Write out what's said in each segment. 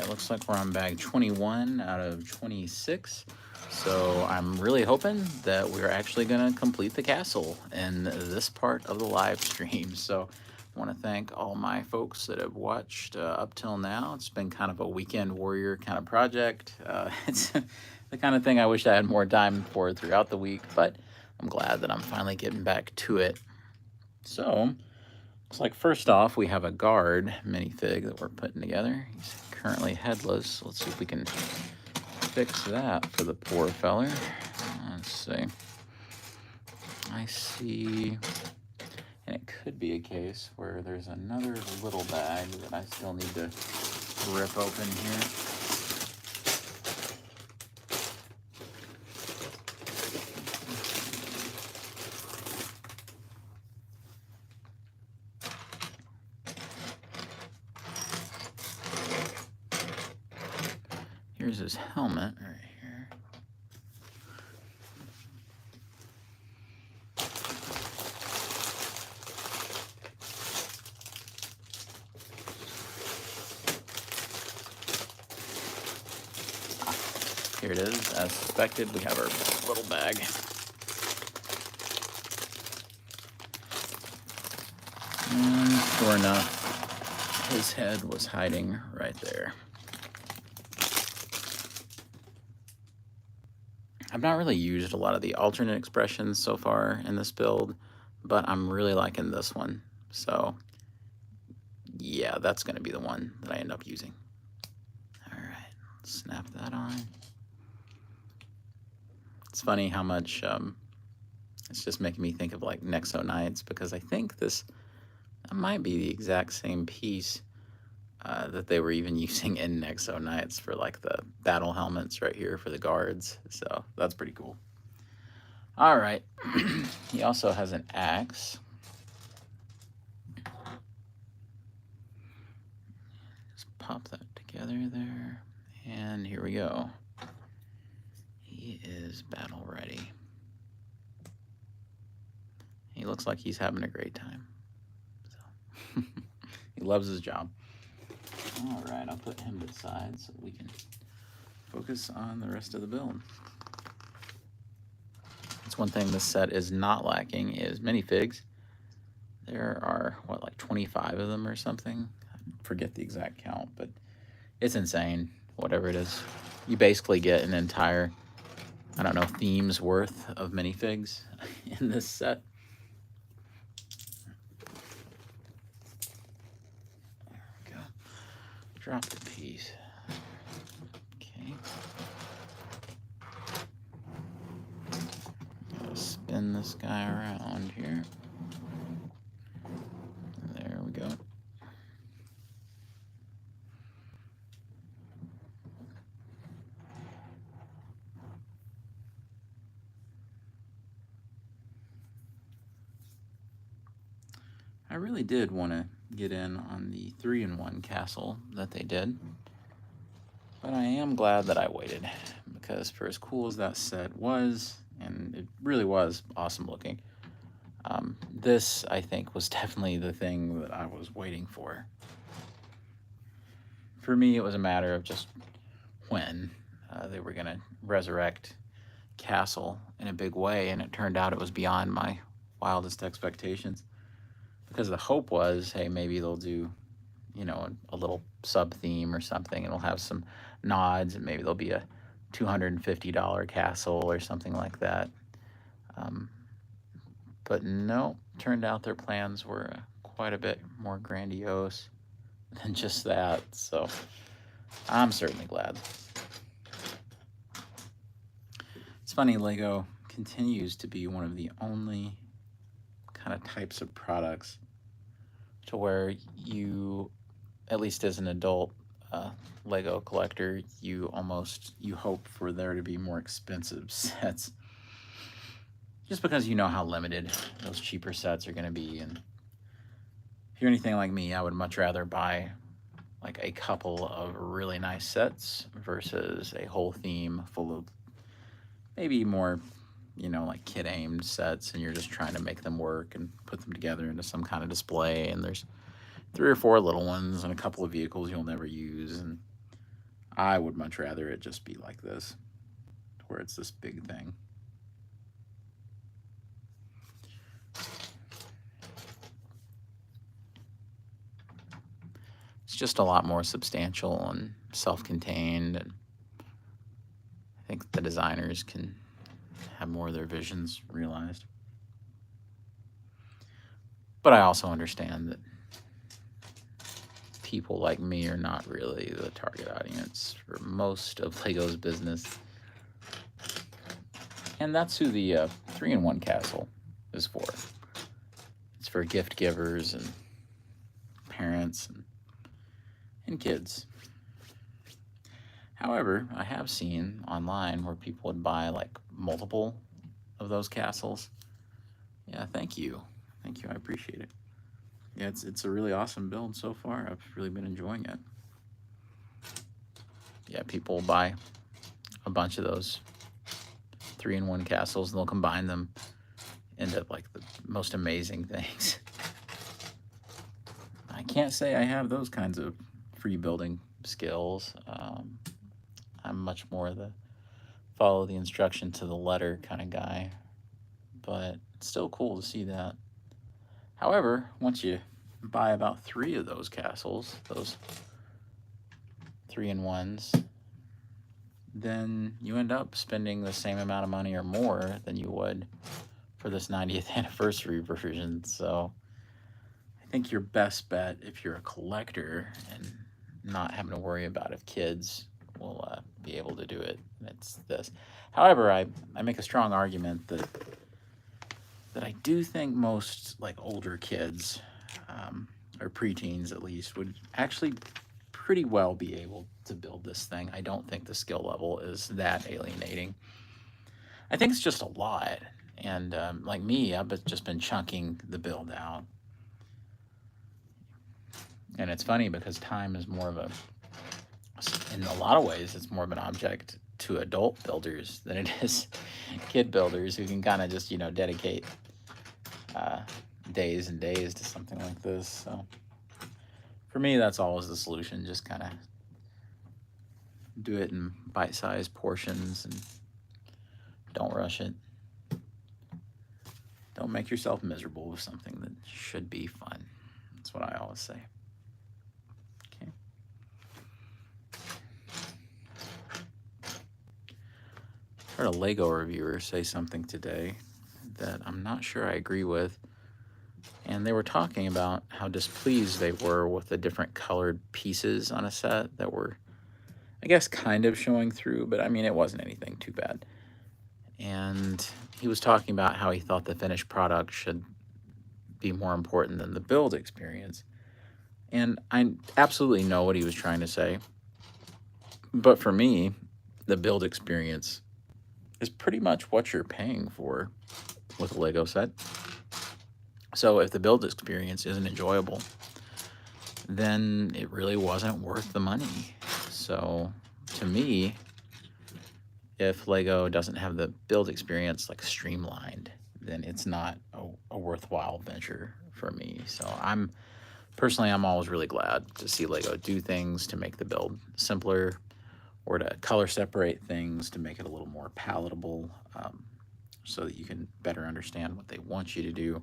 it looks like we're on bag 21 out of 26. So I'm really hoping that we're actually going to complete the castle in this part of the live stream. So I want to thank all my folks that have watched up till now. It's been kind of a weekend warrior kind of project. It's the kind of thing I wish I had more time for throughout the week, but I'm glad that I'm finally getting back to it. So looks like first off, we have a guard minifig that we're putting together. He's currently headless. Let's see if we can fix that for the poor feller. Let's see. I see, and it could be a case where there's another little bag that I still need to rip open here. Here's his helmet right here. Here it is. As suspected, we have our little bag. And sure enough, his head was hiding right there. I've not really used a lot of the alternate expressions so far in this build, but I'm really liking this one. So yeah, that's going to be the one that I end up using. All right, snap that on. It's funny how much it's just making me think of like Nexo Knights, because I think that might be the exact same piece that they were even using in Nexo Knights for like the battle helmets right here for the guards. So that's pretty cool. All right. He also has an axe. Just pop that together there. And here we go. He is battle ready. He looks like he's having a great time. So he loves his job. All right, I'll put him to the side so we can focus on the rest of the build. That's one thing this set is not lacking is minifigs. There are, what, like 25 of them or something? I forget the exact count, but it's insane, whatever it is. You basically get an entire, I don't know, theme's worth of minifigs in this set. There we go. Drop the piece. Okay. Gotta spin this guy around here. There we go. I really did want to get in on the 3-in-1 castle that they did, but I am glad that I waited, because for as cool as that set was, and it really was awesome looking, this, I think, was definitely the thing that I was waiting for. For me, it was a matter of just when they were going to resurrect Castle in a big way, and it turned out it was beyond my wildest expectations. Because the hope was, hey, maybe they'll do, you know, a little sub-theme or something, and it'll have some nods, and maybe there'll be a $250 castle or something like that. But no, turned out their plans were quite a bit more grandiose than just that, so I'm certainly glad. It's funny, LEGO continues to be one of the only kind of types of products to where you, at least as an adult LEGO collector, you hope for there to be more expensive sets, just because you know how limited those cheaper sets are going to be. And if you're anything like me, I would much rather buy like a couple of really nice sets versus a whole theme full of maybe more, you know, like kid-aimed sets, and you're just trying to make them work and put them together into some kind of display, and there's 3 or 4 little ones and a couple of vehicles you'll never use, and I would much rather it just be like this, where it's this big thing. It's just a lot more substantial and self-contained, and I think the designers can have more of their visions realized. But I also understand that people like me are not really the target audience for most of Lego's business. And that's who the 3-in-1 castle is for. It's for gift givers and parents and kids. However, I have seen online where people would buy like multiple of those castles. Yeah, thank you. Thank you. I appreciate it. Yeah, it's a really awesome build so far. I've really been enjoying it. Yeah, people will buy a bunch of those 3-in-1 castles and they'll combine them into like the most amazing things. I can't say I have those kinds of free building skills. I'm much more the follow the instruction to the letter kind of guy, but it's still cool to see that. However, once you buy about 3 of those castles, those 3-in-1s, then you end up spending the same amount of money or more than you would for this 90th anniversary version. So I think your best bet, if you're a collector and not having to worry about if kids will be able to do it, it's this. However, I make a strong argument that I do think most like older kids, or preteens at least, would actually pretty well be able to build this thing. I don't think the skill level is that alienating. I think it's just a lot. And like me, I've just been chunking the build out. And it's funny because time is more of a, in a lot of ways, it's more of an object to adult builders than it is kid builders who can kind of just, dedicate days and days to something like this. So for me, that's always the solution. Just kind of do it in bite-sized portions and don't rush it. Don't make yourself miserable with something that should be fun. That's what I always say. Okay. I heard a Lego reviewer say something today that I'm not sure I agree with. And they were talking about how displeased they were with the different colored pieces on a set that were, I guess, kind of showing through, but I mean, it wasn't anything too bad. And he was talking about how he thought the finished product should be more important than the build experience. And I absolutely know what he was trying to say. But for me, the build experience is pretty much what you're paying for with a Lego set. So if the build experience isn't enjoyable, then it really wasn't worth the money. So to me, if Lego doesn't have the build experience like streamlined, then it's not a worthwhile venture for me. So I'm always really glad to see Lego do things to make the build simpler, or to color separate things to make it a little more palatable, so that you can better understand what they want you to do.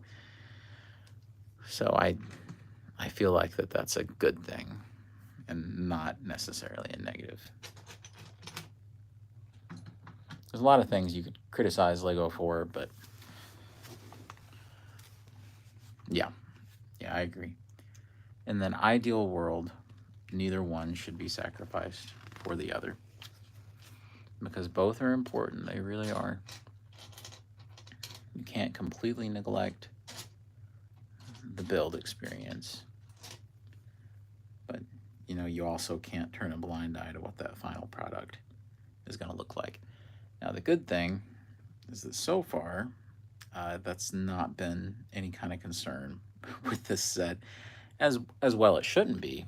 So I feel like that's a good thing and not necessarily a negative. There's a lot of things you could criticize Lego for, but yeah, I agree. In an ideal world, neither one should be sacrificed for the other, because both are important. They really are. You can't completely neglect the build experience, but you also can't turn a blind eye to what that final product is going to look like. Now, the good thing is that so far, that's not been any kind of concern with this set, as well it shouldn't be,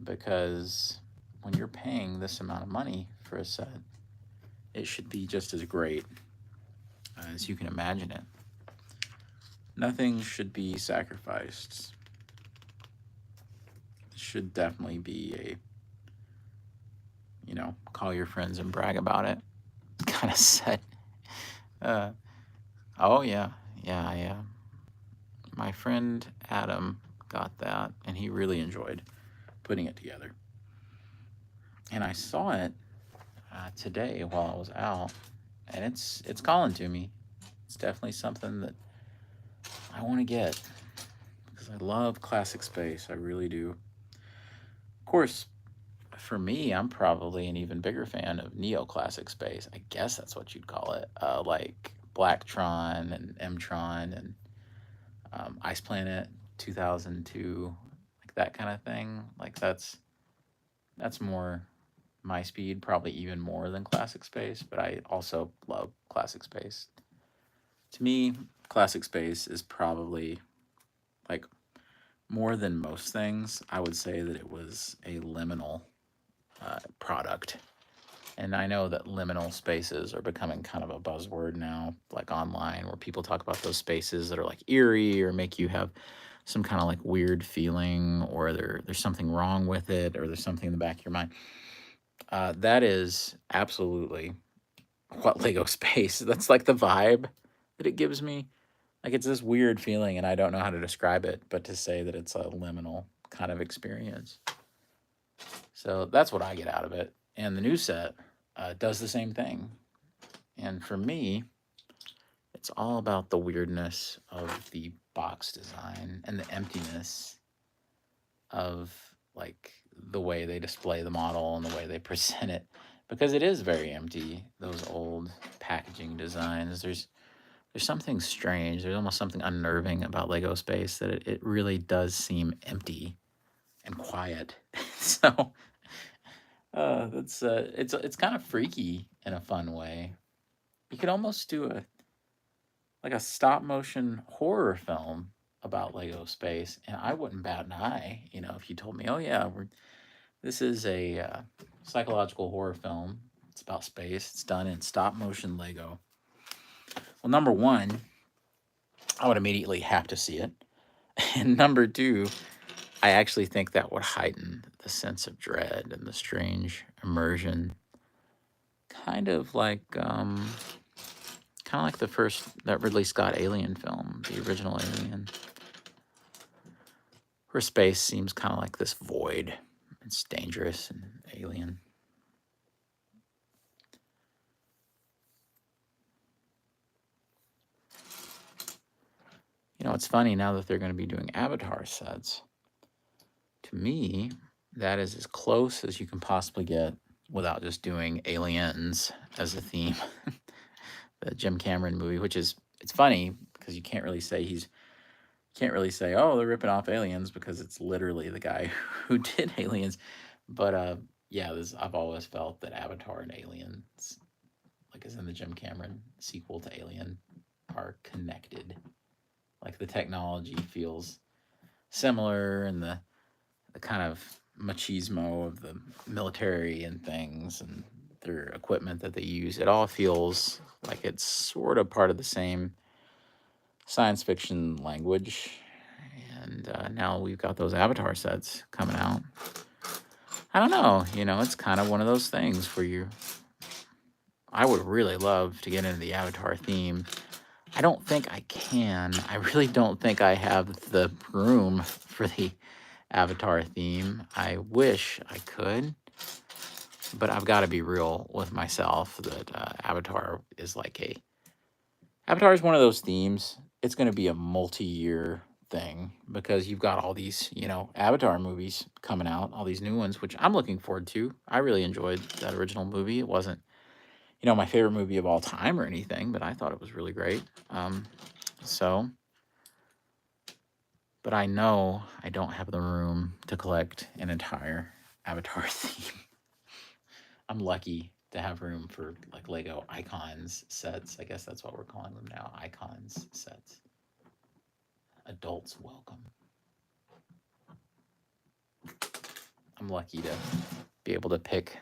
because when you're paying this amount of money for a set, it should be just as great as you can imagine it. Nothing should be sacrificed. It should definitely be call your friends and brag about it kind of set. Uh, oh, yeah. Yeah, yeah. My friend Adam got that, and he really enjoyed putting it together. And I saw it today while I was out, and it's calling to me. It's definitely something that I want to get because I love classic space. I really do. Of course, for me, I'm probably an even bigger fan of neoclassic space. I guess that's what you'd call it, like Blacktron and Mtron and Ice Planet 2002, like that kind of thing. Like that's more my speed, probably even more than classic space. But I also love classic space. To me, classic space is probably like more than most things. I would say that it was a liminal product. And I know that liminal spaces are becoming kind of a buzzword now, like online, where people talk about those spaces that are like eerie or make you have some kind of like weird feeling, or there's something wrong with it, or there's something in the back of your mind. That is absolutely what Lego Space. That's like the vibe that it gives me. Like it's this weird feeling, and I don't know how to describe it, but to say that it's a liminal kind of experience. So that's what I get out of it. And the new set does the same thing. And for me, it's all about the weirdness of the box design and the emptiness of like the way they display the model and the way they present it, because it is very empty. Those old packaging designs, there's something strange. There's almost something unnerving about Lego Space, that it really does seem empty and quiet. So that's it's kind of freaky in a fun way. You could almost do a stop motion horror film about Lego Space, and I wouldn't bat an eye. If you told me, oh yeah, this is a psychological horror film. It's about space. It's done in stop motion Lego. Well, number one, I would immediately have to see it, and number two, I actually think that would heighten the sense of dread and the strange immersion, kind of like the first that Ridley Scott Alien film, the original Alien, where space seems kind of like this void. It's dangerous and alien. It's funny now that they're going to be doing Avatar sets. To me, that is as close as you can possibly get without just doing aliens as a theme. The Jim Cameron movie, which is, it's funny because you can't really say oh, they're ripping off aliens, because it's literally the guy who did aliens. But yeah, I've always felt that Avatar and Aliens, like as in the Jim Cameron sequel to Alien, are connected. Like the technology feels similar, and the kind of machismo of the military and things, and their equipment that they use, it all feels like it's sort of part of the same science fiction language. And now we've got those Avatar sets coming out. I don't know, it's kind of one of those things where I would really love to get into the Avatar theme. I don't think I can. I really don't think I have the room for the Avatar theme. I wish I could, but I've got to be real with myself that Avatar is one of those themes. It's going to be a multi-year thing, because you've got all these, Avatar movies coming out, all these new ones, which I'm looking forward to. I really enjoyed that original movie. It wasn't, my favorite movie of all time or anything, but I thought it was really great. So, but I know I don't have the room to collect an entire Avatar theme. I'm lucky to have room for like Lego Icons sets. I guess that's what we're calling them now, Icons sets. Adults welcome. I'm lucky to be able to pick,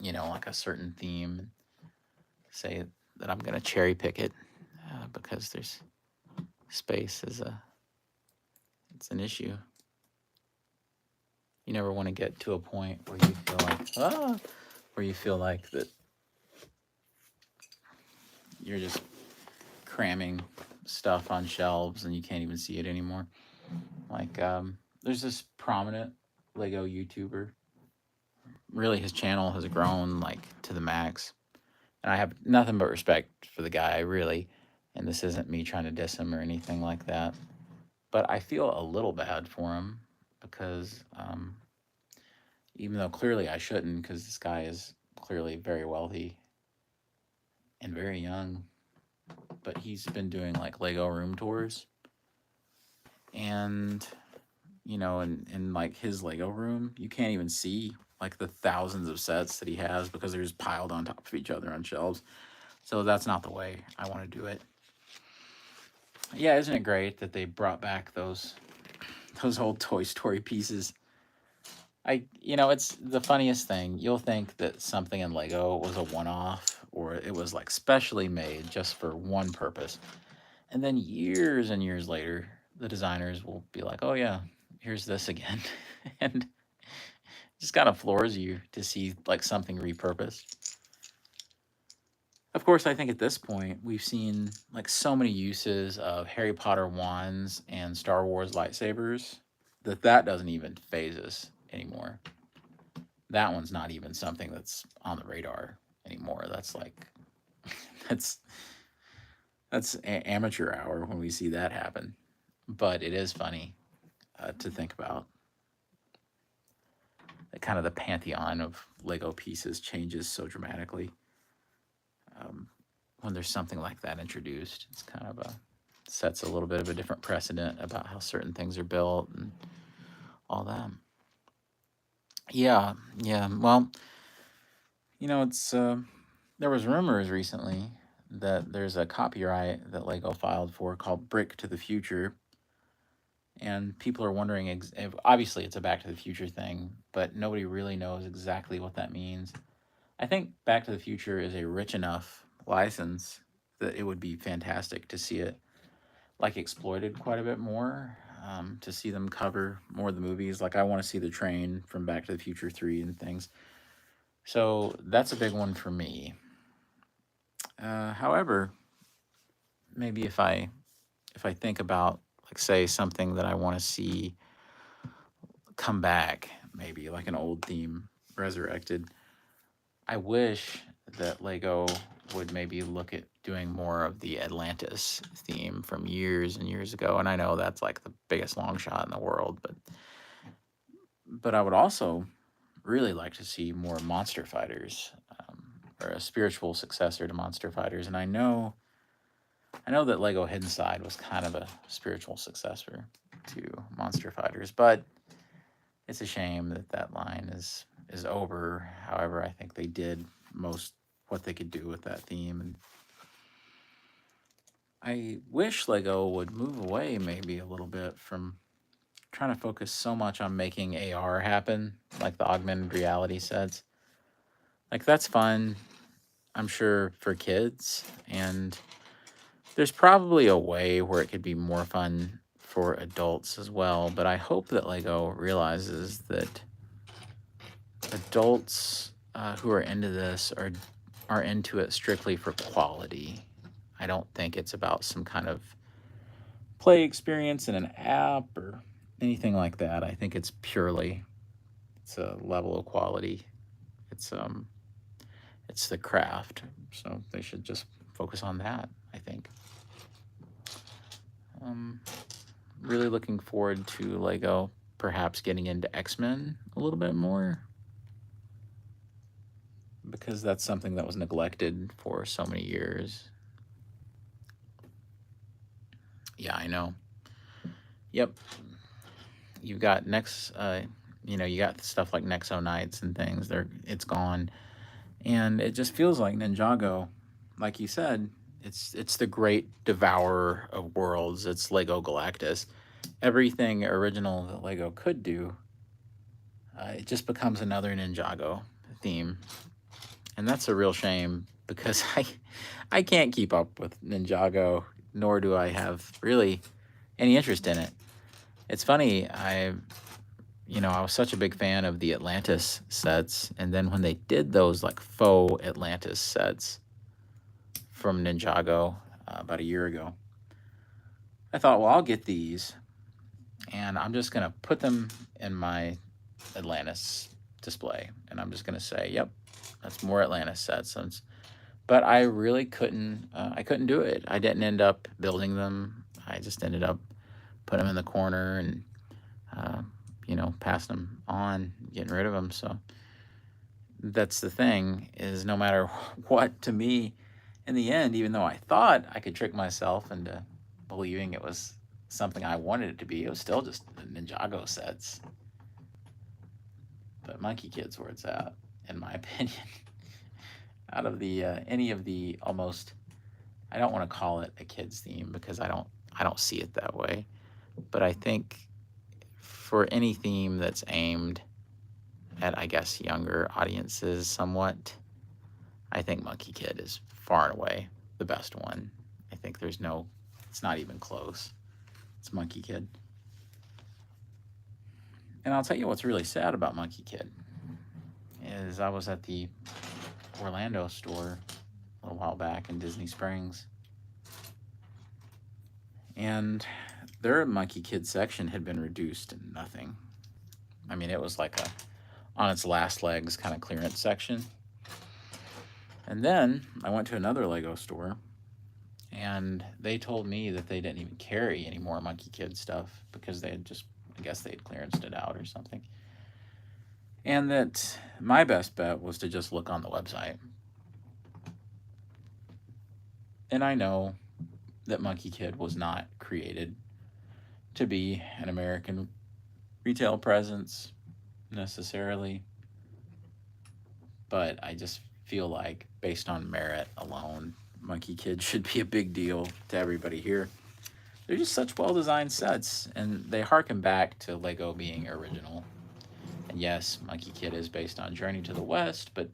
like a certain theme, say that I'm going to cherry pick it, because there's space it's an issue. You never want to get to a point where you feel like, where you feel like that you're just cramming stuff on shelves and you can't even see it anymore. Like, there's this prominent Lego YouTuber. Really, his channel has grown like to the max, and I have nothing but respect for the guy, really. And this isn't me trying to diss him or anything like that, but I feel a little bad for him because, even though clearly I shouldn't, because this guy is clearly very wealthy and very young, but he's been doing like Lego room tours, and in like his Lego room, you can't even see like the thousands of sets that he has because they're just piled on top of each other on shelves. So that's not the way I want to do it. Yeah, isn't it great that they brought back those old Toy Story pieces? It's the funniest thing. You'll think that something in Lego was a one-off or it was like specially made just for one purpose. And then years and years later, the designers will be like, "Oh yeah, here's this again." And just kind of floors you to see like something repurposed. Of course, I think at this point we've seen like so many uses of Harry Potter wands and Star Wars lightsabers that doesn't even phase us anymore. That one's not even something that's on the radar anymore. That's like that's amateur hour when we see that happen. But it is funny to think about. Kind of the pantheon of Lego pieces changes so dramatically when there's something like that introduced. It's kind of sets a little bit of a different precedent about how certain things are built and all that. Yeah, yeah. Well, it's there was rumors recently that there's a copyright that Lego filed for called Brick to the Future. And people are wondering, if, obviously it's a Back to the Future thing, but nobody really knows exactly what that means. I think Back to the Future is a rich enough license that it would be fantastic to see it like exploited quite a bit more, to see them cover more of the movies. Like I want to see the train from Back to the Future 3 and things. So that's a big one for me. However, maybe if I think about like say something that I want to see come back, maybe like an old theme resurrected, I wish that Lego would maybe look at doing more of the Atlantis theme from years and years ago. And I know that's like the biggest long shot in the world, but I would also really like to see more Monster Fighters, or a spiritual successor to Monster Fighters. And I know that Lego Hidden Side was kind of a spiritual successor to Monster Fighters, but it's a shame that line is over. However, I think they did most what they could do with that theme, and I wish Lego would move away maybe a little bit from trying to focus so much on making AR happen, like the augmented reality sets. Like that's fun, I'm sure, for kids, and there's probably a way where it could be more fun for adults as well, but I hope that Lego realizes that adults who are into this are into it strictly for quality. I don't think it's about some kind of play experience in an app or anything like that. I think it's a level of quality. It's the craft. So they should just focus on that, I think. Really looking forward to Lego perhaps getting into X-Men a little bit more, because that's something that was neglected for so many years. Yeah, I know. Yep. You've got you got stuff like Nexo Knights and things. It's gone. And it just feels like Ninjago, like you said, it's the great devourer of worlds. It's Lego Galactus. Everything original that Lego could do, it just becomes another Ninjago theme. And that's a real shame because I can't keep up with Ninjago, nor do I have really any interest in it. It's funny, I was such a big fan of the Atlantis sets, and then when they did those like faux Atlantis sets from Ninjago about a year ago, I thought, well, I'll get these, and I'm just gonna put them in my Atlantis display, and I'm just gonna say, yep, that's more Atlantis sets. But I really couldn't. I couldn't do it. I didn't end up building them. I just ended up putting them in the corner and passing them on, getting rid of them. So that's the thing, is no matter what, to me, in the end, even though I thought I could trick myself into believing it was something I wanted it to be, it was still just the Ninjago sets. But Monkey Kid's where it's at, in my opinion. Out of the any of the almost, I don't want to call it a kids theme because I don't see it that way. But I think for any theme that's aimed at, I guess, younger audiences somewhat, I think Monkey Kid is far and away the best one. I think it's not even close. It's Monkey Kid. And I'll tell you what's really sad about Monkey Kid is I was at the Orlando store a little while back in Disney Springs, and their Monkey Kid section had been reduced to nothing. I mean, it was like on its last legs kind of clearance section. And then I went to another Lego store, and they told me that they didn't even carry any more Monkey Kid stuff because they had just, I guess they had clearanced it out or something. And that my best bet was to just look on the website. And I know that Monkey Kid was not created to be an American retail presence necessarily, but I just feel like, based on merit alone, Monkey Kid should be a big deal to everybody here. They're just such well-designed sets, and they harken back to Lego being original. And yes, Monkey Kid is based on Journey to the West, but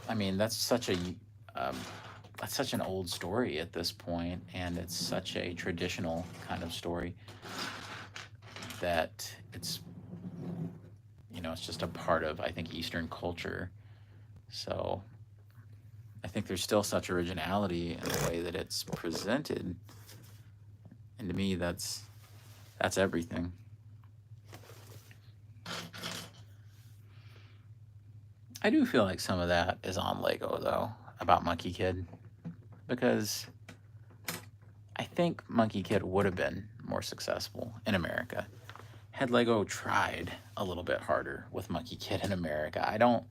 I mean, that's such an old story at this point, and it's such a traditional kind of story that it's just a part of, I think, Eastern culture. So I think there's still such originality in the way that it's presented, and to me, that's everything. I do feel like some of that is on Lego, though, about Monkey Kid, because I think Monkey Kid would have been more successful in America had Lego tried a little bit harder with Monkey Kid in America. I don't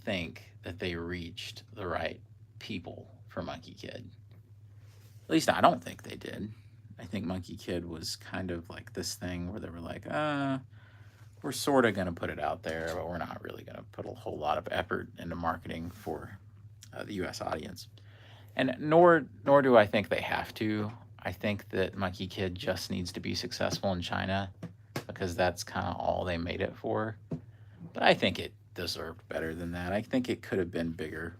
think that they reached the right people for Monkey Kid. At least I don't think they did. I think Monkey Kid was kind of like this thing where they were like, we're sort of going to put it out there, but we're not really going to put a whole lot of effort into marketing for the U.S. audience. And nor do I think they have to. I think that Monkey Kid just needs to be successful in China because that's kind of all they made it for. But I think it deserved better than that. I think it could have been bigger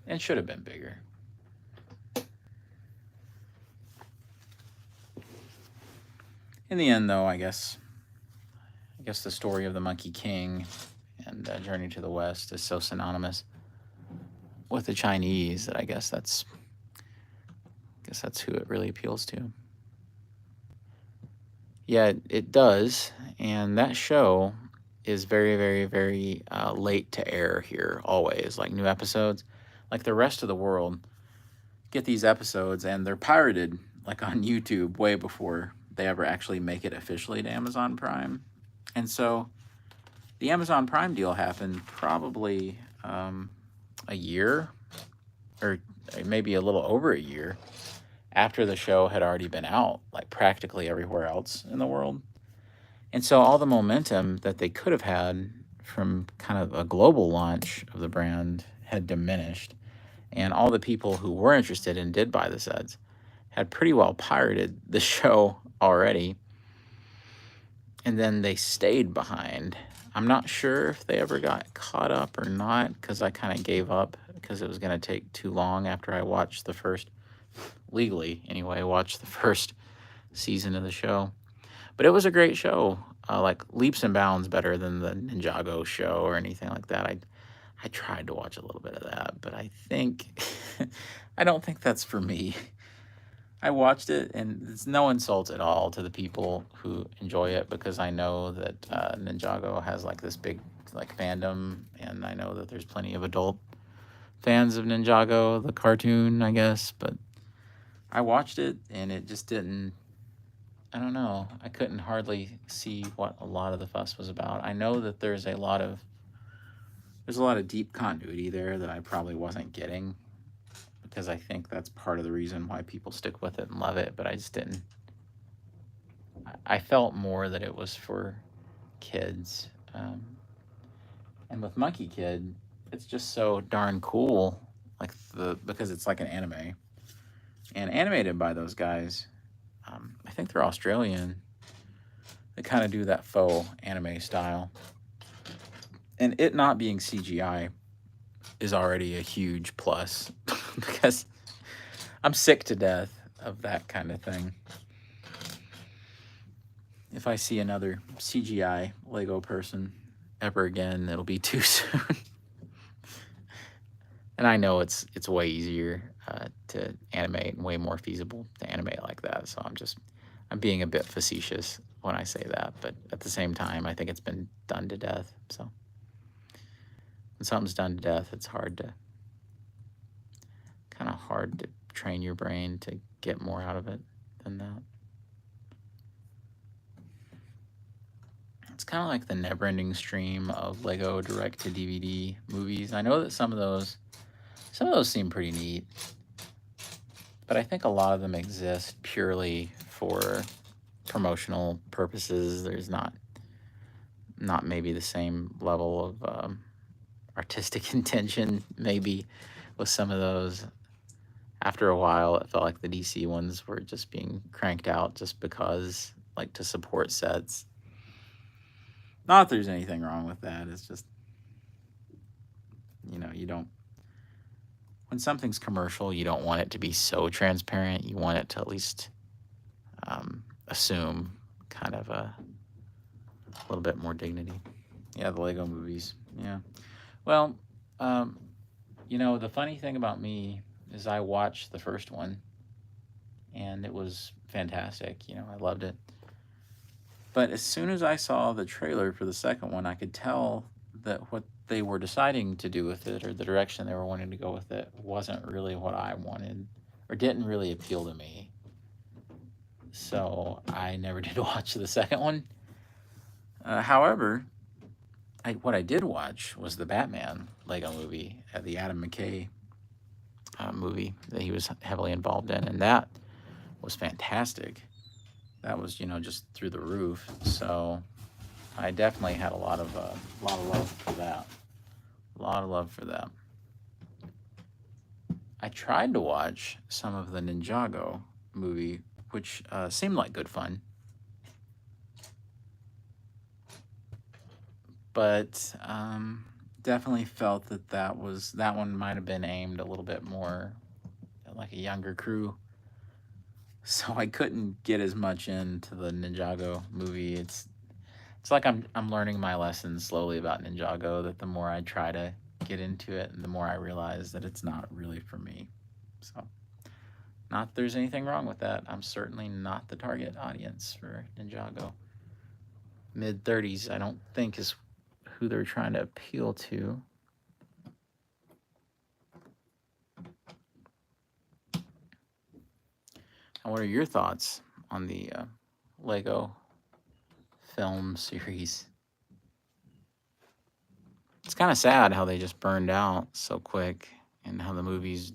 and should have been bigger. In the end, though, I guess the story of the Monkey King and Journey to the West is so synonymous with the Chinese that I guess that's who it really appeals to. Yeah, it does, and that show is very, very, very late to air here, always. Like, new episodes, like the rest of the world, get these episodes, and they're pirated, like on YouTube, way before they ever actually make it officially to Amazon Prime. And so the Amazon Prime deal happened probably a year, or maybe a little over a year, after the show had already been out, like practically everywhere else in the world. And so all the momentum that they could have had from kind of a global launch of the brand had diminished. And all the people who were interested and did buy the sets had pretty well pirated the show already. And then they stayed behind. I'm not sure if they ever got caught up or not, because I kind of gave up because it was going to take too long after I watched the first, legally anyway, watched the first season of the show. But it was a great show, like leaps and bounds better than the Ninjago show or anything like that. I tried to watch a little bit of that, but I think I don't think that's for me. I watched it, and it's no insult at all to the people who enjoy it, because I know that Ninjago has like this big like fandom, and I know that there's plenty of adult fans of Ninjago, the cartoon, I guess. But I watched it, and it just didn't. I don't know. I couldn't hardly see what a lot of the fuss was about. I know that there's a lot of deep continuity there that I probably wasn't getting, because I think that's part of the reason why people stick with it and love it. But I just didn't. I felt more that it was for kids. And with Monkey Kid, it's just so darn cool. Like because it's like an anime and animated by those guys. I think they're Australian. They kind of do that faux anime style, and it not being CGI is already a huge plus because I'm sick to death of that kind of thing. If I see another CGI Lego person ever again, it'll be too soon. And I know it's way easier to animate and way more feasible to animate like that. So I'm being a bit facetious when I say that, but at the same time, I think it's been done to death. So when something's done to death, it's kind of hard to train your brain to get more out of it than that. It's kind of like the never-ending stream of Lego direct-to-DVD movies. I know that some of those seem pretty neat, but I think a lot of them exist purely for promotional purposes. There's not maybe the same level of artistic intention maybe with some of those. After a while, it felt like the DC ones were just being cranked out just because, like, to support sets. Not that there's anything wrong with that. It's just, you don't, when something's commercial, you don't want it to be so transparent. You want it to at least assume kind of a little bit more dignity. Yeah, the Lego movies. Yeah. Well, the funny thing about me is I watched the first one, and it was fantastic. I loved it. But as soon as I saw the trailer for the second one, I could tell that what they were deciding to do with it, or the direction they were wanting to go with it, wasn't really what I wanted, or didn't really appeal to me. So I never did watch the second one. However, what I did watch was the Batman Lego movie, the Adam McKay movie that he was heavily involved in, and that was fantastic. That was, just through the roof. So I definitely had a lot of love for that. A lot of love for that. I tried to watch some of the Ninjago movie, which seemed like good fun. But definitely felt that one might have been aimed a little bit more at like a younger crew. So I couldn't get as much into the Ninjago movie. It's like I'm learning my lessons slowly about Ninjago, that the more I try to get into it, the more I realize that it's not really for me. So, not that there's anything wrong with that. I'm certainly not the target audience for Ninjago. Mid-30s, I don't think, is who they're trying to appeal to. And what are your thoughts on the Lego film series? It's kind of sad how they just burned out so quick, and how the movies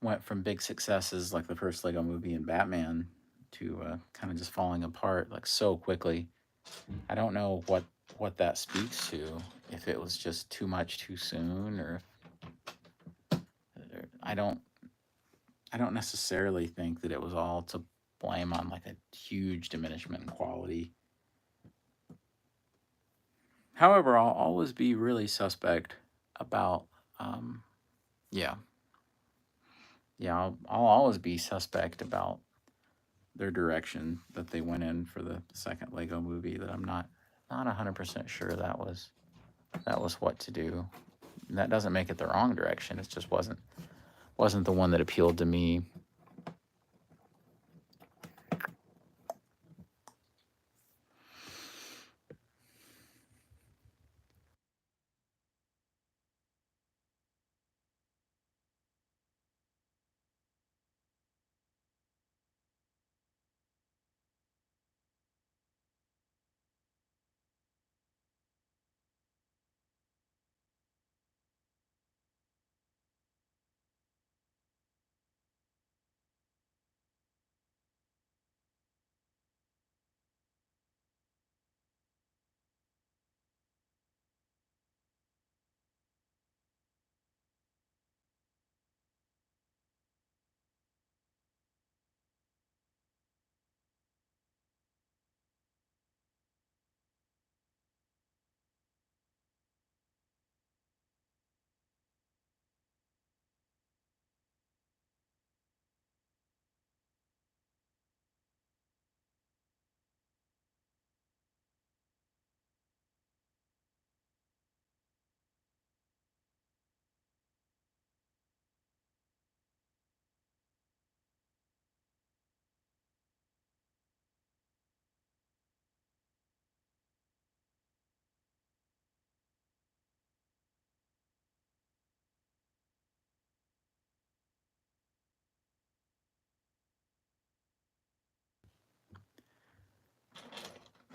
went from big successes like the first Lego movie and Batman to kind of just falling apart like so quickly. I don't know what that speaks to, if it was just too much too soon, or I don't necessarily think that it was all to blame on like a huge diminishment in quality. However, I'll always be really suspect about yeah. I'll always be suspect about their direction that they went in for the second Lego movie that I'm not 100% sure that was what to do. And that doesn't make it the wrong direction. It just wasn't the one that appealed to me.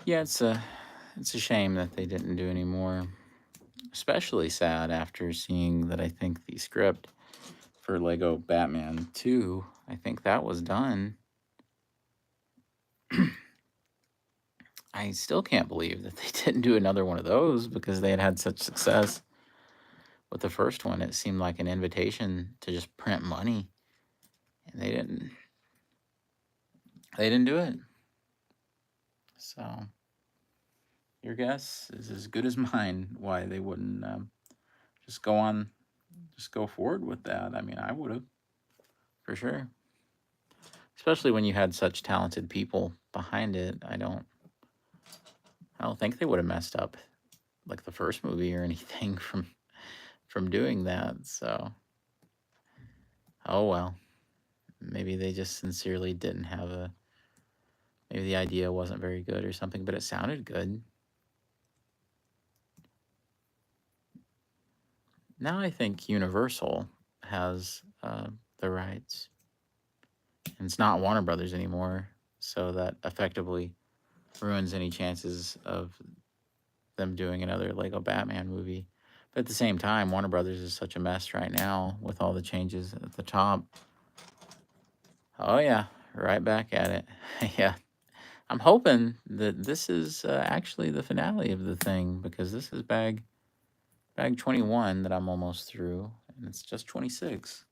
Yeah, it's a shame that they didn't do any more. Especially sad after seeing that I think the script for Lego Batman 2, I think that was done. I still can't believe that they didn't do another one of those because they had such success with the first one. It seemed like an invitation to just print money, and they didn't do it. So your guess is as good as mine why they wouldn't just go forward with that. I mean, I would have, for sure. Especially when you had such talented people behind it. I don't think they would have messed up like the first movie or anything from doing that. So, oh well. Maybe they just sincerely didn't have maybe the idea wasn't very good or something, but it sounded good. Now I think Universal has the rights. And it's not Warner Brothers anymore, so that effectively ruins any chances of them doing another Lego Batman movie. But at the same time, Warner Brothers is such a mess right now with all the changes at the top. Oh yeah, right back at it. Yeah. I'm hoping that this is actually the finale of the thing because this is bag 21 that I'm almost through, and it's just 26.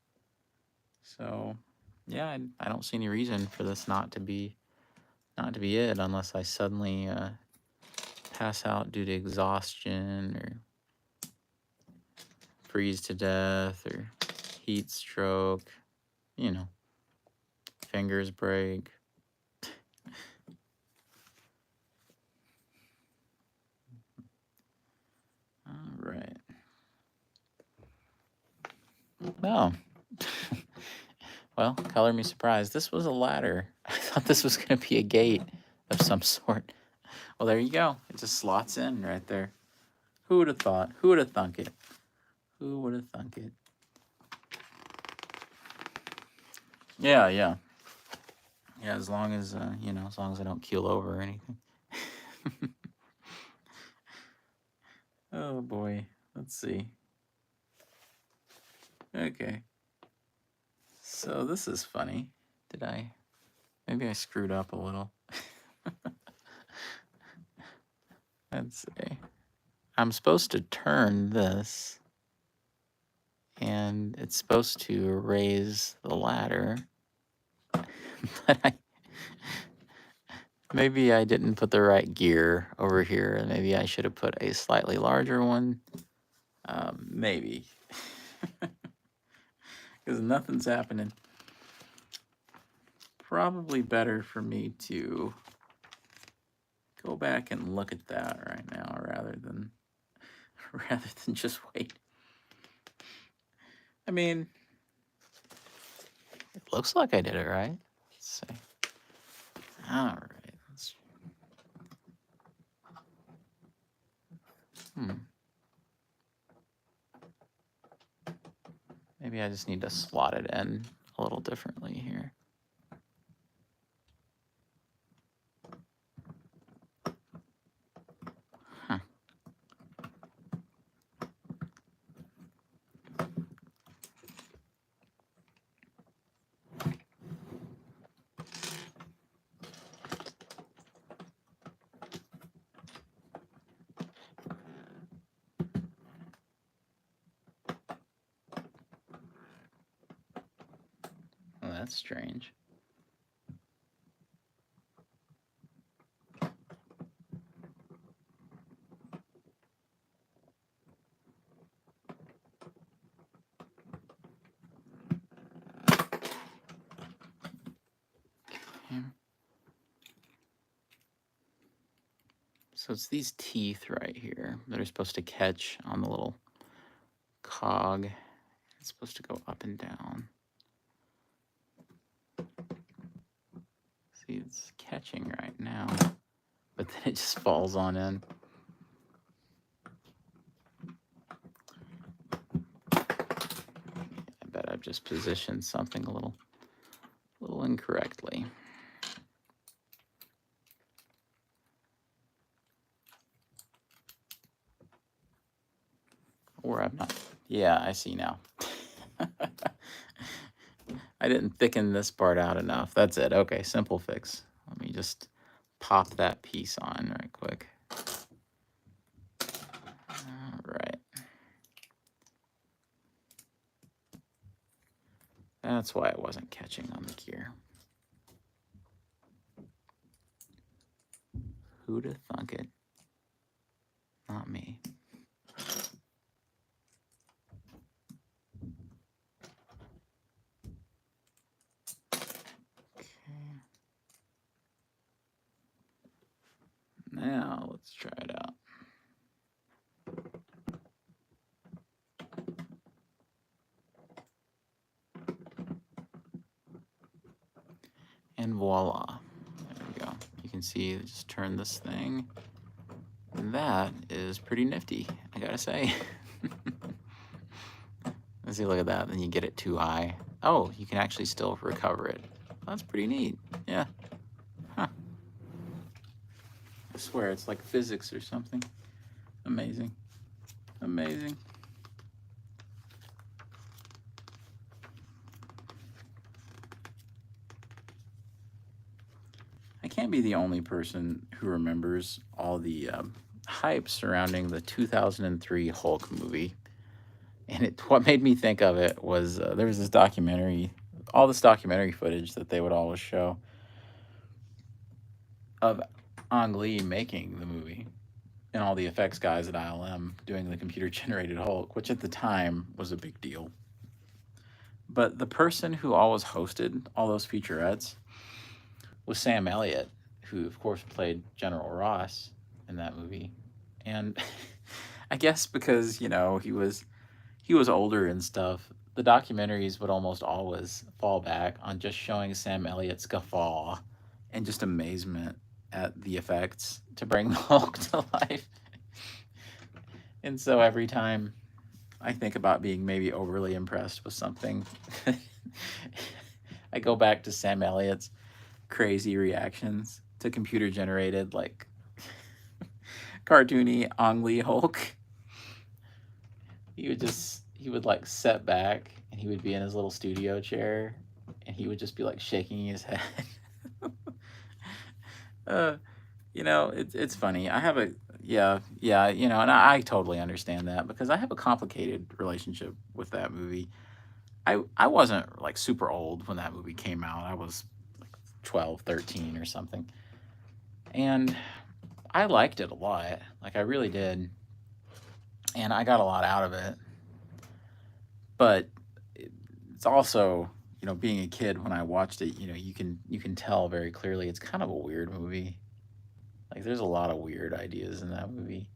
So, yeah, I don't see any reason for this not to be it unless I suddenly pass out due to exhaustion or freeze to death or heat stroke, you know, fingers break. All right. Oh. Well, color me surprised. This was a ladder. I thought this was going to be a gate of some sort. Well, there you go. It just slots in right there. Who would have thought? Who would have thunk it? Who would have thunk it? Yeah, yeah. Yeah, as long as, as long as I don't keel over or anything. Oh, boy. Let's see. Okay. So this is funny. Maybe I screwed up a little. Let's see. I'm supposed to turn this, and it's supposed to raise the ladder, but maybe I didn't put the right gear over here. Maybe I should have put a slightly larger one. Maybe. Because nothing's happening. probably better for me to go back and look at that right now rather than just wait. I mean, it looks like I did it right. Let's see. All right. Maybe I just need to slot it in a little differently here. Huh. Well, that's strange. So it's these teeth right here that are supposed to catch on the little cog. It's supposed to go up and down. See, it's catching right now, but then it just falls on in. I bet I've just positioned something a little incorrectly. Or I'm not. Yeah, I see now. I didn't thicken this part out enough. That's it. Okay, simple fix. Let me just pop that piece on right quick. All right. That's why it wasn't catching on the gear. Who'da thunk it? Not me. Okay. Now let's try it out. And voila. There we go. You can see, just turn this thing. And that is pretty nifty, I gotta say. Let's see, look at that. Then you get it too high. Oh, you can actually still recover it. That's pretty neat. Yeah. Huh. I swear, it's like physics or something. Amazing. Amazing. I can't be the only person who remembers all the hype surrounding the 2003 Hulk movie. And what made me think of it was there was this documentary, all this documentary footage that they would always show of Ang Lee making the movie and all the effects guys at ILM doing the computer generated Hulk, which at the time was a big deal. But the person who always hosted all those featurettes was Sam Elliott, who of course played General Ross in that movie. And I guess because, you know, he was older and stuff, the documentaries would almost always fall back on just showing Sam Elliott's guffaw and just amazement at the effects to bring the Hulk to life. And so every time I think about being maybe overly impressed with something, I go back to Sam Elliott's crazy reactions to computer generated, like, cartoony Ang Lee Hulk. He would like set back and he would be in his little studio chair and he would just be like shaking his head. You know, it's funny. I have you know, and I totally understand that because I have a complicated relationship with that movie. I wasn't like super old when that movie came out. I was like 12, 13 or something. And I liked it a lot. Like I really did. And I got a lot out of it. But it's also, being a kid when I watched it, you can tell very clearly it's kind of a weird movie. Like there's a lot of weird ideas in that movie.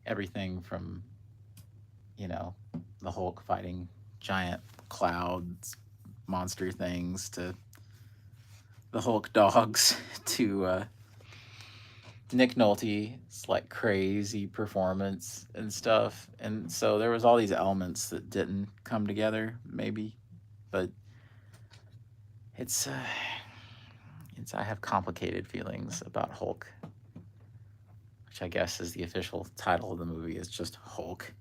Everything from, the Hulk fighting giant clouds, monster things to the Hulk dogs to Nick Nolte's like crazy performance and stuff. And so there was all these elements that didn't come together, maybe, but it's I have complicated feelings about Hulk, which I guess is the official title of the movie. Is just Hulk.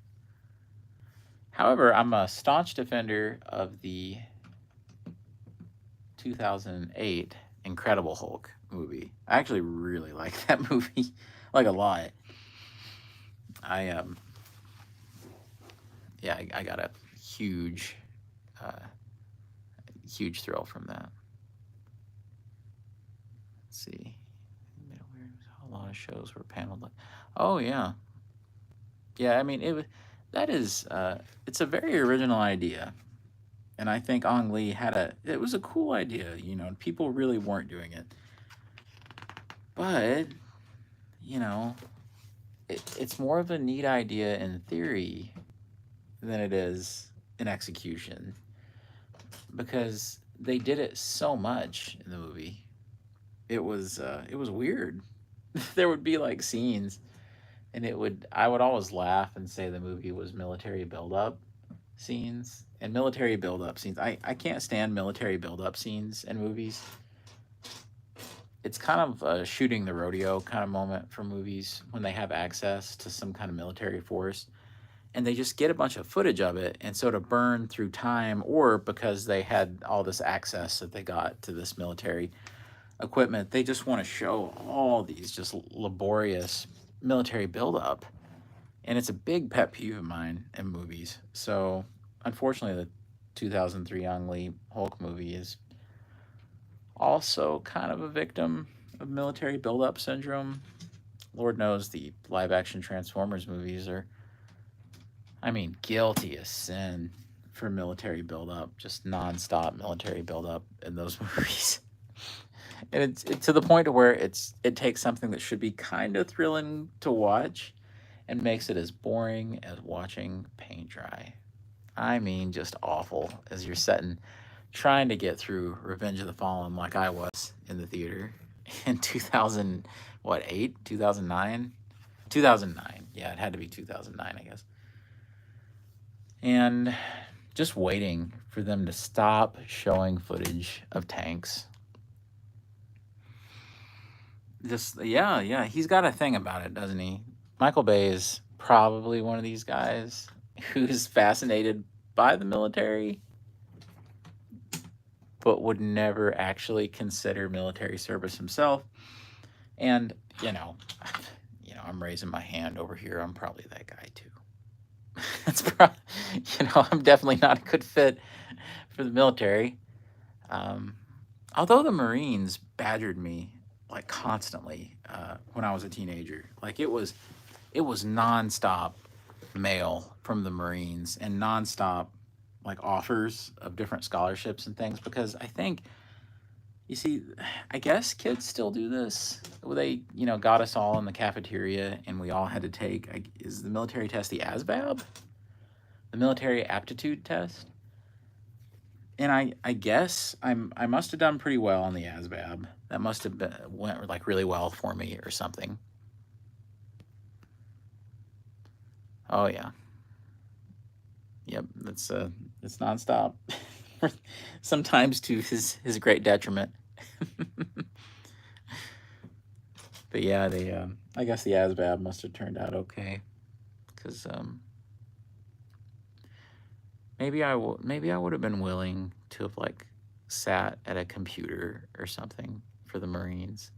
However, I'm a staunch defender of the 2008 Incredible Hulk movie. I actually really like that movie, like a lot. I yeah, I got a huge, huge thrill from that. Let's see, a lot of shows were paneled. Oh yeah, yeah. I mean, it's a very original idea, and I think Ong Lee it was a cool idea. People really weren't doing it, but it's more of a neat idea in theory than it is in execution, because they did it so much in the movie. It was weird. There would be like scenes, and I would always laugh and say the movie was military buildup scenes. And military buildup scenes, I can't stand military buildup scenes in movies. It's kind of a shooting the rodeo kind of moment for movies when they have access to some kind of military force, and they just get a bunch of footage of it, and so to burn through time, or because they had all this access that they got to this military equipment, they just want to show all these just laborious military buildup. And it's a big pet peeve of mine in movies. So unfortunately, the 2003 Ang Lee Hulk movie is also kind of a victim of military buildup syndrome. Lord knows the live action Transformers movies are, guilty as sin for military buildup, just nonstop military buildup in those movies. And it's to the point where it takes something that should be kind of thrilling to watch and makes it as boring as watching paint dry. Just awful as you're trying to get through Revenge of the Fallen like I was in the theater in 2008, 2009? 2009. Yeah, it had to be 2009, I guess. And just waiting for them to stop showing footage of tanks. Yeah, he's got a thing about it, doesn't he? Michael Bay is probably one of these guys who's fascinated by the military, but would never actually consider military service himself. And, I'm raising my hand over here. I'm probably that guy too. That's probably, I'm definitely not a good fit for the military. Although the Marines badgered me like constantly when I was a teenager. Like it was nonstop mail from the Marines and nonstop like offers of different scholarships and things, because I think, you see, I guess kids still do this. They, got us all in the cafeteria and we all had to take, is the military test the ASVAB? The military aptitude test? And I guess I must have done pretty well on the ASVAB. That must have went like really well for me or something. Oh yeah. Yep, it's nonstop. Sometimes to his great detriment. But yeah, I guess the ASVAB must have turned out okay, because maybe I would have been willing to have like sat at a computer or something for the Marines.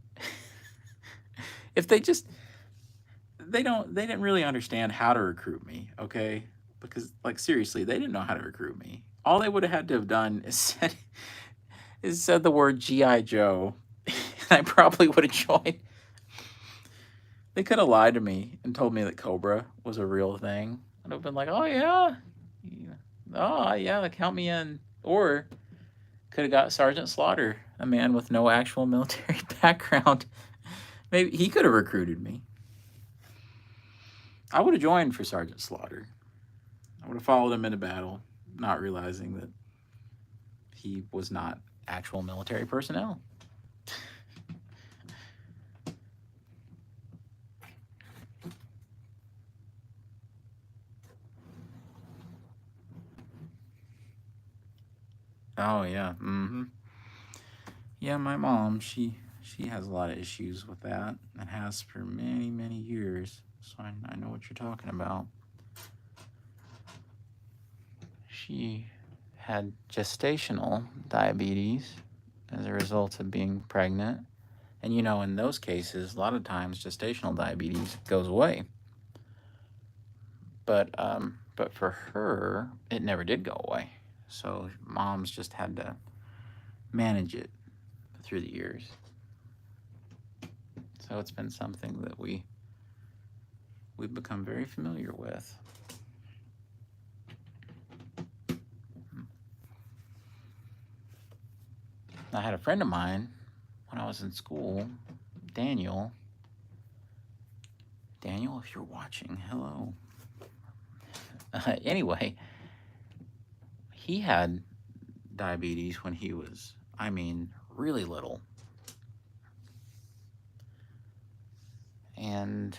If they didn't really understand how to recruit me, okay? Because like seriously, they didn't know how to recruit me. All they would have had to have done is said the word G.I. Joe, and I probably would have joined. They could have lied to me and told me that Cobra was a real thing. I'd have been like, oh yeah, count me in. Or Could have got Sergeant Slaughter, a man with no actual military background. Maybe he could have recruited me. I would have joined for Sergeant Slaughter. I would have followed him into battle, not realizing that he was not actual military personnel. Oh yeah. Mm-hmm. Yeah, my mom, she has a lot of issues with that and has for many, many years. So I know what you're talking about. She had gestational diabetes as a result of being pregnant. And you know, in those cases, a lot of times gestational diabetes goes away. But for her, it never did go away. So mom's just had to manage it through the years. So it's been something that we've become very familiar with. I had a friend of mine when I was in school, Daniel. Daniel, if you're watching, hello. Anyway, he had diabetes when he was, I mean, really little. And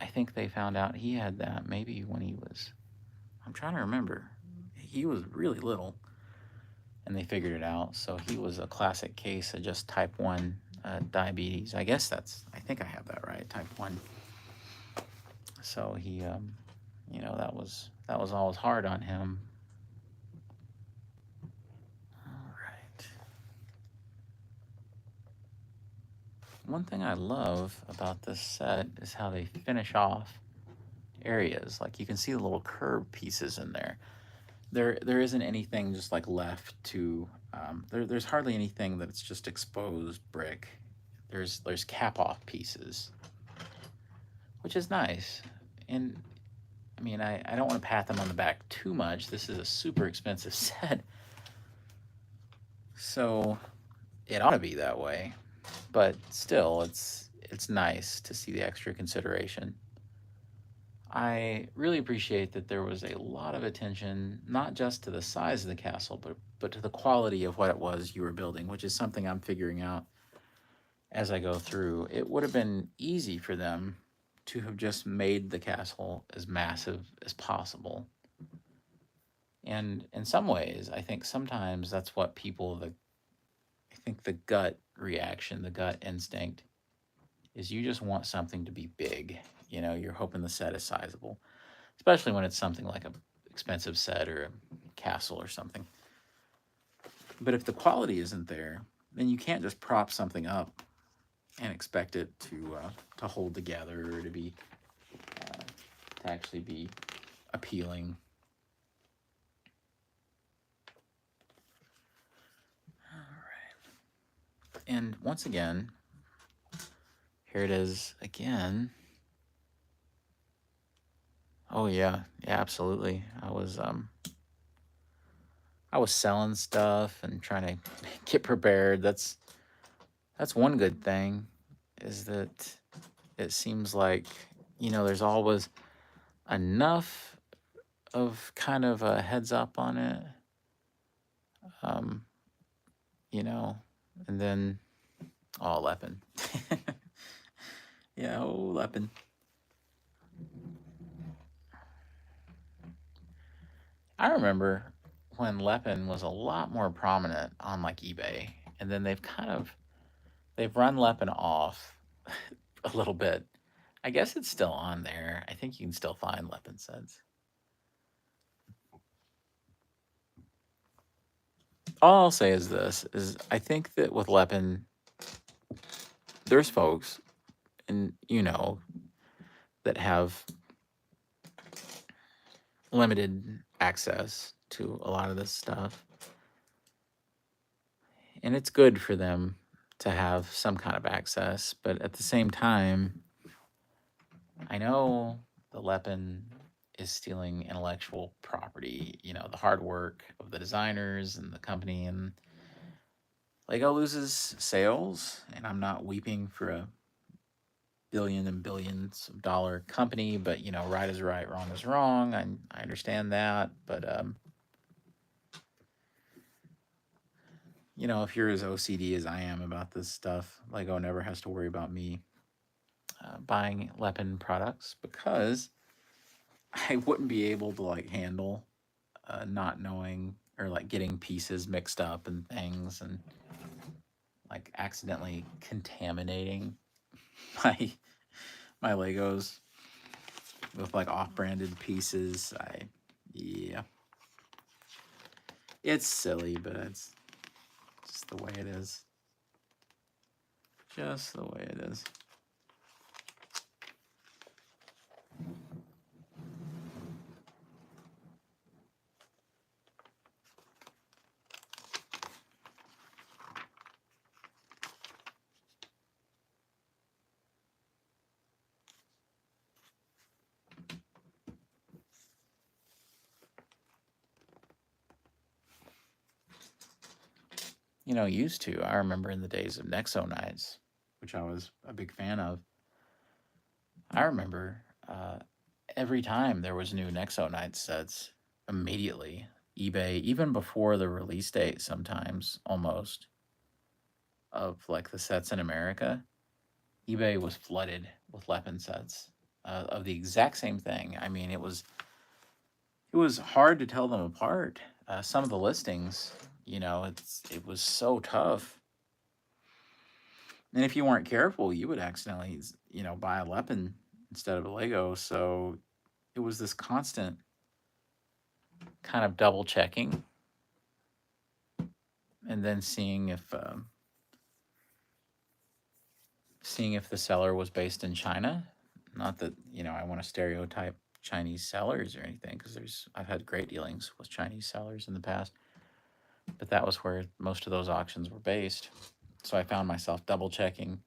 I think they found out he had that maybe when he was, I'm trying to remember. He was really little. And they figured it out. So he was a classic case of just type 1 diabetes. I think I have that right, type 1. So he, you know, that was always hard on him. All right. One thing I love about this set is how they finish off areas. Like you can see the little curved pieces in there. There isn't anything just like left to, there's hardly anything that's just exposed brick. There's cap off pieces, which is nice. And I mean, I don't want to pat them on the back too much. This is a super expensive set. So it ought to be that way. But still, it's nice to see the extra consideration. I really appreciate that there was a lot of attention, not just to the size of the castle, but to the quality of what it was you were building, which is something I'm figuring out as I go through. It would have been easy for them to have just made the castle as massive as possible. And in some ways, I think sometimes that's what I think the gut reaction, the gut instinct is you just want something to be big. You know, you're hoping the set is sizable, especially when it's something like a expensive set or a castle or something. But if the quality isn't there, then you can't just prop something up and expect it to hold together or to be to actually be appealing. All right. And once again, here it is again. Oh yeah, absolutely. I was selling stuff and trying to get prepared. That's one good thing, is that it seems like, you know, there's always enough of kind of a heads up on it. You know, and then Leppin. Yeah, Leppin. I remember when Leppin was a lot more prominent on like eBay, and then they've run Leppin off a little bit. I guess it's still on there. I think you can still find Leppin sets. All I'll say is this: is I think that with Leppin, there's folks, and you know, that have limited access to a lot of this stuff, and it's good for them to have some kind of access. But at the same time, I know the Leppin is stealing intellectual property, you know, the hard work of the designers and the company, and Lego loses sales, and I'm not weeping for a billion and billions of dollar company, but you know, right is right, wrong is wrong. I understand that, but you know, if you're as OCD as I am about this stuff, Lego never has to worry about me buying Lepin products because I wouldn't be able to like handle not knowing or like getting pieces mixed up and things and like accidentally contaminating my my Legos with like off-branded pieces. Yeah, it's silly, but it's just the way it is. Just the way it is. You know, used to. I remember in the days of Nexo Nights, which I was a big fan of. I remember every time there was new Nexo Nights sets, immediately eBay, even before the release date, sometimes almost of like the sets in America, eBay was flooded with Lepin sets of the exact same thing. I mean, it was hard to tell them apart. Some of the listings, you know, it was so tough. And if you weren't careful, you would accidentally, you know, buy a Lepin instead of a Lego. So it was this constant kind of double checking and then seeing if the seller was based in China. Not that, you know, I want to stereotype Chinese sellers or anything, because I've had great dealings with Chinese sellers in the past, but that was where most of those auctions were based. So I found myself double checking.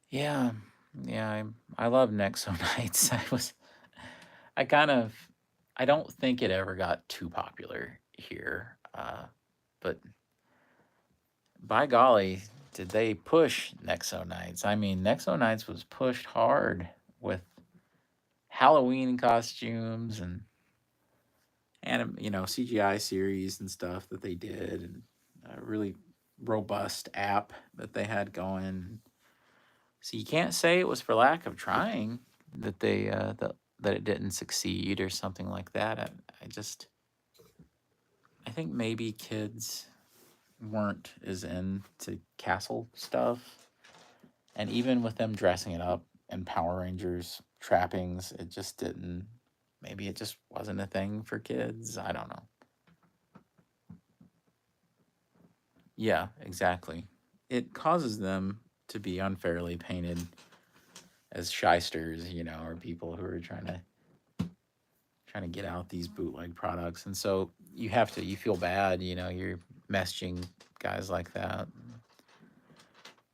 Yeah, yeah, I love Nexo Nights. I kind of, I don't think it ever got too popular here, but by golly, did they push Nexo Nights? I mean, Nexo Nights was pushed hard with Halloween costumes and you know, CGI series and stuff that they did, and a really robust app that they had going. So you can't say it was for lack of trying that that it didn't succeed or something like that. I think maybe kids weren't as into castle stuff, and even with them dressing it up in Power Rangers trappings, it just didn't. Maybe it just wasn't a thing for kids. I don't know. Yeah, exactly. It causes them to be unfairly painted as shysters, you know, or people who are trying to get out these bootleg products. And so you feel bad, you know, you're messaging guys like that.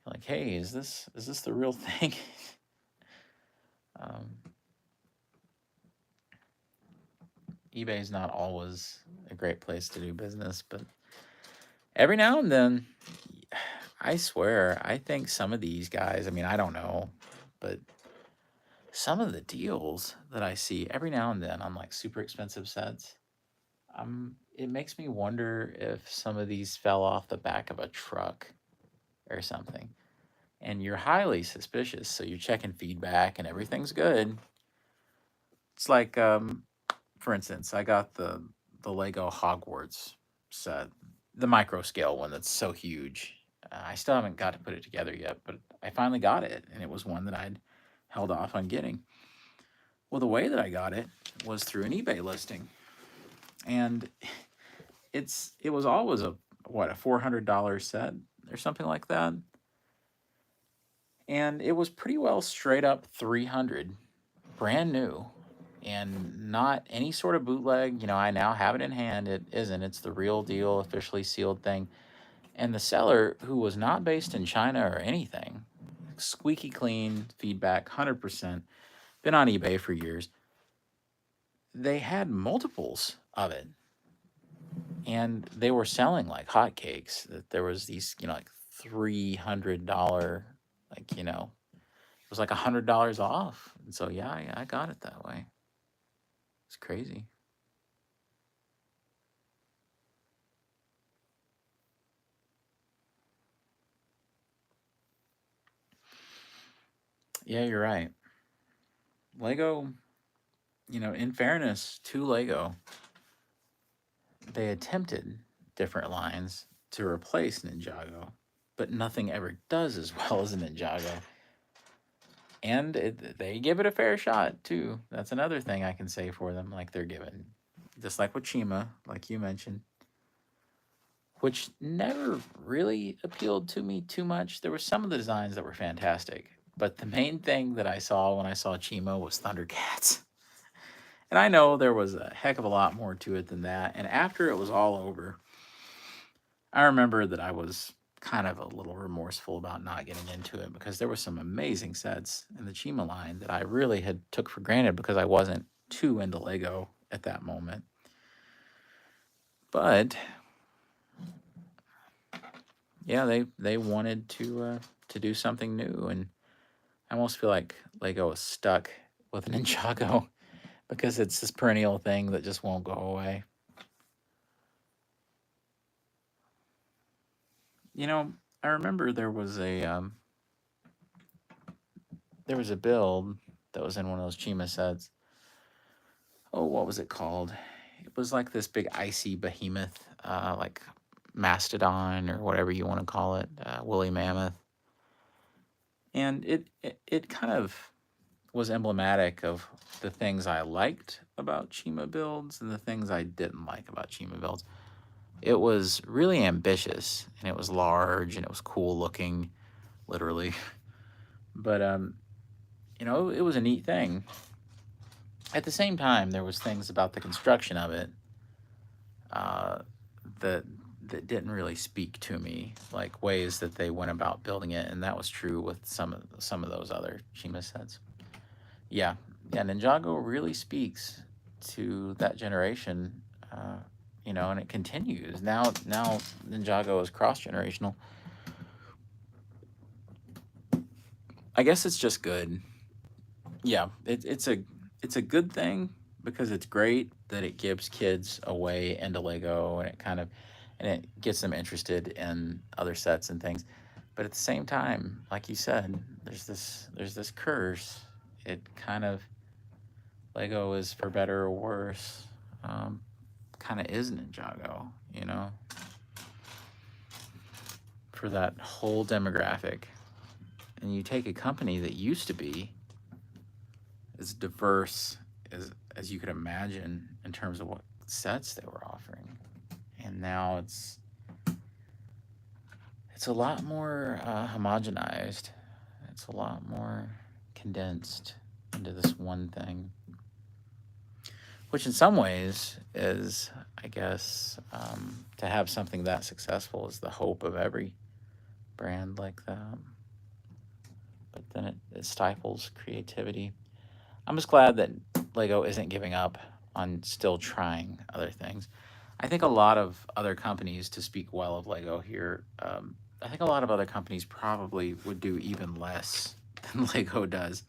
Like, hey, is this the real thing? um, eBay is not always a great place to do business, but every now and then, I swear, I think some of these guys, I mean, I don't know, but some of the deals that I see every now and then on like super expensive sets, it makes me wonder if some of these fell off the back of a truck or something. And you're highly suspicious, so you're checking feedback and everything's good. It's like, for instance, I got the Lego Hogwarts set, the micro scale one that's so huge. I still haven't got to put it together yet, but I finally got it, and it was one that I'd held off on getting. Well, the way that I got it was through an eBay listing, and it was always a $400 set or something like that, and it was pretty well straight up 300, brand new, and not any sort of bootleg. You know, I now have it in hand. It isn't. It's the real deal, officially sealed thing. And the seller, who was not based in China or anything, squeaky clean feedback, 100%, been on eBay for years. They had multiples of it. and they were selling like hotcakes. That there was these, like $300, like it was like $100 off. And so yeah, I got it that way. It's crazy. Yeah, you're right. Lego, in fairness to Lego, they attempted different lines to replace Ninjago, but nothing ever does as well as a Ninjago. And they give it a fair shot too. That's another thing I can say for them. Like they're given, just like with Chima, like you mentioned, which never really appealed to me too much. There were some of the designs that were fantastic, but the main thing that I saw when I saw Chima was Thundercats. And I know there was a heck of a lot more to it than that. And after it was all over, I remember that I was kind of a little remorseful about not getting into it because there were some amazing sets in the Chima line that I really had took for granted because I wasn't too into Lego at that moment. But yeah, they wanted to do something new, and I almost feel like Lego is stuck with Ninjago because it's this perennial thing that just won't go away. I remember there was a build that was in one of those Chima sets. Oh, what was it called? It was like this big icy behemoth, like mastodon or whatever you want to call it, woolly mammoth, and it kind of was emblematic of the things I liked about Chima builds and the things I didn't like about Chima builds. It was really ambitious and it was large and it was cool looking, literally. But it was a neat thing. At the same time, there was things about the construction of it uh, that didn't really speak to me, like ways that they went about building it, and that was true with some of those other Chima sets. Yeah, yeah, Ninjago really speaks to that generation, and it continues now. Ninjago is cross generational. I guess it's just good. Yeah, it's a good thing because it's great that it gives kids a way into Lego and it gets them interested in other sets and things. But at the same time, like you said, there's this curse. It kind of Lego is for better or worse. Kind of is Ninjago, for that whole demographic. And you take a company that used to be as diverse as you could imagine in terms of what sets they were offering, and now it's a lot more homogenized. It's a lot more condensed into this one thing, which in some ways is, I guess, to have something that successful is the hope of every brand like that. But then it stifles creativity. I'm just glad that Lego isn't giving up on still trying other things. I think a lot of other companies, to speak well of Lego here, I think a lot of other companies probably would do even less than Lego does.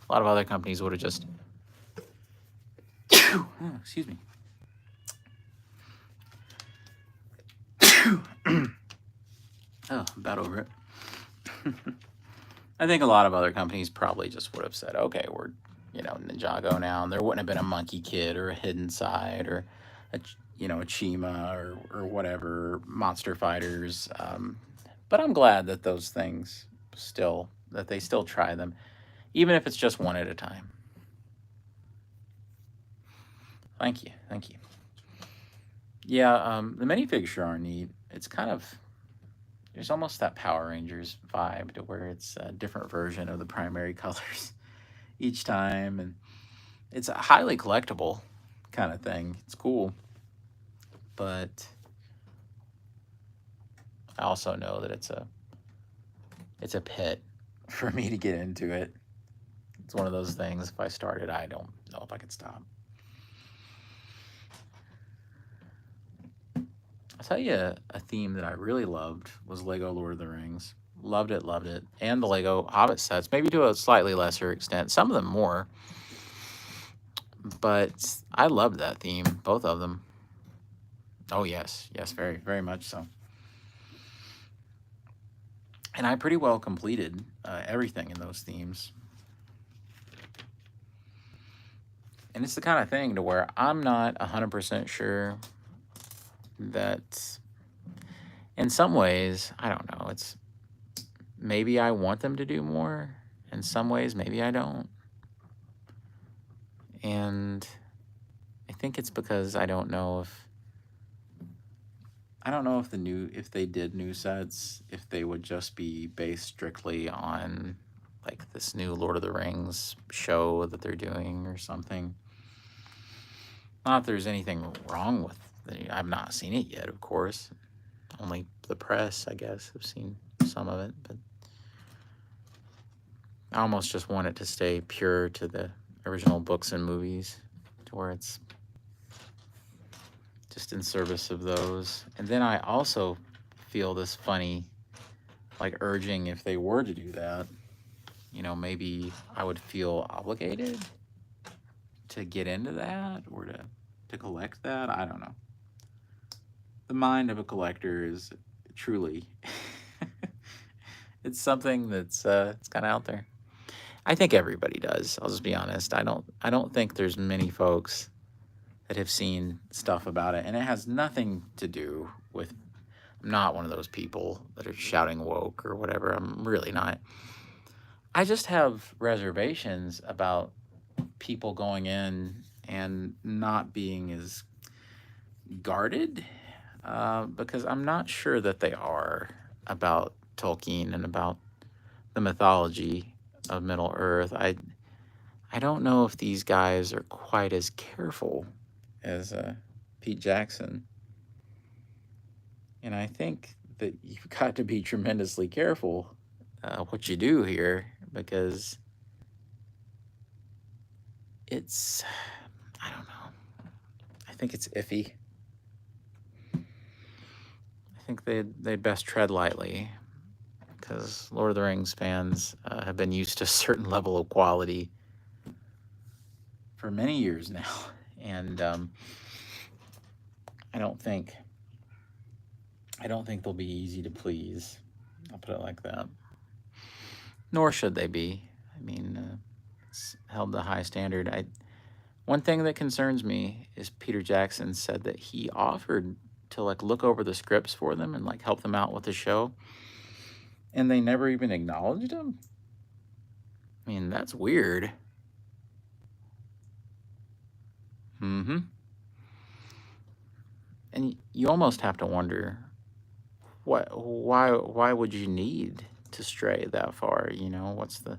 A lot of other companies would have just, oh, excuse me. Oh, I'm about over it. I think a lot of other companies probably just would have said, okay, we're, Ninjago now, and there wouldn't have been a Monkey Kid or a Hidden Side or a Chima or whatever, Monster Fighters. But I'm glad that those things that they still try them, even if it's just one at a time. Thank you. Thank you. Yeah, the minifigs are neat. It's kind of, there's almost that Power Rangers vibe to where it's a different version of the primary colors each time, and it's a highly collectible kind of thing. It's cool, but I also know that it's a pit for me to get into it. It's one of those things. If I started, I don't know if I could stop. tell you a theme that I really loved was Lego Lord of the Rings. Loved it, loved it. And the Lego Hobbit sets, maybe to a slightly lesser extent. Some of them more. But I loved that theme, both of them. Oh, yes. Yes, very, very much so. And I pretty well completed everything in those themes. And it's the kind of thing to where I'm not 100% sure that in some ways, I don't know, it's maybe I want them to do more. In some ways, maybe I don't. And I think it's because I don't know if if they did new sets, if they would just be based strictly on like this new Lord of the Rings show that they're doing or something. Not that there's anything wrong with it. I've not seen it yet, of course. Only the press, I guess, have seen some of it, but I almost just want it to stay pure to the original books and movies, to where it's just in service of those. And then I also feel this funny, like, urging, if they were to do that, you know, maybe I would feel obligated to get into that or to collect that. I don't know. The mind of a collector is truly, it's something that's it's kind of out there. I think everybody does. I'll just be honest. I don't think there's many folks that have seen stuff about it, and it has nothing to do with. I'm not one of those people that are shouting woke or whatever. I'm really not. I just have reservations about people going in and not being as guarded, because I'm not sure that they are about Tolkien and about the mythology of Middle Earth. I don't know if these guys are quite as careful as Pete Jackson. And I think that you've got to be tremendously careful what you do here, because it's, I don't know. I think it's iffy. I think they'd best tread lightly, because Lord of the Rings fans have been used to a certain level of quality for many years now. And I don't think they'll be easy to please. I'll put it like that. Nor should they be. I mean, it's held to a high standard. One thing that concerns me is Peter Jackson said that he offered to like look over the scripts for them and like help them out with the show, and they never even acknowledged him. I mean, that's weird. Mm-hmm. And you almost have to wonder, why would you need to stray that far? You know, what's the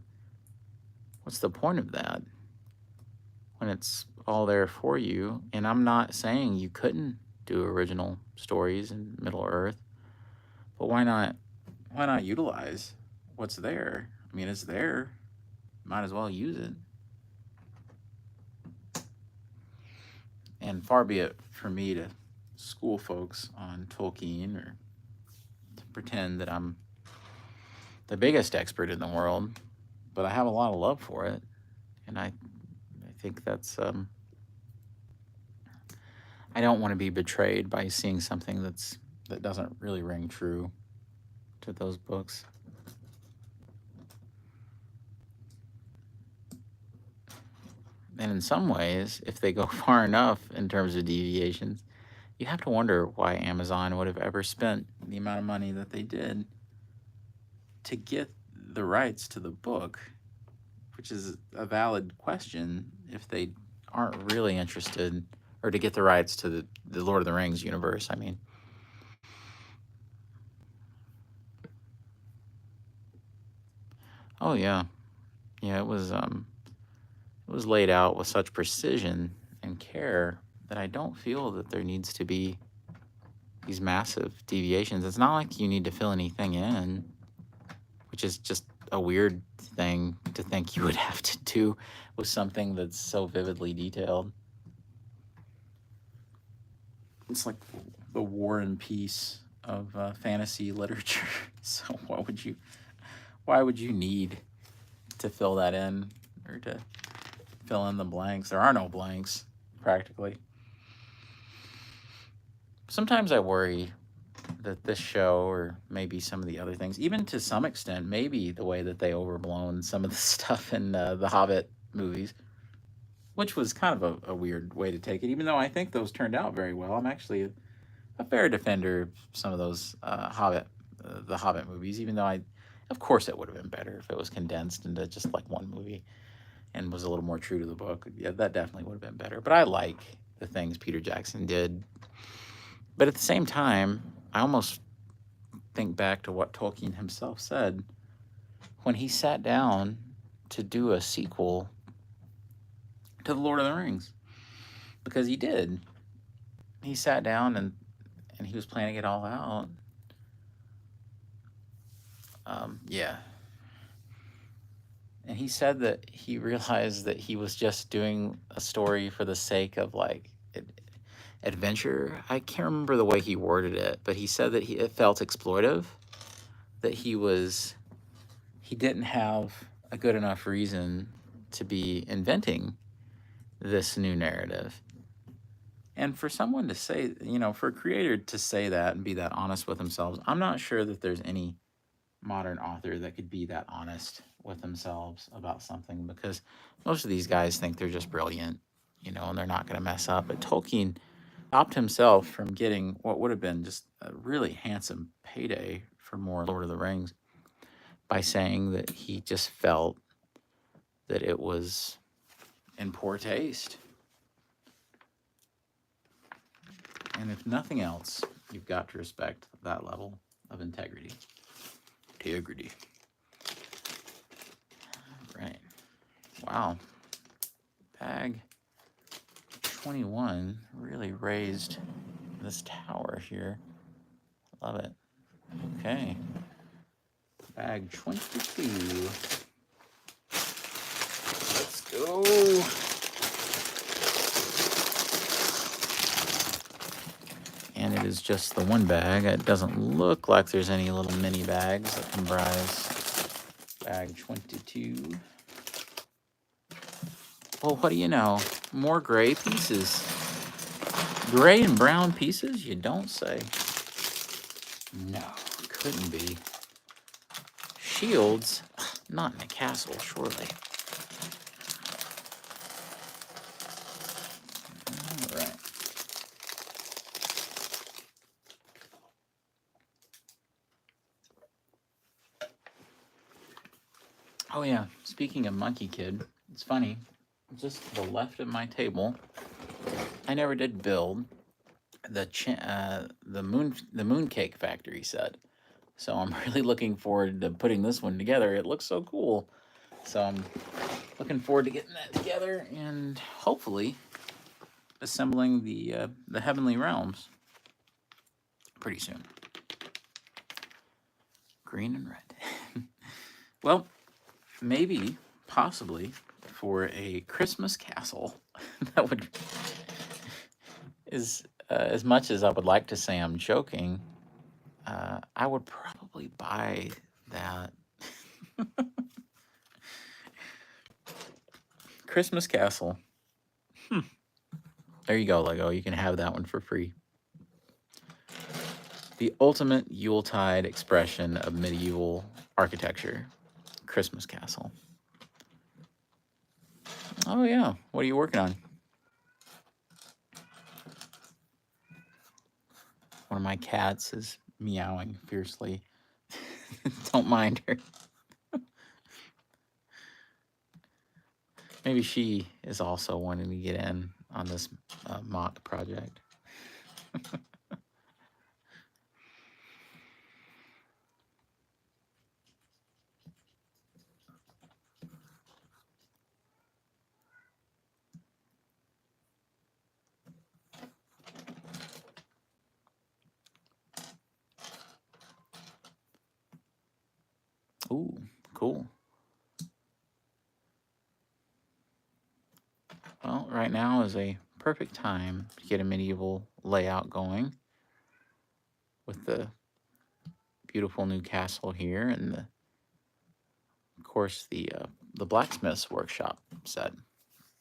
point of that when it's all there for you? And I'm not saying you couldn't do original stories in Middle Earth, but why not utilize what's there? I mean, it's there. Might as well use it. And far be it for me to school folks on Tolkien or to pretend that I'm the biggest expert in the world, but I have a lot of love for it, and I think that's I don't want to be betrayed by seeing something that doesn't really ring true to those books. And in some ways, if they go far enough in terms of deviations, you have to wonder why Amazon would have ever spent the amount of money that they did to get the rights to the book, which is a valid question if they aren't really interested, or to get the rights to the Lord of the Rings universe, I mean. Oh, yeah. Yeah, it was laid out with such precision and care that I don't feel that there needs to be these massive deviations. It's not like you need to fill anything in, which is just a weird thing to think you would have to do with something that's so vividly detailed. It's like, the war and peace of fantasy literature. So why would you need to fill that in or to fill in the blanks? There are no blanks, practically. Sometimes I worry that this show, or maybe some of the other things, even to some extent, maybe the way that they overblown some of the stuff in the Hobbit movies, which was kind of a weird way to take it, even though I think those turned out very well. I'm actually a fair defender of some of those the Hobbit movies, even though of course, it would have been better if it was condensed into just like one movie and was a little more true to the book. Yeah, that definitely would have been better. But I like the things Peter Jackson did. But at the same time, I almost think back to what Tolkien himself said when he sat down to do a sequel to The Lord of the Rings. Because he did. He sat down and he was planning it all out. Yeah. And he said that he realized that he was just doing a story for the sake of like adventure. I can't remember the way he worded it, but he said that it felt exploitive, that he didn't have a good enough reason to be inventing this new narrative. And for someone to say, for a creator to say that and be that honest with themselves, I'm not sure that there's any modern author that could be that honest with themselves about something, because most of these guys think they're just brilliant, and they're not going to mess up. But Tolkien stopped himself from getting what would have been just a really handsome payday for more Lord of the Rings by saying that he just felt that it was in poor taste. And if nothing else, you've got to respect that level of integrity. Integrity. Right. Wow. Bag 21 really raised this tower here. Love it. Okay. Bag 22. Let's go. And it is just the one bag. It doesn't look like there's any little mini bags that comprise bag 22. Well, what do you know? More gray pieces. Gray and brown pieces? You don't say. No, couldn't be. Shields? Not in a castle, surely. All right. Oh yeah, speaking of Monkey Kid, it's funny. Just to the left of my table, I never did build the Mooncake Factory set. So I'm really looking forward to putting this one together. It looks so cool. So I'm looking forward to getting that together and hopefully assembling the Heavenly Realms pretty soon. Green and red. Well, maybe, possibly, for a Christmas castle that would, as much as I would like to say I'm joking, I would probably buy that Christmas castle. There you go, Lego. You can have that one for free. The ultimate Yuletide expression of medieval architecture. Christmas castle. Oh yeah, what are you working on? One of my cats is meowing fiercely. Don't mind her. Maybe she is also wanting to get in on this mock project. Ooh, cool. Well, right now is a perfect time to get a medieval layout going. with the beautiful new castle here, and of course the Blacksmith's Workshop set.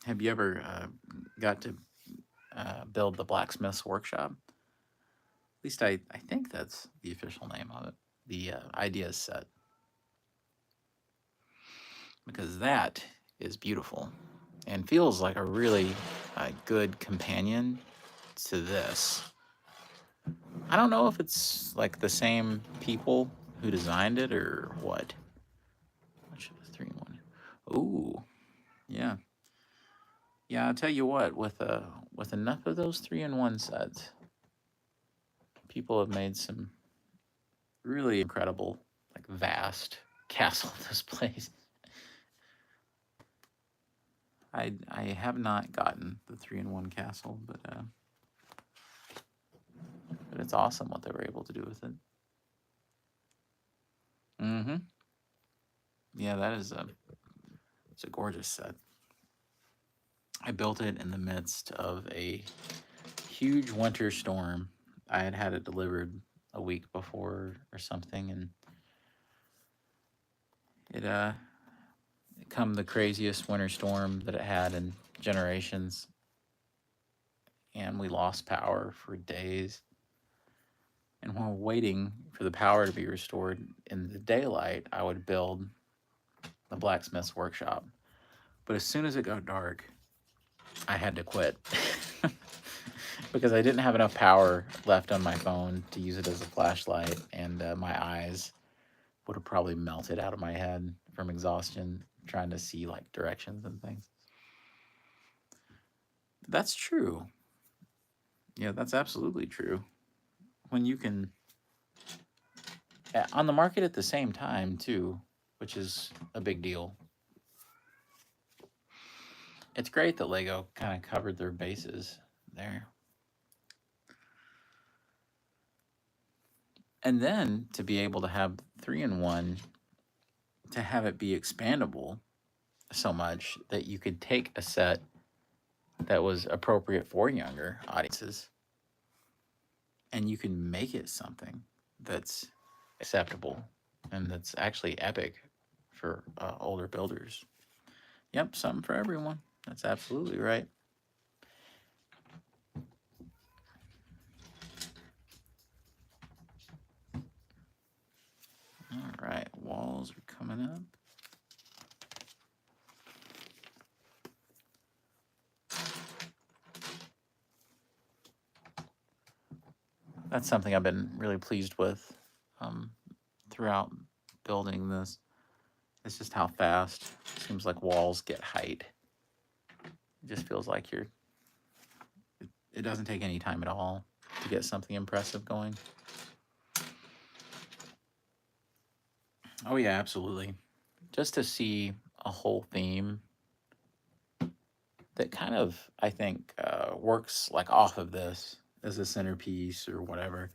Have you ever got to build the Blacksmith's Workshop? At least I think that's the official name of it. The ideas set. Because that is beautiful and feels like a really good companion to this. I don't know if it's like the same people who designed it or what. Much of a 3-in-1. Ooh, yeah. Yeah, I'll tell you what, with enough of those 3-in-1 sets, people have made some really incredible, like vast castle displays. I have not gotten the 3-in-1 castle, but it's awesome what they were able to do with it. Mm-hmm. Yeah, that is it's a gorgeous set. I built it in the midst of a huge winter storm. I had had it delivered a week before or something, and it come the craziest winter storm that it had in generations, and we lost power for days. And while waiting for the power to be restored in the daylight, I would build the Blacksmith's Workshop. But as soon as it got dark, I had to quit because I didn't have enough power left on my phone to use it as a flashlight, and my eyes would have probably melted out of my head from exhaustion trying to see like directions and things. That's true. Yeah, that's absolutely true. When you can on the market at the same time too, which is a big deal. It's great that Lego kind of covered their bases there. And then to be able to have 3-in-1, to have it be expandable so much that you could take a set that was appropriate for younger audiences and you can make it something that's acceptable and that's actually epic for older builders. Yep, something for everyone. That's absolutely right. All right, walls are coming up. That's something I've been really pleased with throughout building this. It's just how fast it seems like walls get height. It just feels like it doesn't take any time at all to get something impressive going. Oh yeah, absolutely. Just to see a whole theme that kind of, I think, works like off of this as a centerpiece or whatever.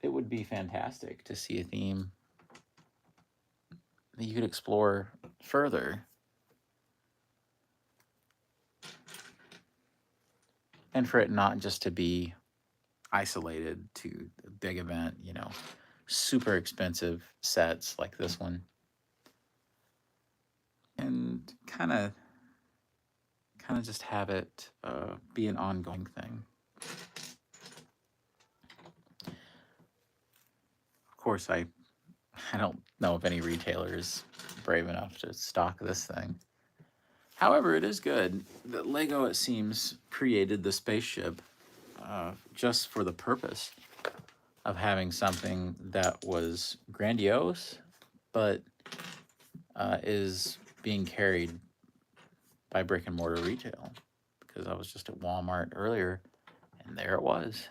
It would be fantastic to see a theme that you could explore further. And for it not just to be isolated to a big event, you know, super expensive sets like this one. And kind of just have it be an ongoing thing. Of course, I don't know if any retailer is brave enough to stock this thing. However, it is good that Lego, it seems, created the spaceship just for the purpose of having something that was grandiose, but is being carried by brick and mortar retail. Because I was just at Walmart earlier, and there it was.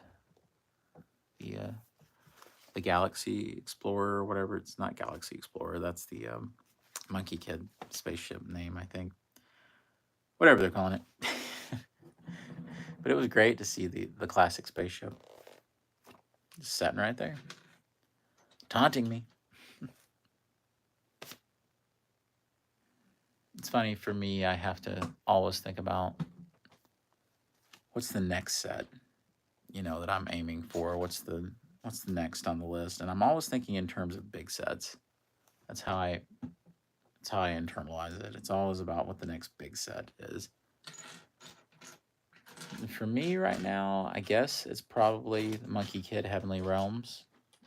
The Galaxy Explorer, or whatever. It's not Galaxy Explorer. That's the Monkey Kid spaceship name, I think. Whatever they're calling it. But it was great to see the classic spaceship just sitting right there, taunting me. It's funny for me, I have to always think about what's the next set, you know, that I'm aiming for. What's the what's the next on the list? And I'm always thinking in terms of big sets. That's how I internalize it. It's always about what the next big set is. For me right now, I guess it's probably Monkey Kid Heavenly Realms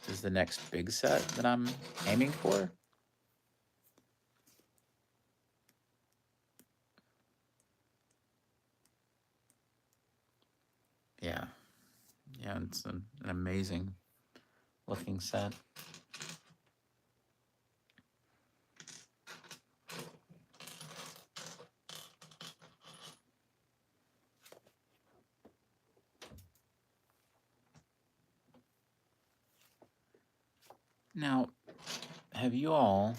is the next big set that I'm aiming for. Yeah. Yeah, it's an amazing looking set. Now, have you all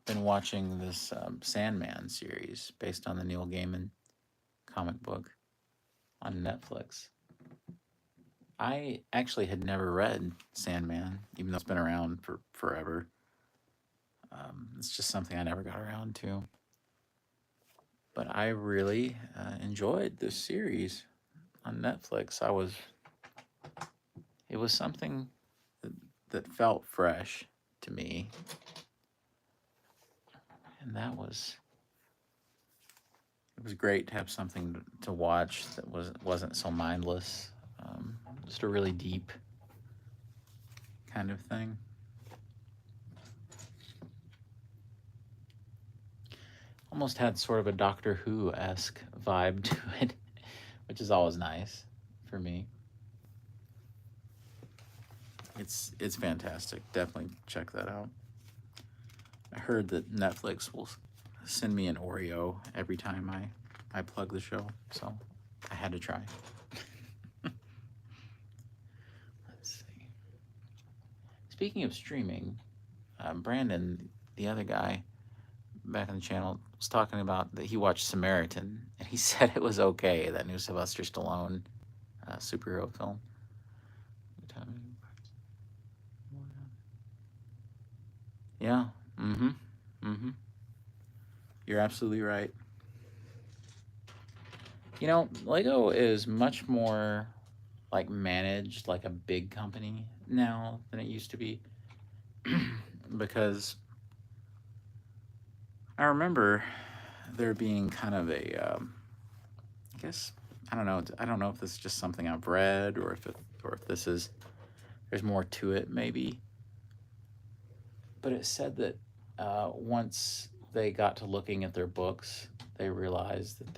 been watching this Sandman series based on the Neil Gaiman comic book on Netflix? I actually had never read Sandman, even though it's been around for forever. It's just something I never got around to. But I really enjoyed this series on Netflix. It was something that felt fresh to me, and it was great to have something to watch that wasn't so mindless. Just a really deep kind of thing. Almost had sort of a Doctor Who-esque vibe to it, which is always nice for me. It's fantastic. Definitely check that out. I heard that Netflix will send me an Oreo every time I plug the show, so I had to try. Let's see. Speaking of streaming, Brandon, the other guy back on the channel, was talking about that he watched Samaritan, and he said it was okay, that new Sylvester Stallone superhero film. Yeah. Mm-hmm. Mm-hmm. You're absolutely right. You know, Lego is much more like managed like a big company now than it used to be. Because I remember there being kind of a, I guess, I don't know. I don't know if this is just something I've read or if this is, there's more to it maybe. But it said that once they got to looking at their books, they realized that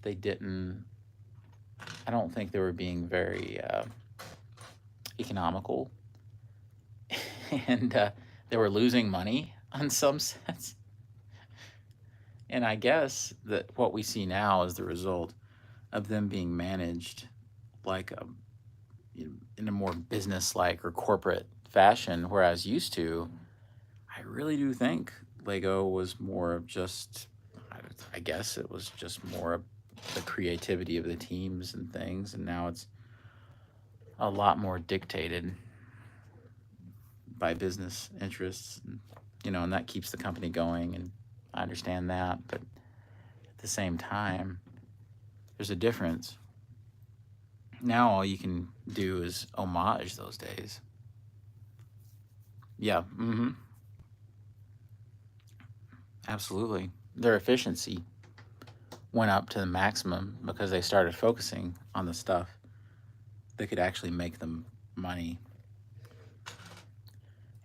they didn't, I don't think they were being very economical. And they were losing money on some sets. And I guess that what we see now is the result of them being managed like in a more business-like or corporate fashion, whereas used to, I really do think Lego was more of just, I guess it was just more of the creativity of the teams and things, and now it's a lot more dictated by business interests, and that keeps the company going, and I understand that, but at the same time, there's a difference. Now all you can do is homage those days. Yeah, mm-hmm. Absolutely. Their efficiency went up to the maximum because they started focusing on the stuff that could actually make them money.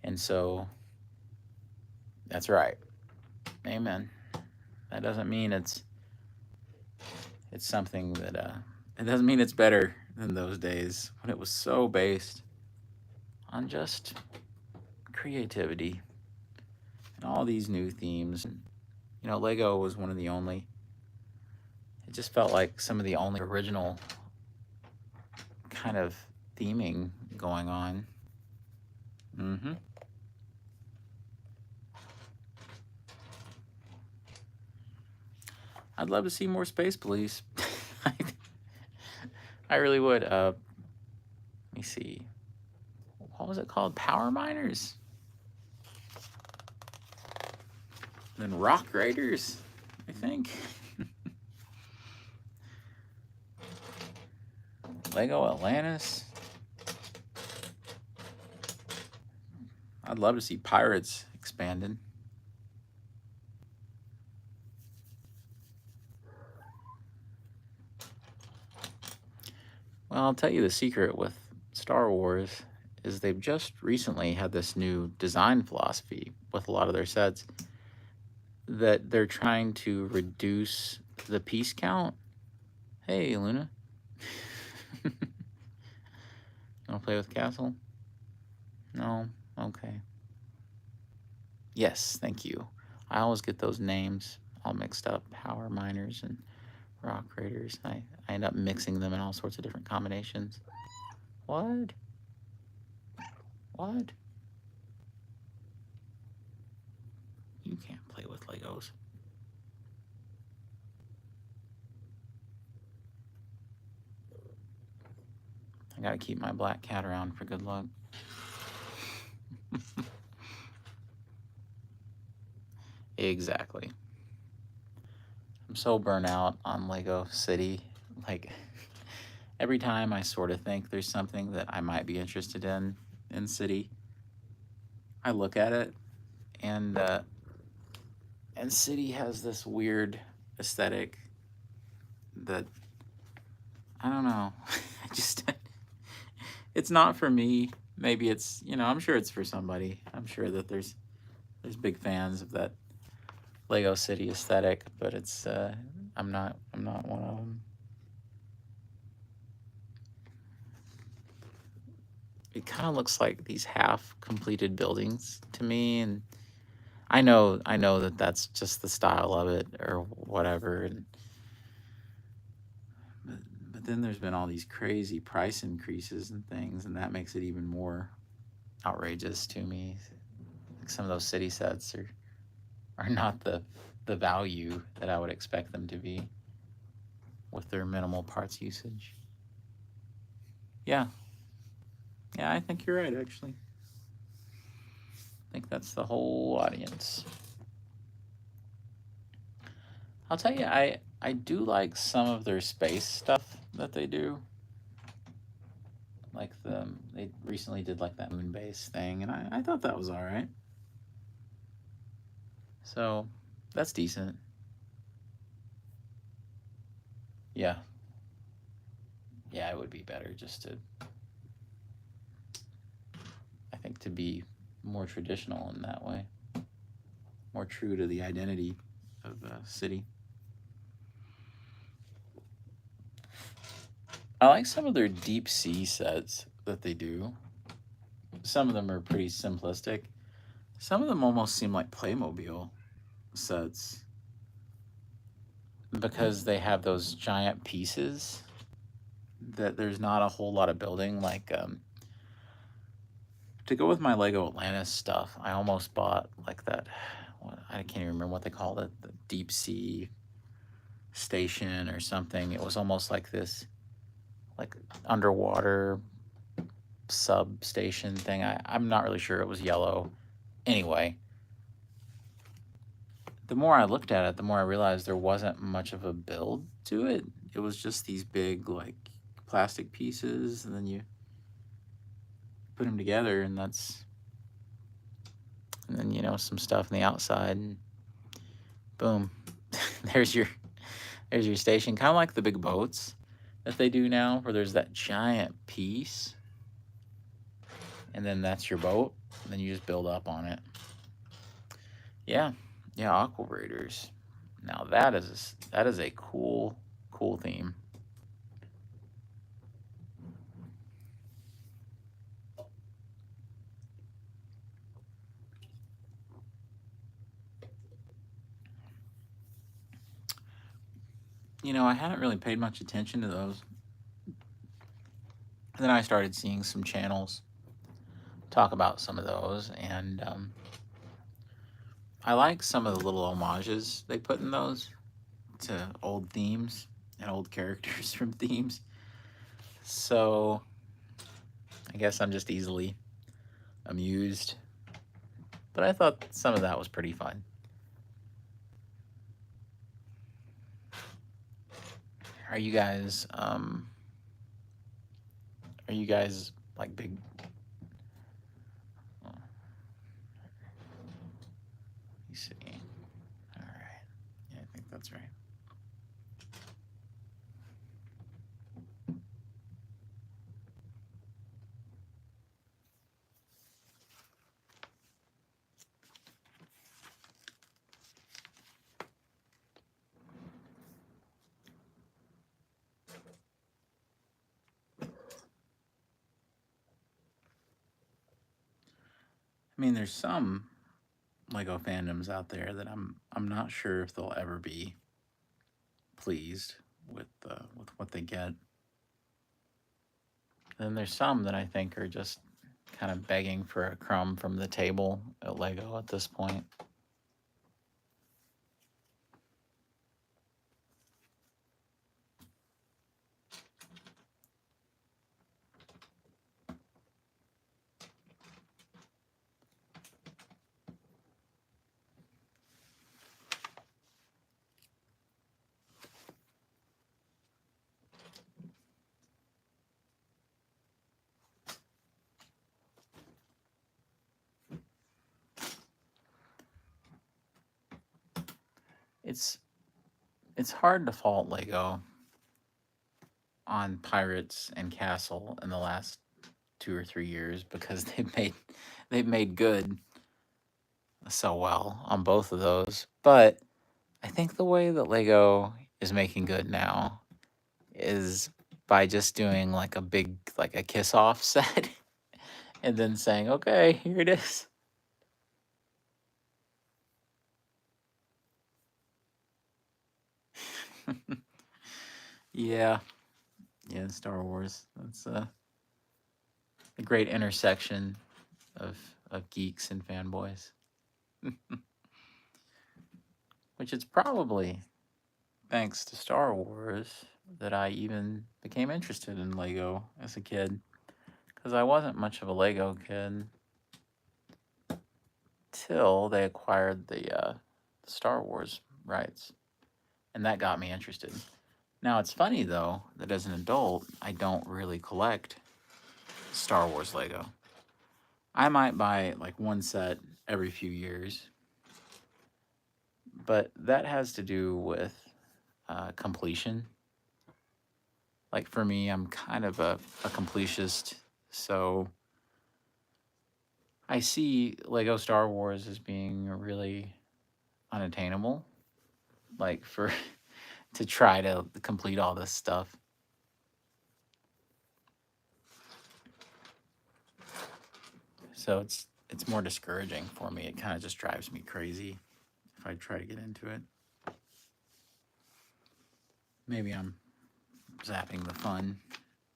And so, that's right. Amen. That doesn't mean it's something that, it doesn't mean it's better than those days when it was so based on just creativity and all these new themes. Lego was one of the only, it just felt like some of the only original kind of theming going on. Mm-hmm. I'd love to see more Space Police. I really would. Let me see. What was it called? Power Miners? Then Rock Raiders, I think. Lego Atlantis. I'd love to see pirates expanded. Well, I'll tell you the secret with Star Wars is they've just recently had this new design philosophy with a lot of their sets that they're trying to reduce the piece count. Hey, Luna. You want to play with Castle? No? Okay. Yes, thank you. I always get those names all mixed up. Power Miners and Rock Raiders. I end up mixing them in all sorts of different combinations. What? What? You can't play with Legos. I gotta keep my black cat around for good luck. Exactly. I'm so burnt out on Lego City. Like, every time I sort of think there's something that I might be interested in City, I look at it, and City has this weird aesthetic that I don't know. I just it's not for me. Maybe it's, I'm sure it's for somebody. I'm sure that there's big fans of that Lego City aesthetic, but it's I'm not one of them. It kind of looks like these half completed buildings to me, and I know that that's just the style of it or whatever, and but then there's been all these crazy price increases and things, and that makes it even more outrageous to me. Like some of those city sets are not the value that I would expect them to be with their minimal parts usage. Yeah. Yeah, I think you're right, actually. I think that's the whole audience. I'll tell you, I do like some of their space stuff that they do. Like they recently did like that moon base thing, and I thought that was all right. So that's decent. Yeah. Yeah, it would be better just to, I think, to be more traditional in that way, more true to the identity of the city. I like some of their deep sea sets that they do. Some of them are pretty simplistic. Some of them almost seem like Playmobil sets because they have those giant pieces that there's not a whole lot of building. Like to go with my Lego Atlantis stuff, I almost bought like that. I can't even remember what they called it, the deep sea station or something. It was almost like this, like underwater substation thing. I'm not really sure. It was yellow. Anyway, the more I looked at it, the more I realized there wasn't much of a build to it. It was just these big, like, plastic pieces, and then you put them together, and then, some stuff on the outside, and boom. there's your station. Kind of like the big boats that they do now, where there's that giant piece, and then that's your boat, and then you just build up on it. Yeah. Yeah, Aqua Raiders. Now that is a cool theme. I hadn't really paid much attention to those. And then I started seeing some channels talk about some of those, and I like some of the little homages they put in those to old themes and old characters from themes. So I guess I'm just easily amused. But I thought some of that was pretty fun. Are you guys like big me see. All right. Yeah, I think that's right. I mean, there's some Lego fandoms out there that I'm not sure if they'll ever be pleased with what they get. Then there's some that I think are just kind of begging for a crumb from the table at Lego at this point. It's it's hard to fault Lego on Pirates and Castle in the last 2 or 3 years because they've made good so well on both of those. But I think the way that Lego is making good now is by just doing like a big like a kiss off set and then saying, "Okay, here it is." Yeah, yeah, Star Wars. That's a great intersection of geeks and fanboys, which is probably thanks to Star Wars that I even became interested in Lego as a kid, because I wasn't much of a Lego kid till they acquired the Star Wars rights, and that got me interested. Now it's funny though that as an adult, I don't really collect Star Wars Lego. I might buy like one set every few years, but that has to do with completion. Like for me, I'm kind of a completist, so I see Lego Star Wars as being really unattainable. Like for to try to complete all this stuff. So it's more discouraging for me. It kind of just drives me crazy if I try to get into it. Maybe I'm zapping the fun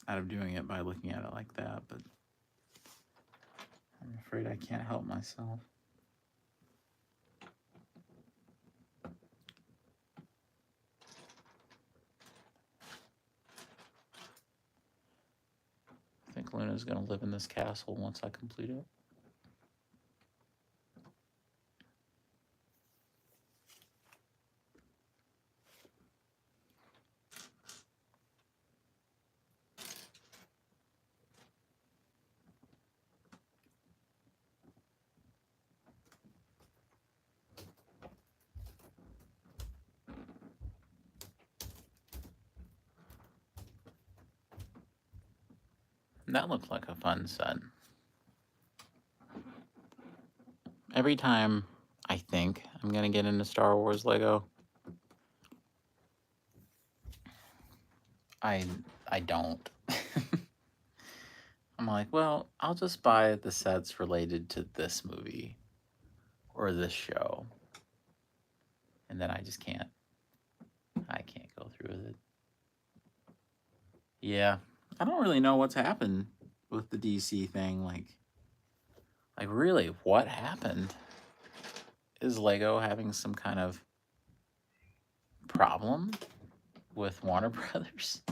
out of doing it by looking at it like that, but I'm afraid I can't help myself. I think Luna's going to live in this castle once I complete it. That looked like a fun set. Every time I think I'm going to get into Star Wars Lego, I don't. I'm like, well, I'll just buy the sets related to this movie or this show. And then I just can't. I can't go through with it. Yeah. I don't really know what's happened with the DC thing. Like really, what happened? Is Lego having some kind of problem with Warner Brothers?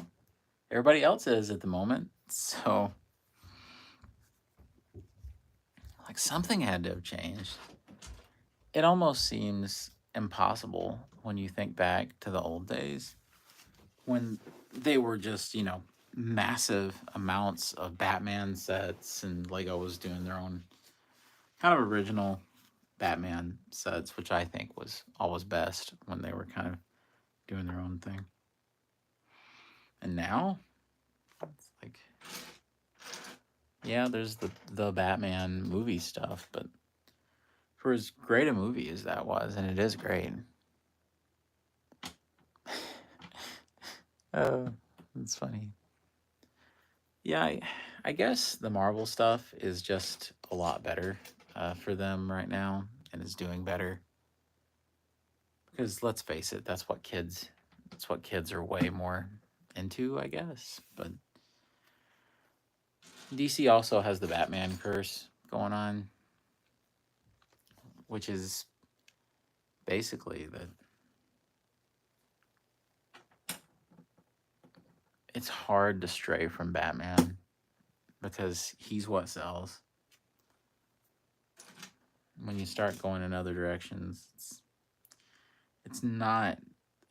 Everybody else is at the moment. So like something had to have changed. It almost seems impossible when you think back to the old days when they were just, massive amounts of Batman sets and Lego was doing their own kind of original Batman sets, which I think was always best when they were kind of doing their own thing. And now it's like, yeah, there's the Batman movie stuff, but for as great a movie as that was, and it is great. It's funny. Yeah, I guess the Marvel stuff is just a lot better for them right now, and is doing better. Because let's face it, that's what kids are way more into, I guess. But DC also has the Batman curse going on, which is basically that it's hard to stray from Batman because he's what sells. When you start going in other directions, it's not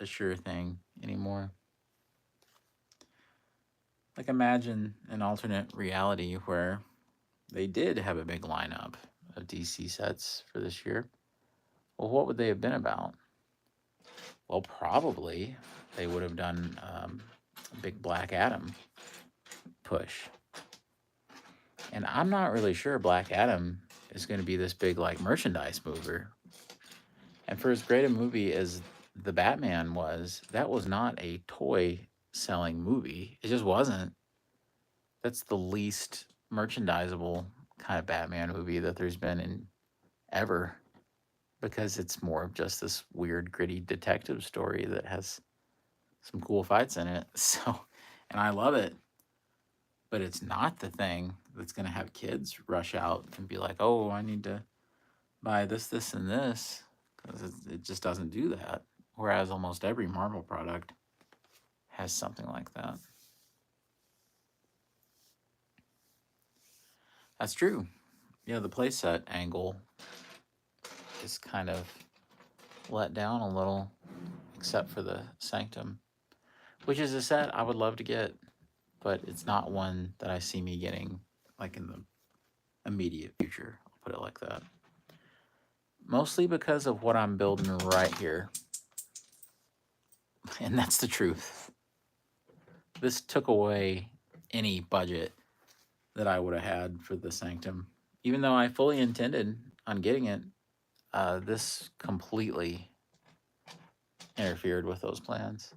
a sure thing anymore. Like imagine an alternate reality where they did have a big lineup of DC sets for this year. Well, what would they have been about? Well, probably they would have done a big Black Adam push. And I'm not really sure Black Adam is going to be this big like merchandise mover. And for as great a movie as the Batman was, that was not a toy selling movie. It just wasn't. That's the least merchandisable kind of Batman movie that there's been in ever, because it's more of just this weird, gritty detective story that has some cool fights in it. So, and I love it, but it's not the thing that's going to have kids rush out and be like, oh, I need to buy this, this, and this, because it just doesn't do that. Whereas almost every Marvel product has something like that. That's true. Yeah, the playset angle is kind of let down a little, except for the Sanctum, which is a set I would love to get, but it's not one that I see me getting like in the immediate future. I'll put it like that. Mostly because of what I'm building right here. And that's the truth. This took away any budget that I would have had for the Sanctum. Even though I fully intended on getting it, this completely interfered with those plans.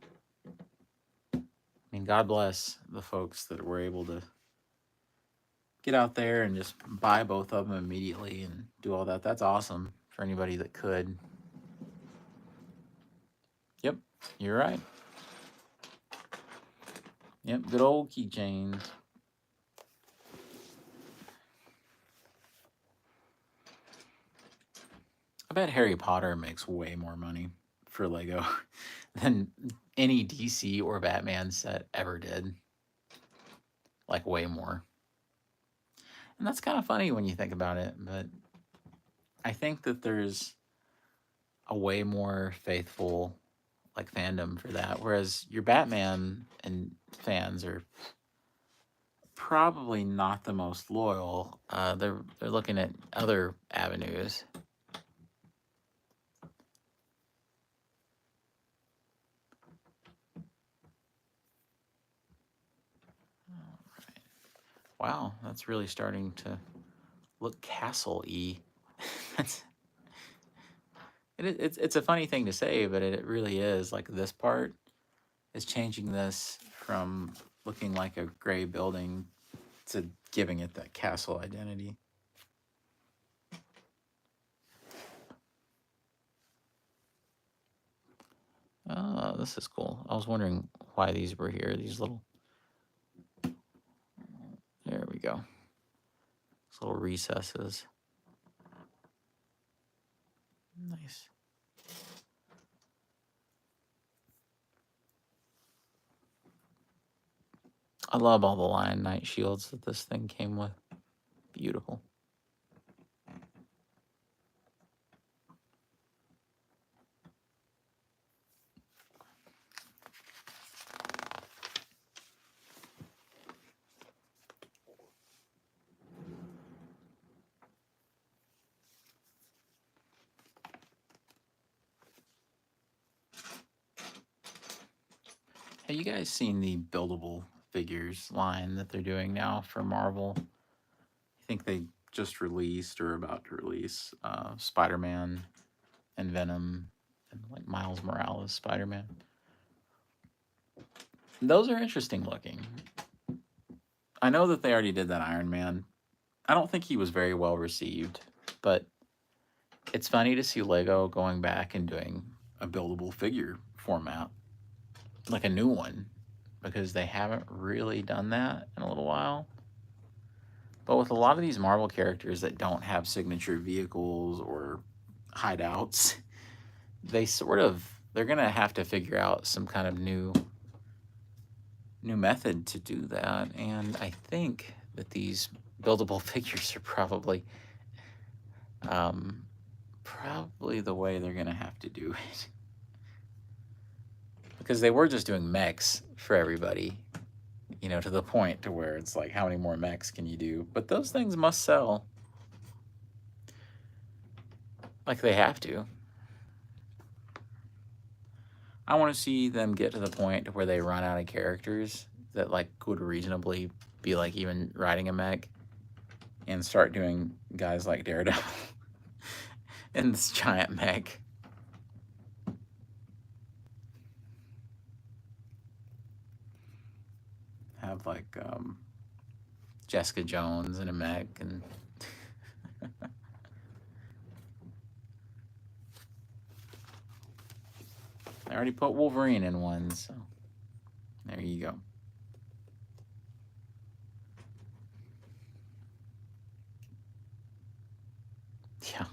I mean, God bless the folks that were able to get out there and just buy both of them immediately and do all that. That's awesome for anybody that could. Yep, you're right. Yep, good old keychains. I bet Harry Potter makes way more money for Lego than any DC or Batman set ever did. Like, way more. And that's kind of funny when you think about it, but I think that there's a way more faithful like fandom for that, whereas your Batman and fans are probably not the most loyal. They're looking at other avenues. Wow, that's really starting to look castle-y. It's a funny thing to say, but it really is. Like this part is changing this from looking like a gray building to giving it that castle identity. Oh, this is cool. I was wondering why these were here. These little... There we go. These little recesses. Nice. I love all the Lion Knight shields that this thing came with. Beautiful. Have you guys seen the buildable figures line that they're doing now for Marvel? I think they just released or about to release Spider-Man and Venom and like Miles Morales Spider-Man. Those are interesting looking. I know that they already did that Iron Man. I don't think he was very well received, but it's funny to see Lego going back and doing a buildable figure format, like a new one, because they haven't really done that in a little while. But with a lot of these Marvel characters that don't have signature vehicles or hideouts, they're gonna have to figure out some kind of new method to do that. And I think that these buildable figures are probably the way they're gonna have to do it. Because they were just doing mechs for everybody, to the point to where it's like, how many more mechs can you do? But those things must sell. Like they have to. I want to see them get to the point where they run out of characters that like would reasonably be like even riding a mech, and start doing guys like Daredevil in this giant mech. Have like Jessica Jones in a mech, and I already put Wolverine in one, so there you go. Yeah.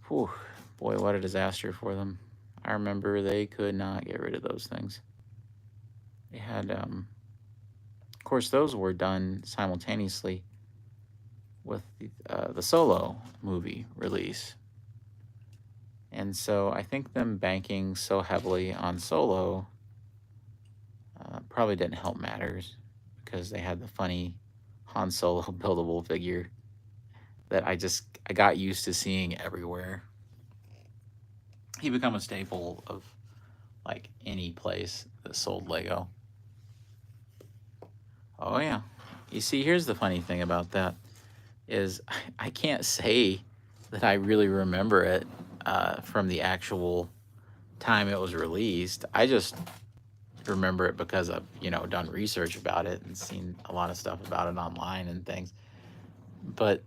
Whew. Boy, what a disaster for them. I remember they could not get rid of those things. They had, of course, those were done simultaneously with the Solo movie release. And so I think them banking so heavily on Solo probably didn't help matters, because they had the funny Han Solo buildable figure that I got used to seeing everywhere. He become a staple of like any place that sold Lego. Oh yeah. You see, here's the funny thing about that is I can't say that I really remember it from the actual time it was released. I just remember it because I've done research about it and seen a lot of stuff about it online and things. But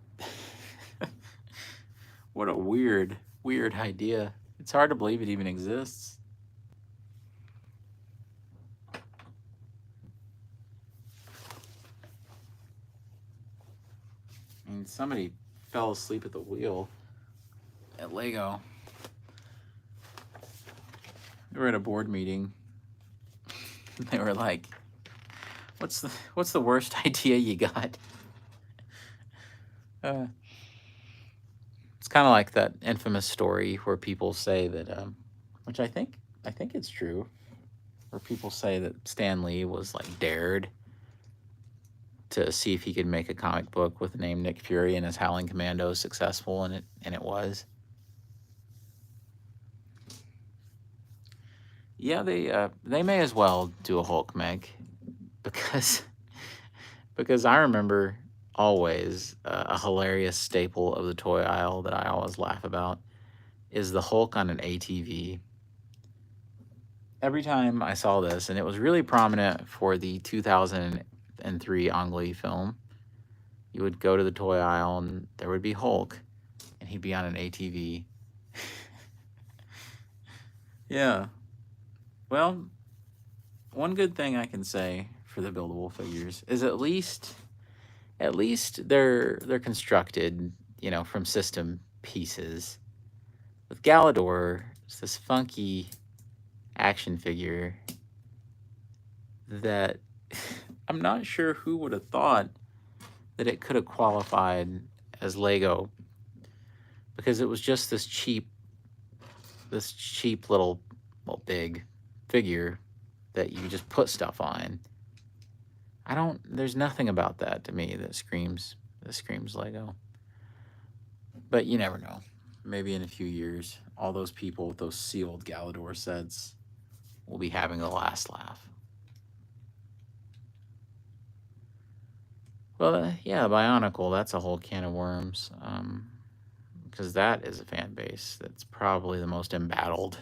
what a weird idea. It's hard to believe it even exists. I mean, somebody fell asleep at the wheel at Lego. They were at a board meeting. They were like, what's the worst idea you got? It's kind of like that infamous story where people say that, which I think it's true, where people say that Stan Lee was like dared to see if he could make a comic book with the name Nick Fury and his Howling Commandos successful, and it was. Yeah, they may as well do a Hulk mech, because I remember always a hilarious staple of the toy aisle that I always laugh about is the Hulk on an ATV. Every time I saw this, and it was really prominent for the 2003 Ang Lee film, you would go to the toy aisle and there would be Hulk, and he'd be on an ATV. Yeah. Well, one good thing I can say for the buildable figures is at least they're constructed, from system pieces. With Galador, it's this funky action figure that I'm not sure who would have thought that it could have qualified as Lego, because it was just this cheap little, well, big figure that you just put stuff on. There's nothing about that to me that screams Lego. But you never know. Maybe in a few years, all those people with those sealed Galador sets will be having the last laugh. Well, yeah, Bionicle, that's a whole can of worms. Because that is a fan base that's probably the most embattled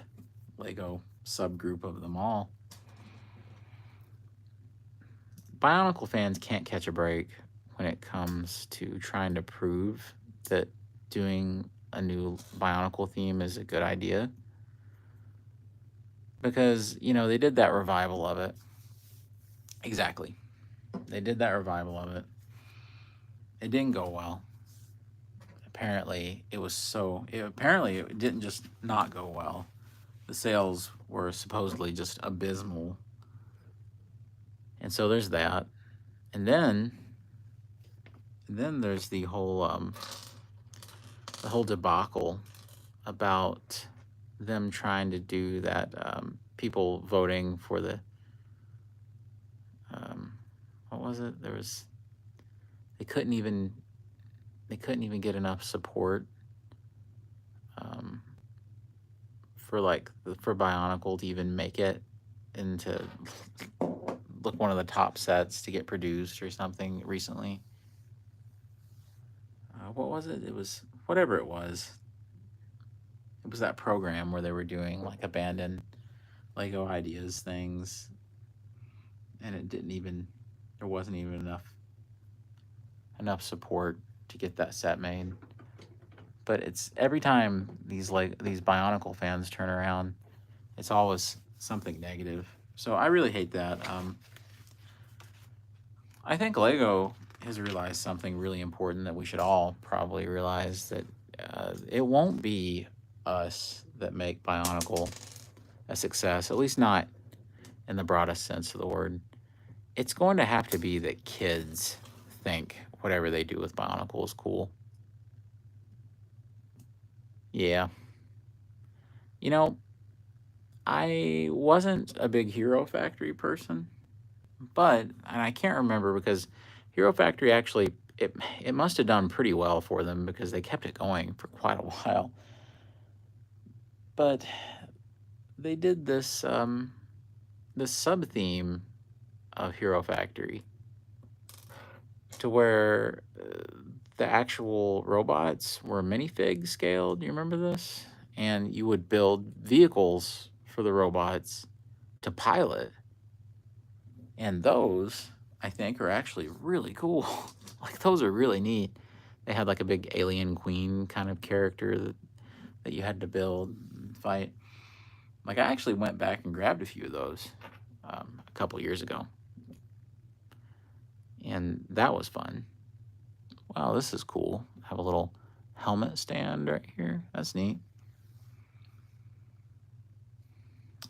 Lego subgroup of them all. Bionicle fans can't catch a break when it comes to trying to prove that doing a new Bionicle theme is a good idea. Because, they did that revival of it. Exactly. They did that revival of it. It didn't go well. Apparently, apparently it didn't just not go well. The sales were supposedly just abysmal. And so there's that. And then there's the whole debacle about them trying to do that, people voting for the what was it? They couldn't even get enough support for Bionicle to even make it into look one of the top sets to get produced or something recently. What was it? It was whatever it was. It was that program where they were doing like abandoned Lego ideas things, and there wasn't even enough support to get that set made. But it's every time these Bionicle fans turn around, it's always something negative. So I really hate that. I think Lego has realized something really important that we should all probably realize, that it won't be us that make Bionicle a success, at least not in the broadest sense of the word. It's going to have to be that kids think whatever they do with Bionicle is cool. Yeah. I wasn't a big Hero Factory person, and I can't remember because Hero Factory actually, it must have done pretty well for them because they kept it going for quite a while. But they did this sub theme of Hero Factory to where the actual robots were minifig scaled. Do you remember this? And you would build vehicles for the robots to pilot. And those, I think, are actually really cool. Like, those are really neat. They had like a big alien queen kind of character that you had to build and fight. Like, I actually went back and grabbed a few of those a couple years ago. And that was fun. Wow, this is cool. Have a little helmet stand right here. That's neat.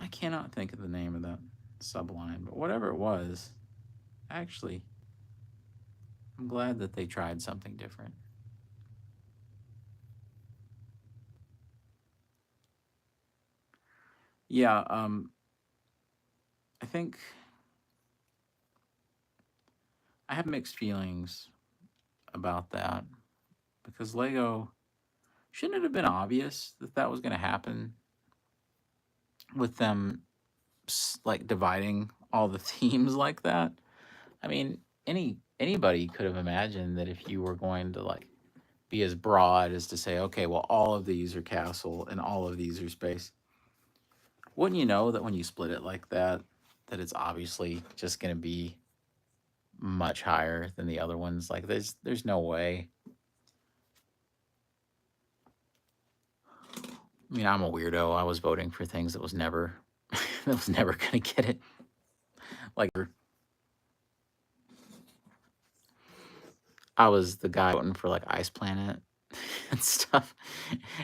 I cannot think of the name of that subline, but whatever it was, actually, I'm glad that they tried something different. Yeah, I think I have mixed feelings about that because Lego, shouldn't it have been obvious that that was going to happen with them like dividing all the themes like that? I mean, anybody could have imagined that if you were going to like be as broad as to say, okay, well, all of these are castle and all of these are space. Wouldn't you know that when you split it like that, that it's obviously just going to be much higher than the other ones? Like, there's no way. I mean, I'm a weirdo. I was voting for things that was never gonna get it. Like, I was the guy voting for like Ice Planet and stuff.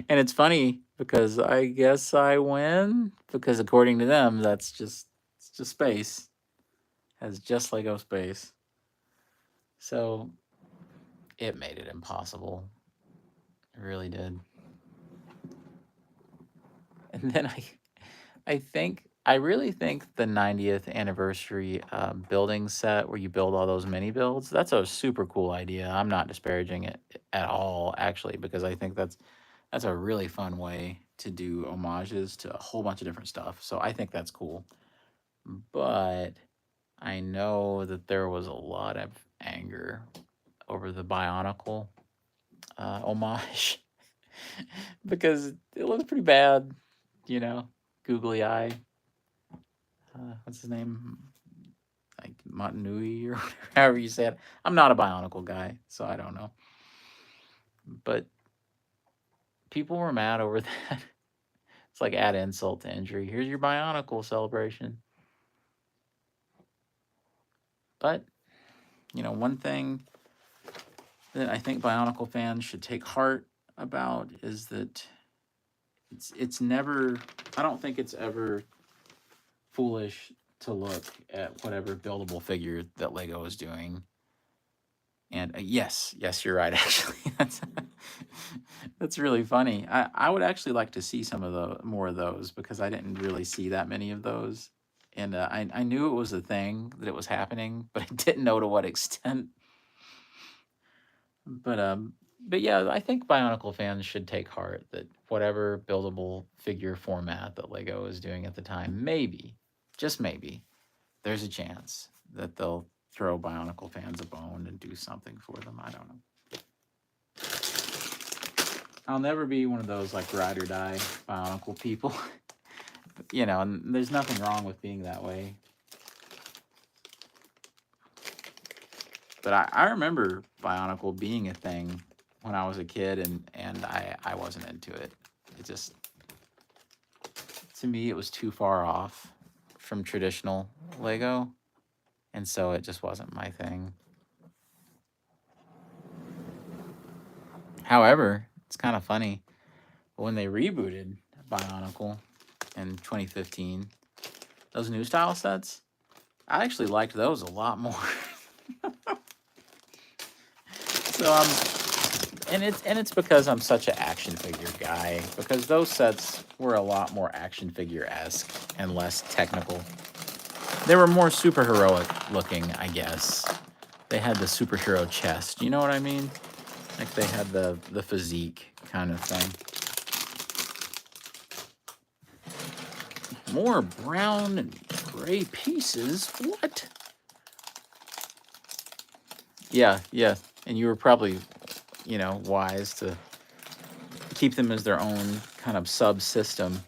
And it's funny because I guess I win because according to them, it's just space. Has just Lego space. So it made it impossible. It really did. And then I really think the 90th anniversary building set where you build all those mini builds, that's a super cool idea. I'm not disparaging it at all, actually, because I think that's a really fun way to do homages to a whole bunch of different stuff. So I think that's cool. but I know that there was a lot of anger over the Bionicle homage because it looks pretty bad, you know, googly eye. What's his name? Like Montanui or however you say it. I'm not a Bionicle guy, so I don't know. But people were mad over that. It's like add insult to injury. Here's your Bionicle celebration. But, you know, one thing that I think Bionicle fans should take heart about is that it's never, I don't think it's ever foolish to look at whatever buildable figure that Lego is doing. And yes, you're right. Actually, that's really funny. I would actually like to see some of the more of those because I didn't really see that many of those, and I knew it was a thing that it was happening, but I didn't know to what extent. But yeah, I think Bionicle fans should take heart that whatever buildable figure format that Lego is doing at the time, maybe, just maybe, there's a chance that they'll throw Bionicle fans a bone and do something for them. I don't know. I'll never be one of those like ride or die Bionicle people. You know, and there's nothing wrong with being that way. But I remember Bionicle being a thing when I was a kid, and I wasn't into it. It just, to me, it was too far off from traditional Lego, and so it just wasn't my thing. However, it's kind of funny, when they rebooted Bionicle in 2015, those new style sets, I actually liked those a lot more. So it's because I'm such an action figure guy, because those sets were a lot more action figure-esque and less technical. They were more superheroic looking, I guess. They had the superhero chest, you know what I mean? Like they had the physique kind of thing. More brown and gray pieces? What? Yeah. And you were probably, you know, wise to keep them as their own kind of subsystem.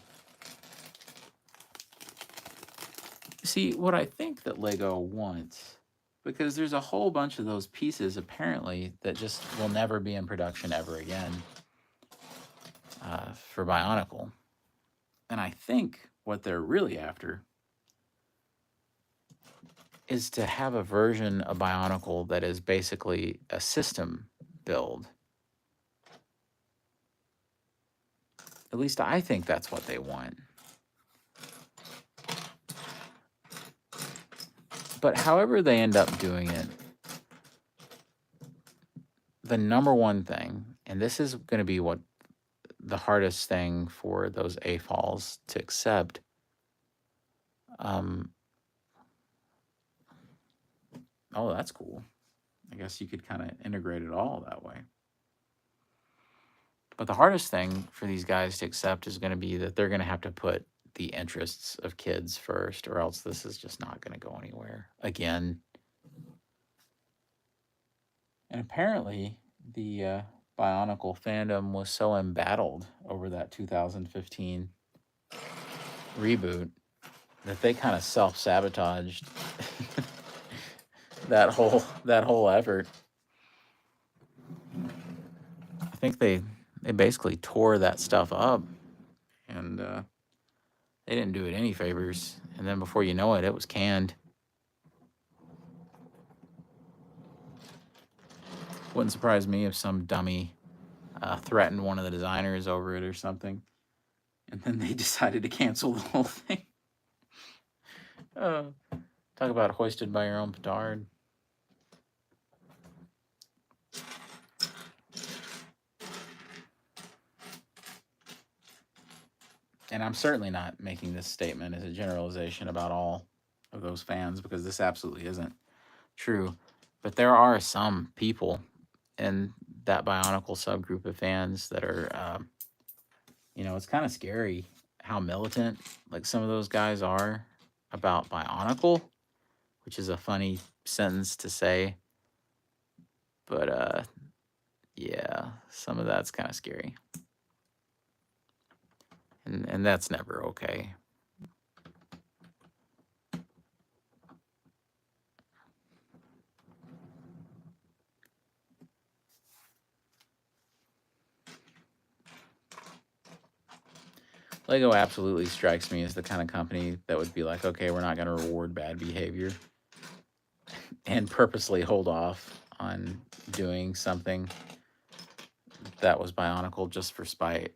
See, what I think that Lego wants, because there's a whole bunch of those pieces apparently that just will never be in production ever again for Bionicle. And I think what they're really after is to have a version of Bionicle that is basically a system build. At least I think that's what they want. But however they end up doing it, the number one thing, and this is going to be what the hardest thing for those AFOLs to accept, oh, that's cool. I guess you could kind of integrate it all that way. But the hardest thing for these guys to accept is going to be that they're going to have to put the interests of kids first, or else this is just not going to go anywhere again. And apparently, the Bionicle fandom was so embattled over that 2015 reboot that they kind of self-sabotaged that whole effort. I think they basically tore that stuff up, and they didn't do it any favors. And then before you know it, it was canned. Wouldn't surprise me if some dummy threatened one of the designers over it or something, and then they decided to cancel the whole thing. Talk about hoisted by your own petard. And I'm certainly not making this statement as a generalization about all of those fans, because this absolutely isn't true. But there are some people in that Bionicle subgroup of fans that are, you know, it's kind of scary how militant like some of those guys are. about Bionicle, which is a funny sentence to say. But yeah, some of that's kind of scary. And that's never okay. Lego absolutely strikes me as the kind of company that would be like, okay, we're not going to reward bad behavior and purposely hold off on doing something that was Bionicle just for spite.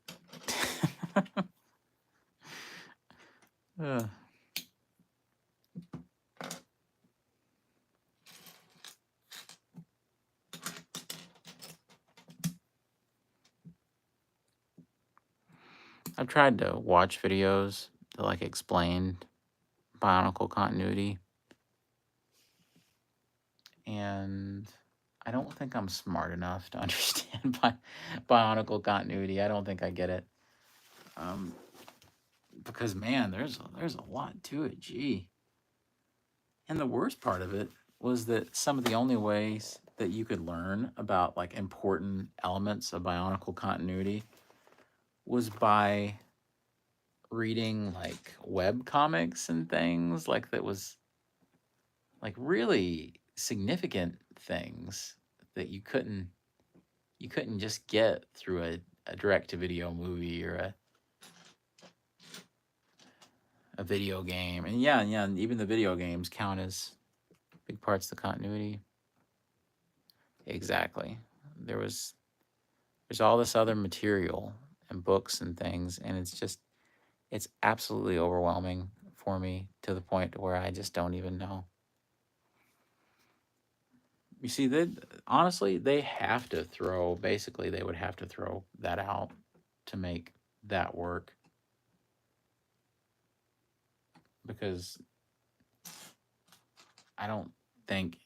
Ugh. I've tried to watch videos that like explain Bionicle continuity, and I don't think I'm smart enough to understand Bionicle continuity. I don't think I get it. Because man, there's a lot to it. Gee. And the worst part of it was that some of the only ways that you could learn about like important elements of Bionicle continuity was by reading like web comics and things like that was like really significant things that you couldn't just get through a direct to video movie or a video game. And yeah, even the video games count as big parts of the continuity. Exactly. There's all this other material and books and things, and it's absolutely overwhelming for me to the point where I just don't even know. You see, honestly, they have to throw, basically, they would have to throw that out to make that work. Because I don't think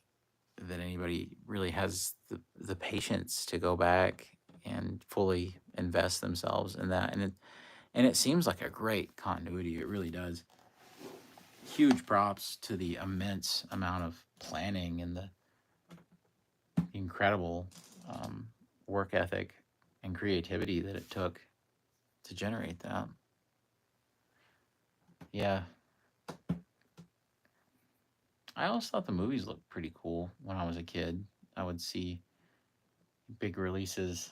that anybody really has the patience to go back and fully invest themselves in that. And it seems like a great continuity. It really does. Huge props to the immense amount of planning and the incredible work ethic and creativity that it took to generate that. Yeah. I always thought the movies looked pretty cool when I was a kid. I would see big releases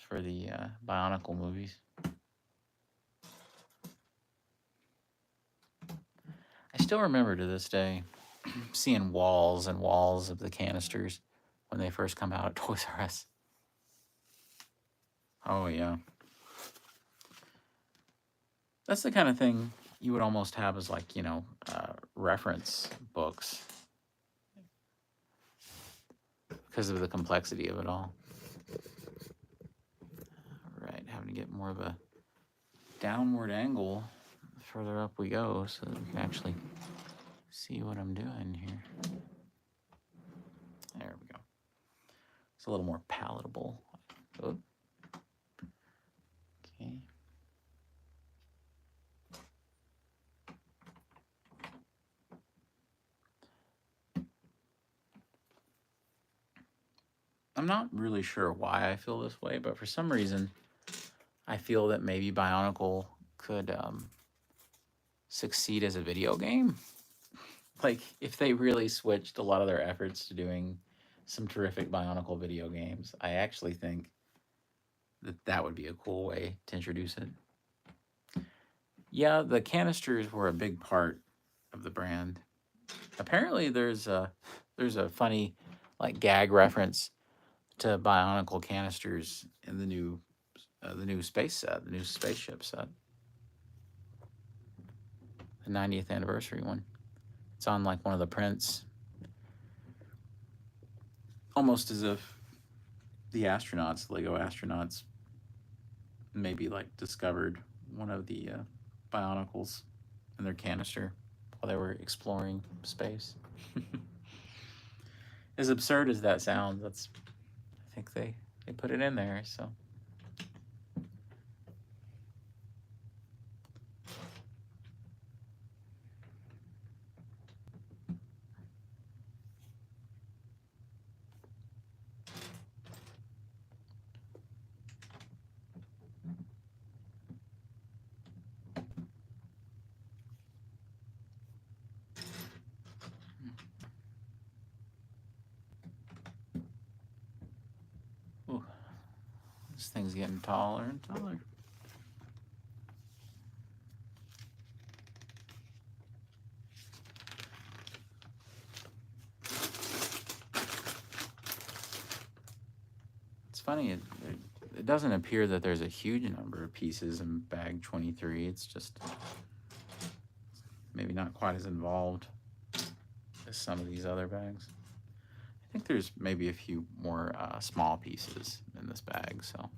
for the Bionicle movies. I still remember to this day seeing walls and walls of the canisters when they first come out at Toys R Us. Oh, yeah. That's the kind of thing you would almost have as like, reference books because of the complexity of it all. All right, having to get more of a downward angle the further up we go so that we can actually see what I'm doing here. There we go. It's a little more palatable. Oh. Okay. I'm not really sure why I feel this way, but for some reason, I feel that maybe Bionicle could succeed as a video game. Like, if they really switched a lot of their efforts to doing some terrific Bionicle video games, I actually think that would be a cool way to introduce it. Yeah, the canisters were a big part of the brand. Apparently, there's a funny like gag reference to Bionicle canisters in the new space set, the new spaceship set, the 90th anniversary one. It's on like one of the prints, almost as if the astronauts, Lego astronauts, maybe like discovered one of the Bionicles in their canister while they were exploring space. As absurd as that sounds, I think they put it in there. So This thing's getting taller and taller. It's funny, it doesn't appear that there's a huge number of pieces in bag 23. It's just maybe not quite as involved as some of these other bags. I think there's maybe a few more small pieces in this bag, so.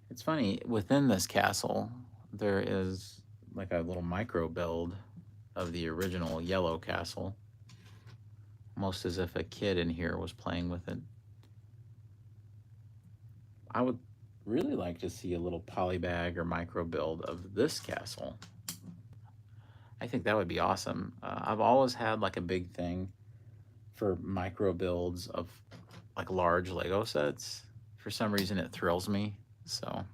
It's funny, within this castle, there is like a little micro build of the original yellow castle, almost as if a kid in here was playing with it. I would really like to see a little polybag or micro build of this castle. I think that would be awesome. I've always had like a big thing for micro builds of like large Lego sets. For some reason, it thrills me. So.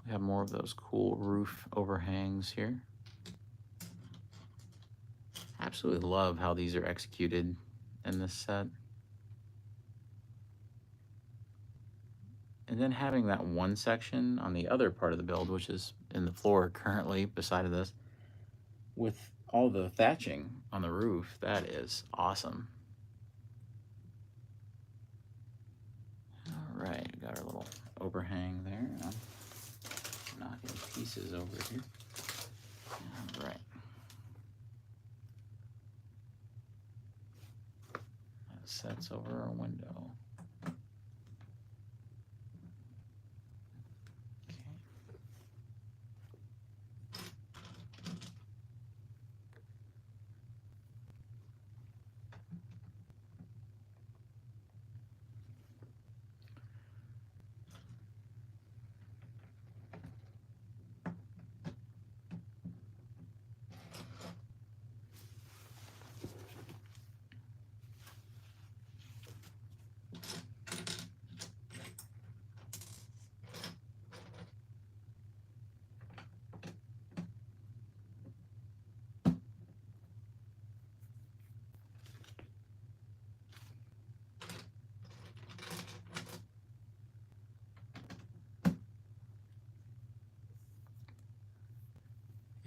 We have more of those cool roof overhangs here. Absolutely love how these are executed in this set. And then having that one section on the other part of the build, which is in the floor currently beside of this, with all the thatching on the roof, that is awesome. All right, got our little overhang there. I'm knocking pieces over here. All right. That sets over our window.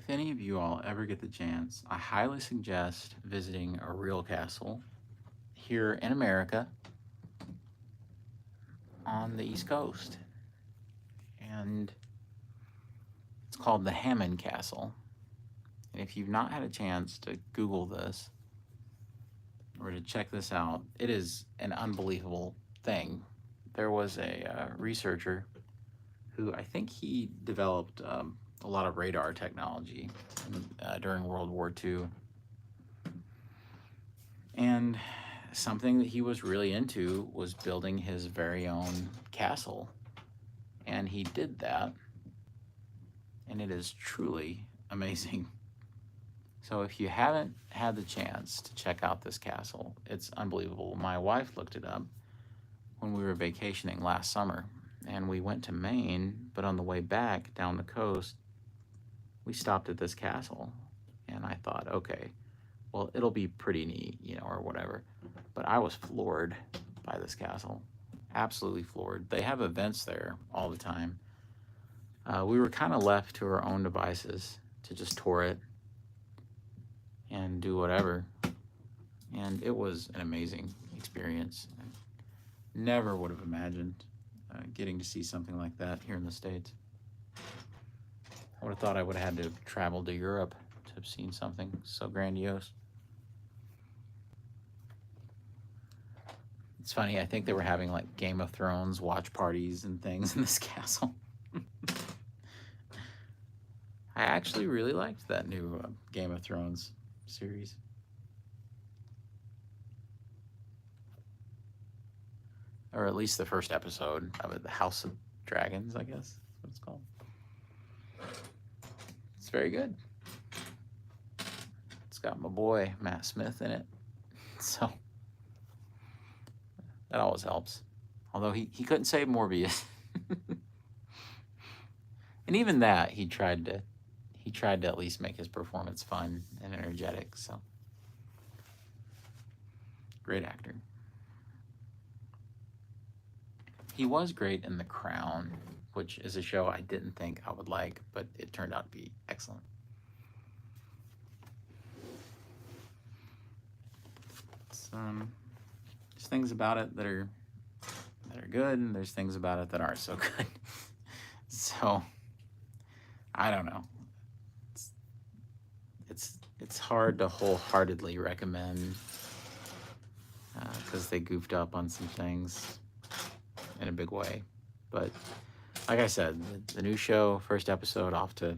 If any of you all ever get the chance, I highly suggest visiting a real castle here in America on the East Coast. And it's called the Hammond Castle. And if you've not had a chance to Google this or to check this out, it is an unbelievable thing. There was a researcher who I think he developed a lot of radar technology during World War II. And something that he was really into was building his very own castle. And he did that. And it is truly amazing. So if you haven't had the chance to check out this castle, it's unbelievable. My wife looked it up when we were vacationing last summer. And we went to Maine, but on the way back down the coast, we stopped at this castle. And I thought, okay, well, it'll be pretty neat, you know, or whatever. But I was floored by this castle. Absolutely floored. They have events there all the time. We were kind of left to our own devices to just tour it and do whatever. And it was an amazing experience. I never would have imagined getting to see something like that here in the States. I would have thought I would have had to travel to Europe to have seen something so grandiose. It's funny, I think they were having like Game of Thrones watch parties and things in this castle. I actually really liked that new Game of Thrones series. Or at least the first episode of it, the House of Dragons, I guess is what it's called. It's very good. It's got my boy Matt Smith in it, so that always helps. Although he couldn't save Morbius. And even that he tried to at least make his performance fun and energetic. So great actor. He was great in The Crown, which is a show I didn't think I would like, but it turned out to be excellent. There's things about it that are good, and there's things about it that aren't so good. So I don't know. It's hard to wholeheartedly recommend because they goofed up on some things in a big way. But like I said, the new show, first episode, off to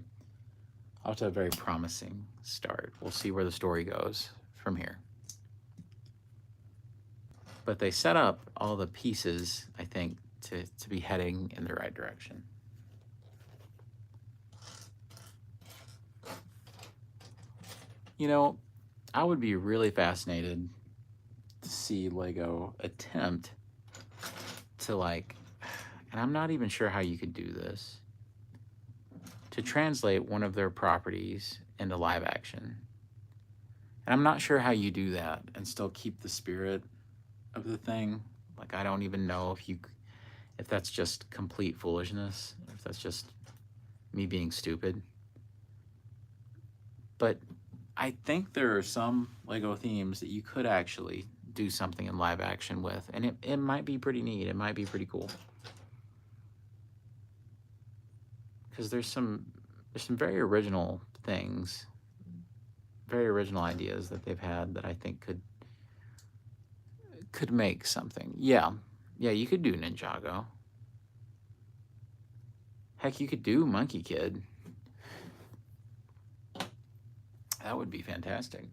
a very promising start. We'll see where the story goes from here. But they set up all the pieces, I think, to be heading in the right direction. You know, I would be really fascinated to see Lego attempt to, like, and I'm not even sure how you could do this, to translate one of their properties into live action. And I'm not sure how you do that and still keep the spirit of the thing. Like, I don't even know if that's just complete foolishness, if that's just me being stupid. But I think there are some Lego themes that you could actually do something in live action with, and it might be pretty neat. It might be pretty cool. Because there's some very original things, very original ideas that they've had that I think could make something. Yeah, you could do Ninjago. Heck, you could do Monkey Kid. That would be fantastic.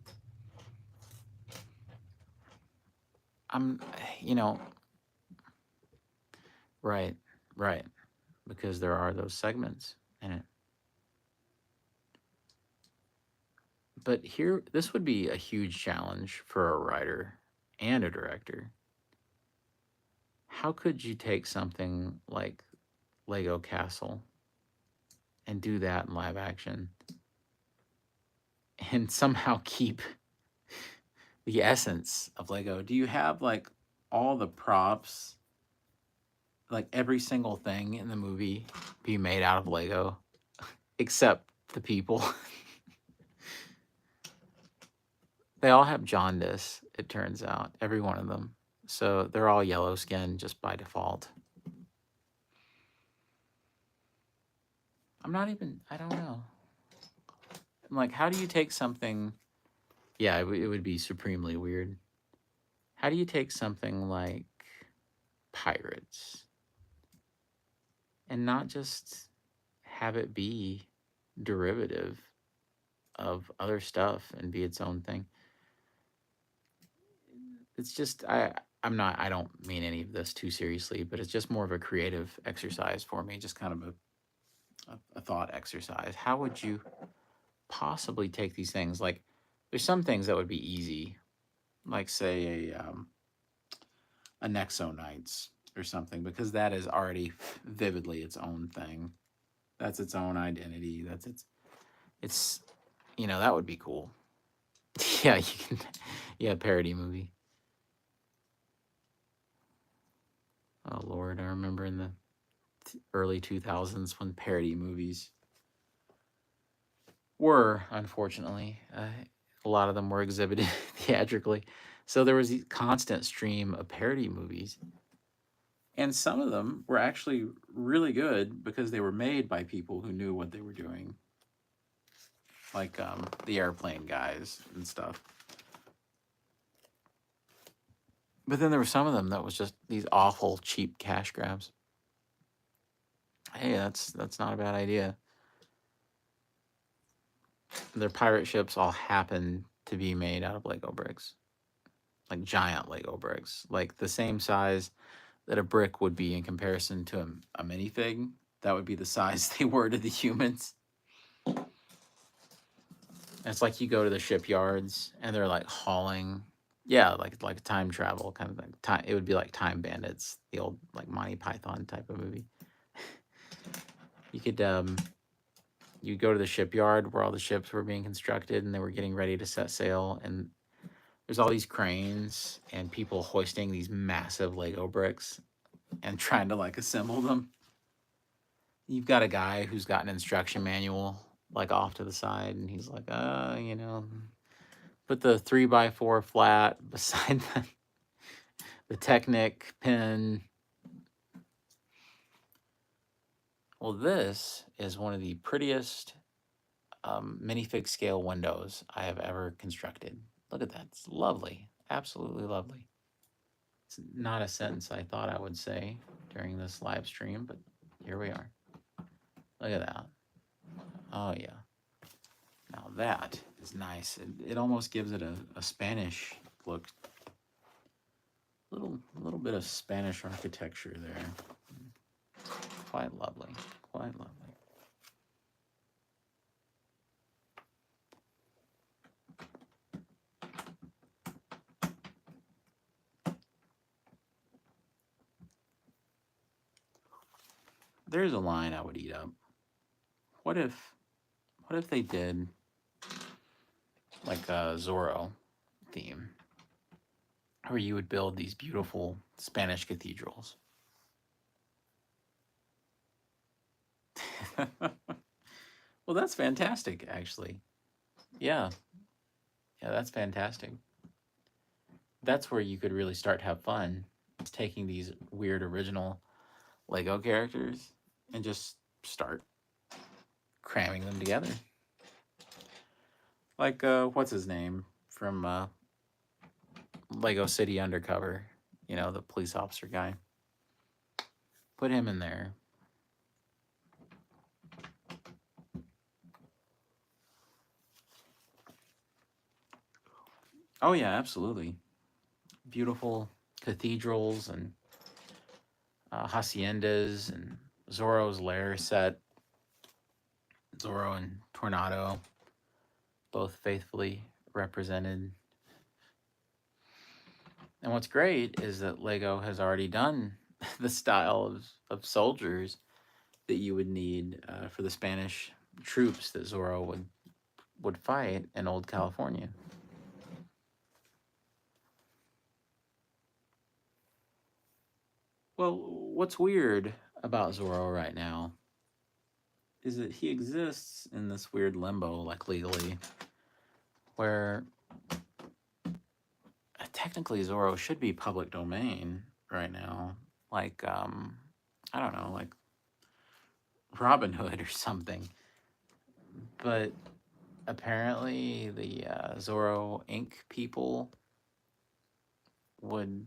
Right, because there are those segments in it. But here, this would be a huge challenge for a writer and a director. How could you take something like Lego Castle and do that in live action and somehow keep the essence of Lego? Do you have, like, all the props, like every single thing in the movie be made out of Lego except the people? They all have jaundice, it turns out, every one of them. So they're all yellow skinned just by default. I don't know. I'm like, how do you take something? Yeah, it would be supremely weird. How do you take something like pirates and not just have it be derivative of other stuff and be its own thing? It's just, I don't mean any of this too seriously, but it's just more of a creative exercise for me, just kind of a thought exercise. How would you possibly take these things? Like, there's some things that would be easy, like, say, a Nexo Knights or something, because that is already vividly its own thing. That's its own identity. It's that would be cool. Yeah, you can. Yeah, parody movie. Oh Lord, I remember in the early 2000s when parody movies were, unfortunately, a lot of them were exhibited theatrically. So there was a constant stream of parody movies. And some of them were actually really good because they were made by people who knew what they were doing. Like the Airplane guys and stuff. But then there were some of them that was just these awful, cheap cash grabs. Hey, that's not a bad idea. Their pirate ships all happen to be made out of Lego bricks. Like giant Lego bricks. Like the same size that a brick would be in comparison to a minifig. That would be the size they were to the humans. It's like you go to the shipyards and they're like hauling, yeah, like time travel kind of thing. Time, it would be like Time Bandits, the old like Monty Python type of movie. You could you go to the shipyard where all the ships were being constructed and they were getting ready to set sail, and there's all these cranes and people hoisting these massive Lego bricks and trying to like assemble them. You've got a guy who's got an instruction manual like off to the side, and he's like, you know, put the 3x4 flat beside the Technic pin. Well, this is one of the prettiest minifig scale windows I have ever constructed. Look at that. It's lovely. Absolutely lovely. It's not a sentence I thought I would say during this live stream, but here we are. Look at that. Oh, yeah. Now that is nice. It almost gives it a Spanish look. Little bit of Spanish architecture there. Quite lovely. Quite lovely. There's a line I would eat up. What if they did like a Zorro theme, where you would build these beautiful Spanish cathedrals? Well, that's fantastic, actually. Yeah, yeah, that's fantastic. That's where you could really start to have fun. It's taking these weird original Lego characters and just start cramming them together. Like, what's his name from Lego City Undercover? You know, the police officer guy. Put him in there. Oh, yeah, absolutely. Beautiful cathedrals and haciendas and Zorro's lair set. Zorro and Tornado, both faithfully represented. And what's great is that Lego has already done the style of soldiers that you would need for the Spanish troops that Zorro would fight in old California. Well, what's weird about Zorro right now is that he exists in this weird limbo, like legally, where technically Zorro should be public domain right now. Like, I don't know, like Robin Hood or something. But apparently the Zorro Inc. people would,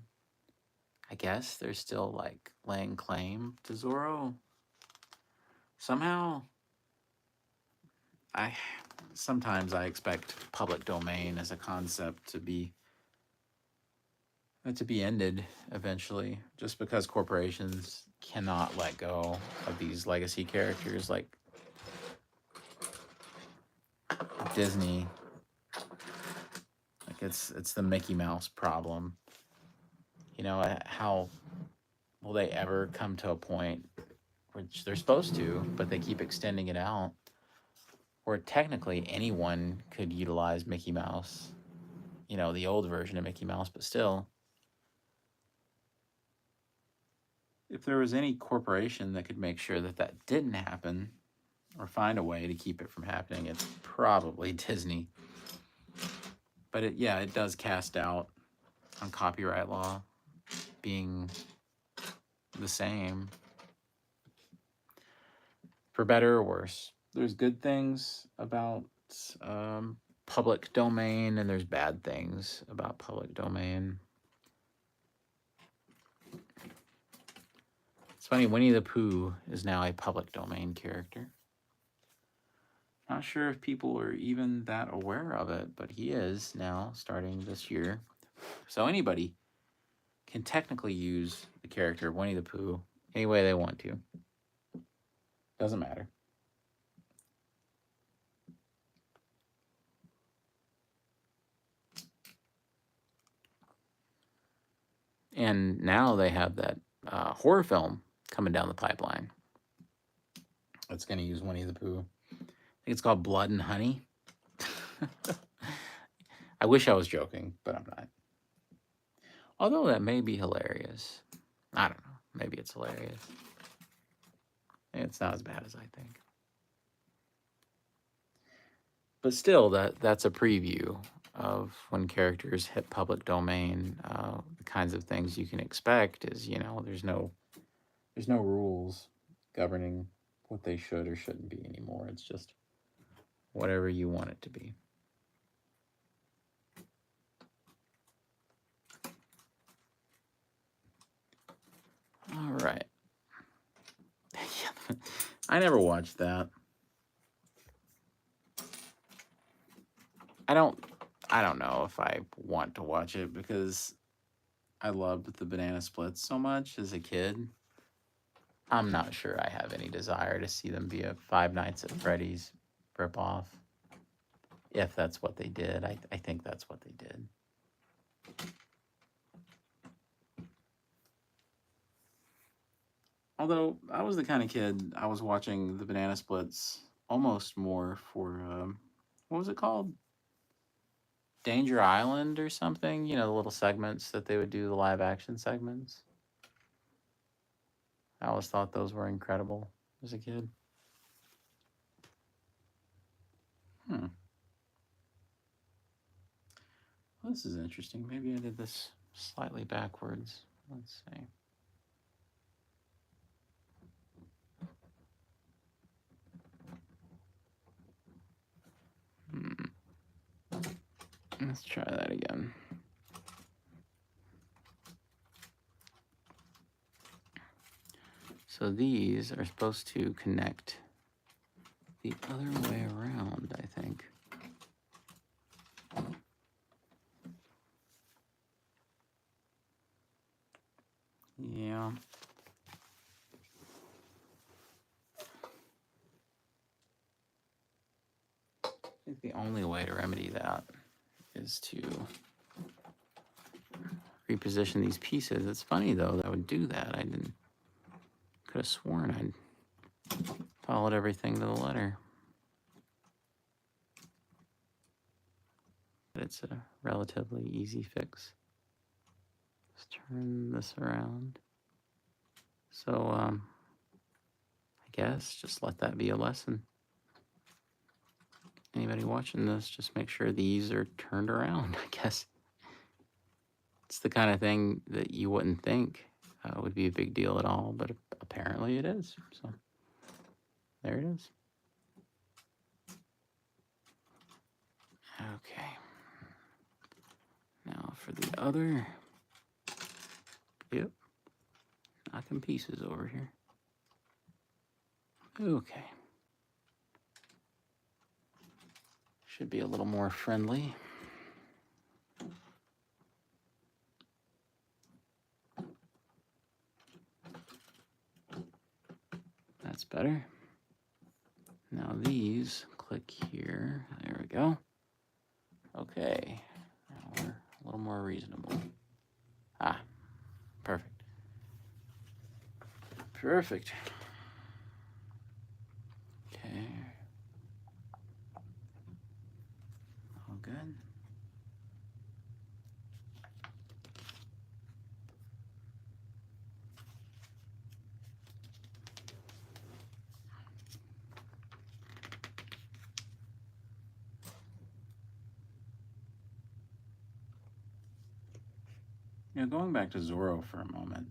I guess they're still like laying claim to Zorro. Somehow, sometimes I expect public domain as a concept to be ended eventually, just because corporations cannot let go of these legacy characters like Disney. Like it's the Mickey Mouse problem. You know, how will they ever come to a point, which they're supposed to, but they keep extending it out, where technically anyone could utilize Mickey Mouse, you know, the old version of Mickey Mouse, but still, if there was any corporation that could make sure that that didn't happen or find a way to keep it from happening, it's probably Disney. But it does cast doubt on copyright law being the same, for better or worse. There's good things about public domain, and there's bad things about public domain. It's funny, Winnie the Pooh is now a public domain character. Not sure if people are even that aware of it, but he is now, starting this year. So anybody can technically use the character of Winnie the Pooh any way they want to. Doesn't matter. And now they have that horror film coming down the pipeline. It's going to use Winnie the Pooh. I think it's called Blood and Honey. I wish I was joking, but I'm not. Although that may be hilarious. I don't know. Maybe it's hilarious. It's not as bad as I think. But still, that's a preview of when characters hit public domain. The kinds of things you can expect is, there's no rules governing what they should or shouldn't be anymore. It's just whatever you want it to be. All right. I never watched that. I don't know if I want to watch it because I loved the Banana Splits so much as a kid. I'm not sure I have any desire to see them be a Five Nights at Freddy's ripoff. If that's what they did. I think that's what they did. Although I was the kind of kid, I was watching the Banana Splits almost more for, what was it called? Danger Island or something? The little segments that they would do, the live action segments. I always thought those were incredible as a kid. Well, this is interesting. Maybe I did this slightly backwards. Let's see. Let's try that again. So these are supposed to connect the other way around, I think. Yeah. I think the only way to remedy that is to reposition these pieces. It's funny though that I would do that. Could have sworn I'd followed everything to the letter. But it's a relatively easy fix. Let's turn this around. So I guess just let that be a lesson. Anybody watching this, just make sure these are turned around, I guess. It's the kind of thing that you wouldn't think would be a big deal at all, but apparently it is. So there it is. Okay. Now for the other. Yep. Knocking pieces over here. Okay. Should be a little more friendly. That's better. Now these, click here. There we go. Okay. Now we're a little more reasonable. Perfect. Perfect. Okay. All good. Going back to Zorro for a moment,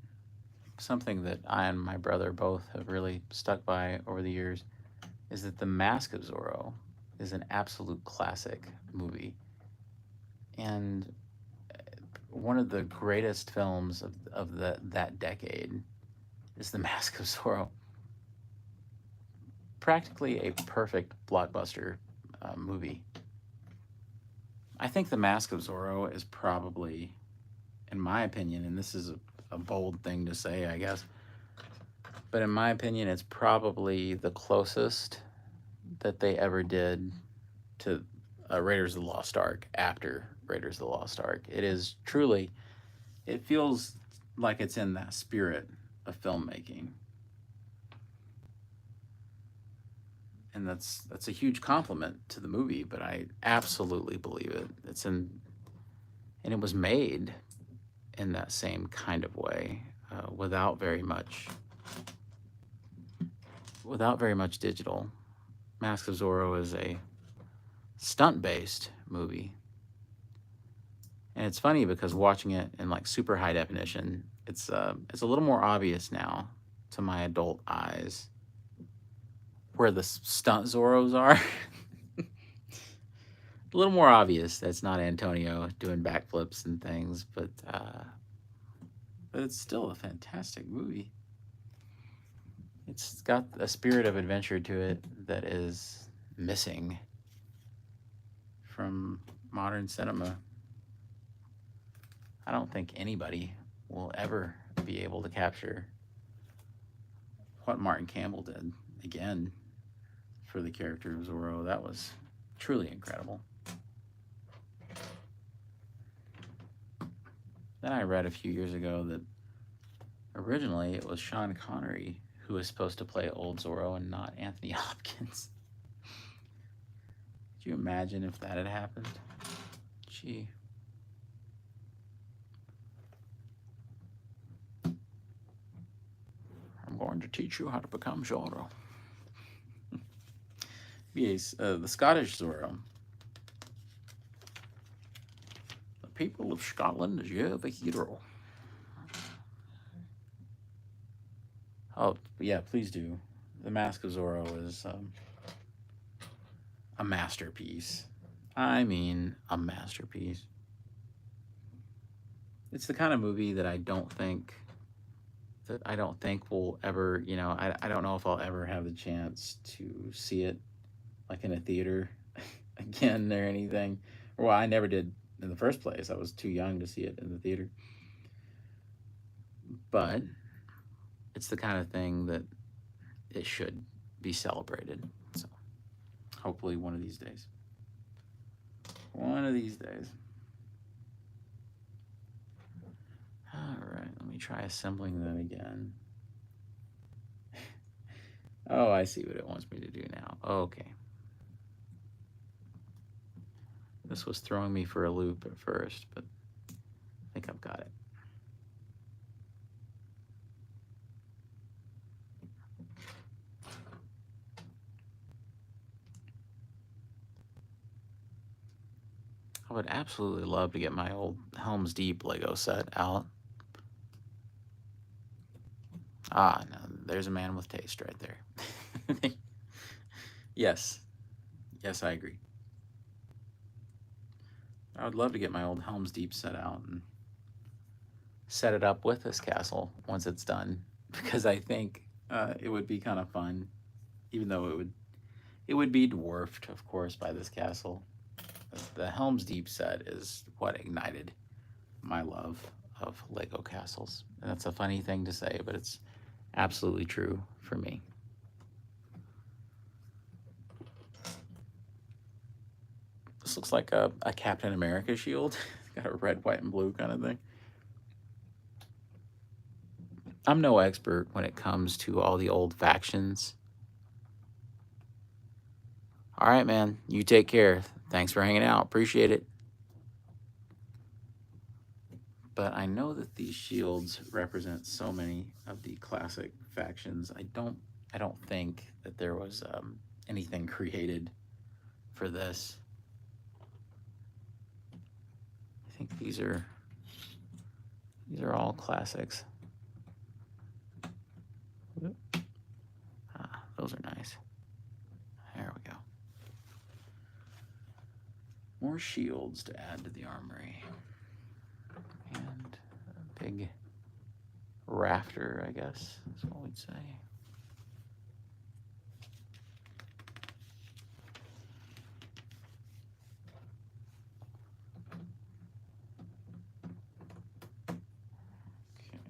something that I and my brother both have really stuck by over the years is that The Mask of Zorro is an absolute classic movie. And one of the greatest films of that decade is The Mask of Zorro. Practically a perfect blockbuster movie. I think The Mask of Zorro is probably, in my opinion, and this is a bold thing to say, I guess, but in my opinion, it's probably the closest that they ever did to Raiders of the Lost Ark after Raiders of the Lost Ark. It is truly, it feels like it's in that spirit of filmmaking. And that's a huge compliment to the movie, but I absolutely believe it. And it was made in that same kind of way, without very much digital. Mask of Zorro is a stunt-based movie, and it's funny because watching it in like super high definition, it's a little more obvious now to my adult eyes where the stunt Zorros are. A little more obvious that's not Antonio doing backflips and things, but it's still a fantastic movie. It's got a spirit of adventure to it that is missing from modern cinema. I don't think anybody will ever be able to capture what Martin Campbell did again for the character of Zorro. That was truly incredible. Then I read a few years ago that originally it was Sean Connery who was supposed to play old Zorro and not Anthony Hopkins. Could you imagine if that had happened? Gee. I'm going to teach you how to become Zorro. Yes, the Scottish Zorro. The people of Scotland, you have a hero. Oh, yeah, please do. The Mask of Zorro is a masterpiece. I mean, a masterpiece. It's the kind of movie that I don't think will ever, I don't know if I'll ever have the chance to see it like in a theater again or anything. Well, I never did in the first place. I was too young to see it in the theater. But it's the kind of thing that it should be celebrated. So hopefully one of these days. One of these days. All right, let me try assembling that again. Oh, I see what it wants me to do now. Okay. This was throwing me for a loop at first, but I think I've got it. I would absolutely love to get my old Helm's Deep Lego set out. Ah, no, there's a man with taste right there. Yes. Yes, I agree. I would love to get my old Helm's Deep set out and set it up with this castle once it's done, because I think it would be kind of fun, even though it would be dwarfed, of course, by this castle. The Helm's Deep set is what ignited my love of Lego castles. And that's a funny thing to say, but it's absolutely true for me. This looks like a Captain America shield. Got a red, white, and blue kind of thing. I'm no expert when it comes to all the old factions. All right, man. You take care. Thanks for hanging out. Appreciate it. But I know that these shields represent so many of the classic factions. I don't think that there was anything created for this. I think these are all classics. Ah, those are nice. There we go. More shields to add to the armory. And a big rafter, I guess, is what we'd say. Okay.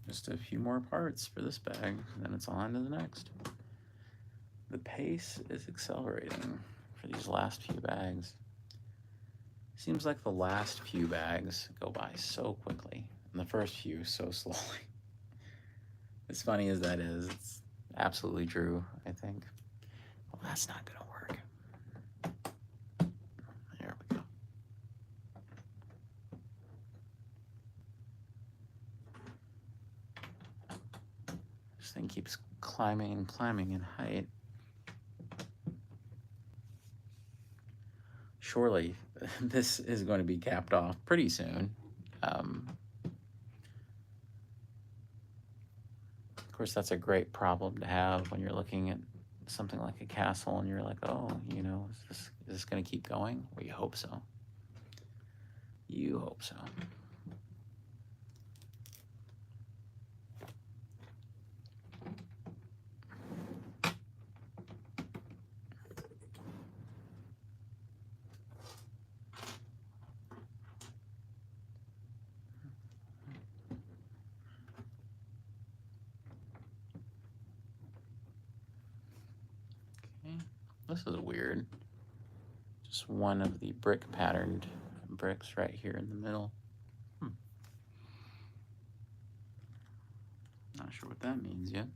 Just a few more parts for this bag, and then it's on to the next. The pace is accelerating for these last few bags. Seems like the last few bags go by so quickly, and the first few so slowly. As funny as that is, it's absolutely true, I think. Well, that's not gonna work. There we go. This thing keeps climbing and climbing in height. Surely this is going to be capped off pretty soon. Of course, that's a great problem to have when you're looking at something like a castle and you're like, oh, you know, is this going to keep going? Well, you hope so. You hope so. Okay, this is weird. Just one of the brick patterned bricks right here in the middle. Not sure what that means yet.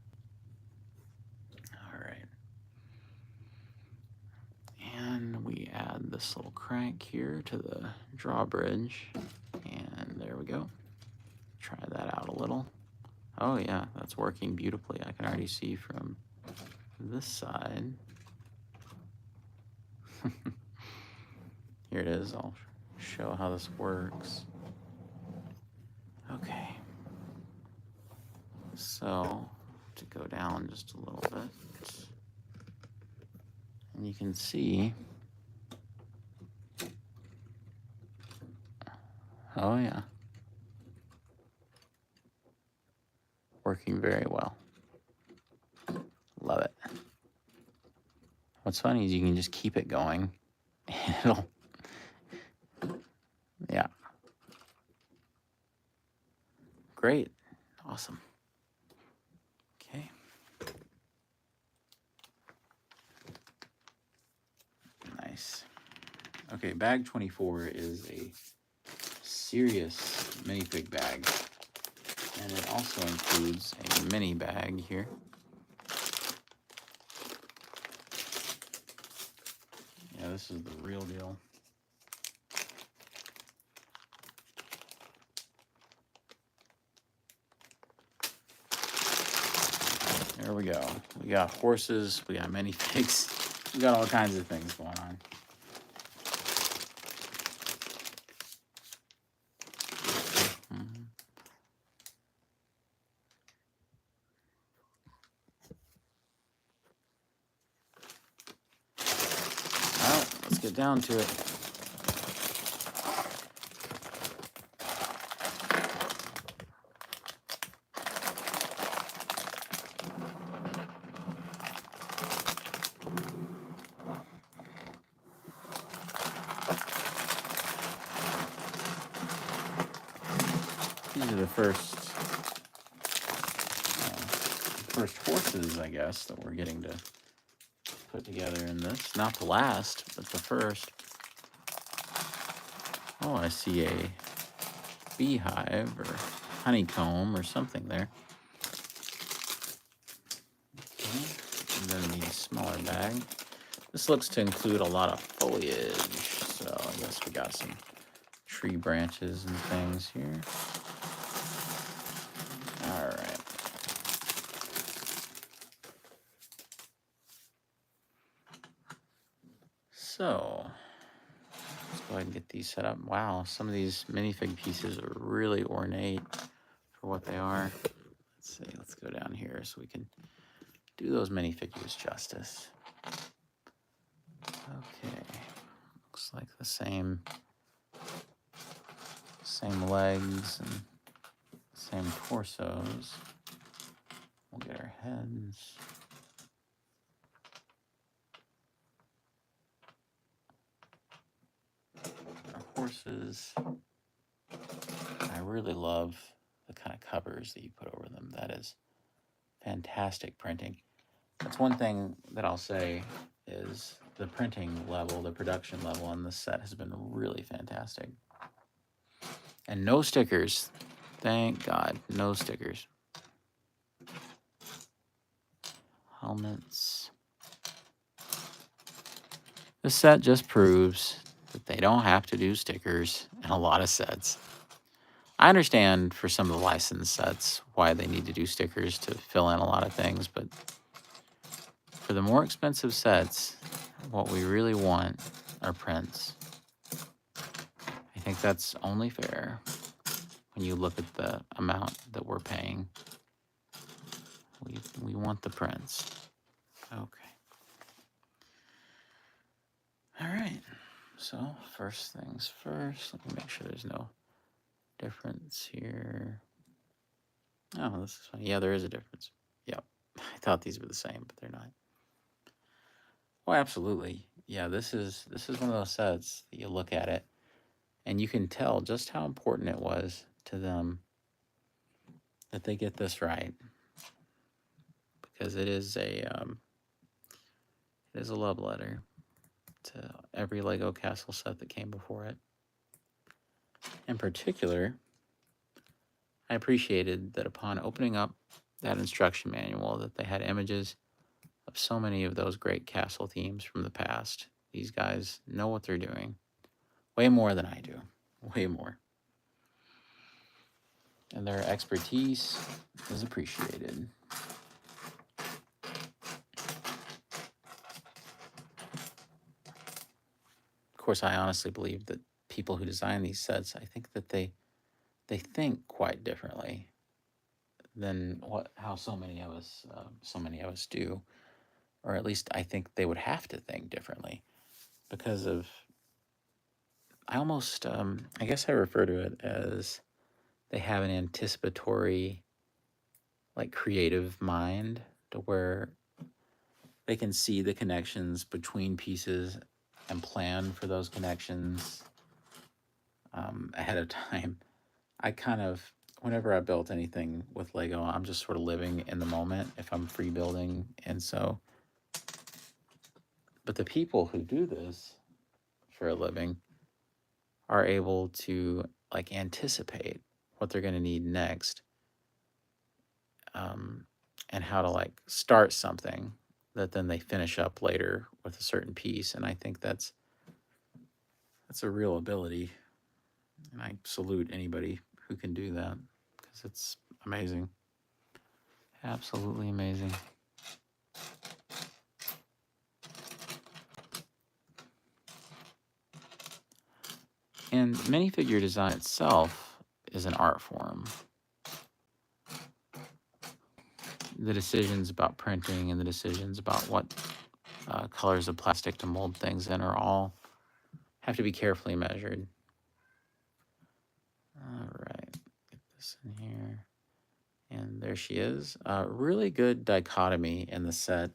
All right. And we add this little crank here to the drawbridge. And there we go. Try that out a little. Oh yeah, that's working beautifully. I can already see from this side. Here it is. I'll show how this works. Okay. So, to go down just a little bit. And you can see. Oh yeah. Working very well. Love it. What's funny is you can just keep it going and it'll, yeah. Great. Awesome. Okay. Nice. Okay, bag 24 is a serious minifig bag. And it also includes a mini bag here. Yeah, this is the real deal. There we go. We got horses, we got minifigs, we got all kinds of things going on. Well, let's get down to it. These are the first horses, I guess, that we're getting to put together in this. Not the last, but the first. Oh, I see a beehive or honeycomb or something there. Okay. And then the smaller bag. This looks to include a lot of foliage, so I guess we got some tree branches and things here. All right. So, let's go ahead and get these set up. Wow, some of these minifig pieces are really ornate for what they are. Let's see, let's go down here so we can do those minifigures justice. Okay, looks like the same legs and same torsos. We'll get our heads. Our horses. I really love the kind of covers that you put over them. That is fantastic printing. That's one thing that I'll say is the printing level, the production level on this set has been really fantastic. And no stickers. Thank God, no stickers. Helmets. This set just proves that they don't have to do stickers in a lot of sets. I understand for some of the licensed sets why they need to do stickers to fill in a lot of things, but for the more expensive sets, what we really want are prints. I think that's only fair when you look at the amount that we're paying. We want the prints. Okay. All right. So first things first, let me make sure there's no difference here. Oh, this is funny. Yeah, there is a difference. Yep. I thought these were the same, but they're not. Oh, absolutely. Yeah, this is one of those sets that you look at it and you can tell just how important it was to them that they get this right, because it is a love letter to every Lego Castle set that came before it. In particular, I appreciated that upon opening up that instruction manual that they had images of so many of those great castle themes from the past. These guys know what they're doing. Way more than I do. Way more. And their expertise is appreciated. Of course, I honestly believe that people who design these sets, I think that they think quite differently than how so many of us do, or at least I think they would have to think differently because of, I almost I guess I refer to it as they have an anticipatory, like, creative mind, to where they can see the connections between pieces and plan for those connections ahead of time. I kind of, whenever I built anything with Lego, I'm just sort of living in the moment if I'm free building. And so, but the people who do this for a living are able to, like, anticipate what they're going to need next, and how to, like, start something that then they finish up later with a certain piece. And I think that's a real ability, and I salute anybody who can do that, because it's amazing. Absolutely amazing. And minifigure design itself is an art form. The decisions about printing and the decisions about what colors of plastic to mold things in are all have to be carefully measured. All right, get this in here. And there she is. Really good dichotomy in the set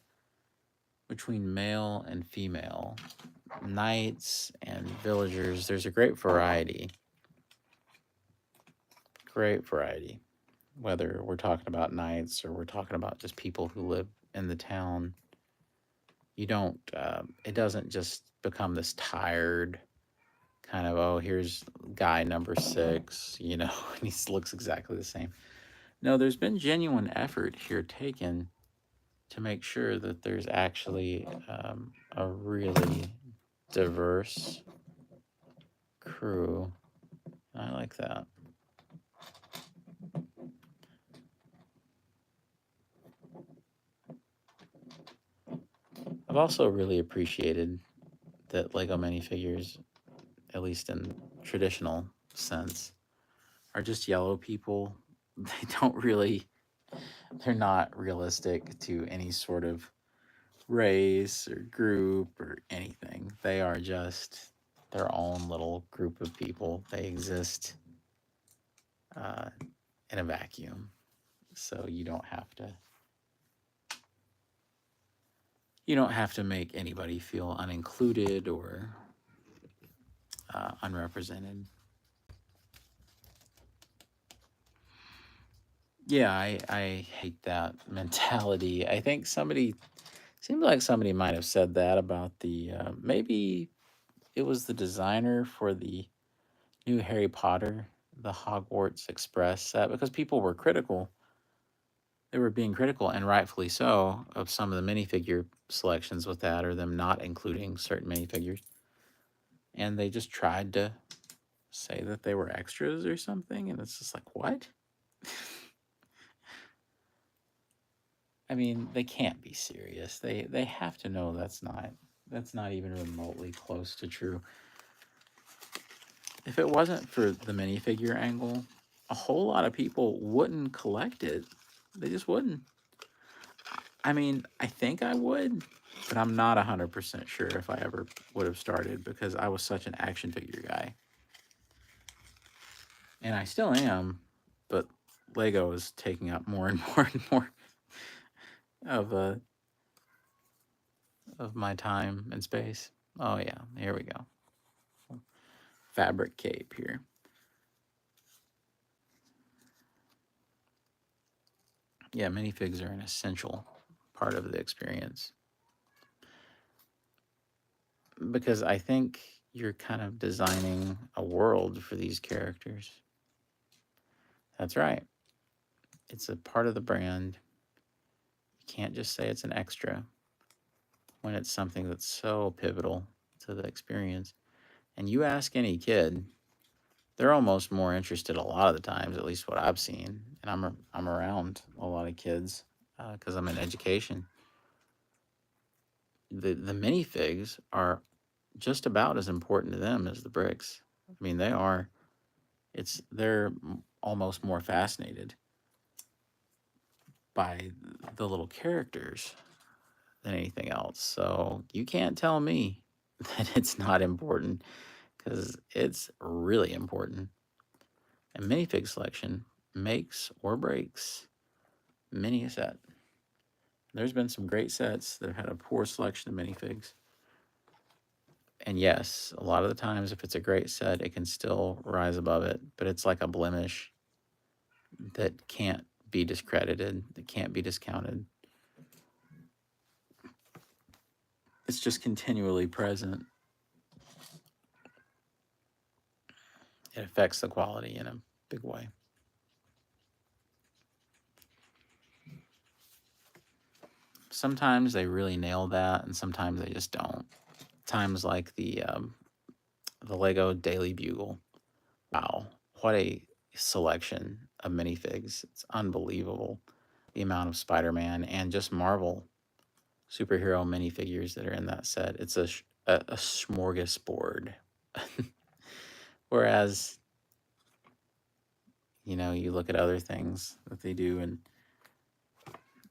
between male and female, knights and villagers. There's a great variety. Great variety. Whether we're talking about knights or we're talking about just people who live in the town, you don't, it doesn't just become this tired kind of, oh, here's guy number 6, you know, and he looks exactly the same. No, there's been genuine effort here taken to make sure that there's actually a really diverse crew. I like that. I've also really appreciated that Lego minifigures, at least in traditional sense, are just yellow people. They don't really, they're not realistic to any sort of race or group or anything. They are just their own little group of people. They exist in a vacuum. So you don't have to make anybody feel unincluded or unrepresented. Yeah, I hate that mentality. I think somebody Seems like somebody might have said that about maybe it was the designer for the new Harry Potter, the Hogwarts Express set, because people were critical. They were being critical, and rightfully so, of some of the minifigure selections with that, or them not including certain minifigures. And they just tried to say that they were extras or something, and it's just like, what? I mean, they can't be serious. They have to know that's not even remotely close to true. If it wasn't for the minifigure angle, a whole lot of people wouldn't collect it. They just wouldn't. I mean, I think I would, but I'm not 100% sure if I ever would have started because I was such an action figure guy. And I still am, but Lego is taking up more and more and more of of my time and space. Oh yeah, here we go. Fabric cape here. Yeah, minifigs are an essential part of the experience because I think you're kind of designing a world for these characters. That's right. It's a part of the brand. You can't just say it's an extra when it's something that's so pivotal to the experience. And you ask any kid, they're almost more interested a lot of the times, at least what I've seen. And I'm around a lot of kids because I'm in education. The minifigs are just about as important to them as the bricks. I mean, they are. They're almost more fascinated by the little characters than anything else. So you can't tell me that it's not important because it's really important. And minifig selection makes or breaks many a set. There's been some great sets that have had a poor selection of minifigs. And yes, a lot of the times, if it's a great set, it can still rise above it, but it's like a blemish that can't be discredited, that can't be discounted. It's just continually present. It affects the quality in a big way. Sometimes they really nail that, and sometimes they just don't. Times like the Lego Daily Bugle. Wow, what a selection of minifigs! It's unbelievable the amount of Spider-Man and just Marvel superhero minifigures that are in that set. It's a smorgasbord. Whereas, you look at other things that they do, and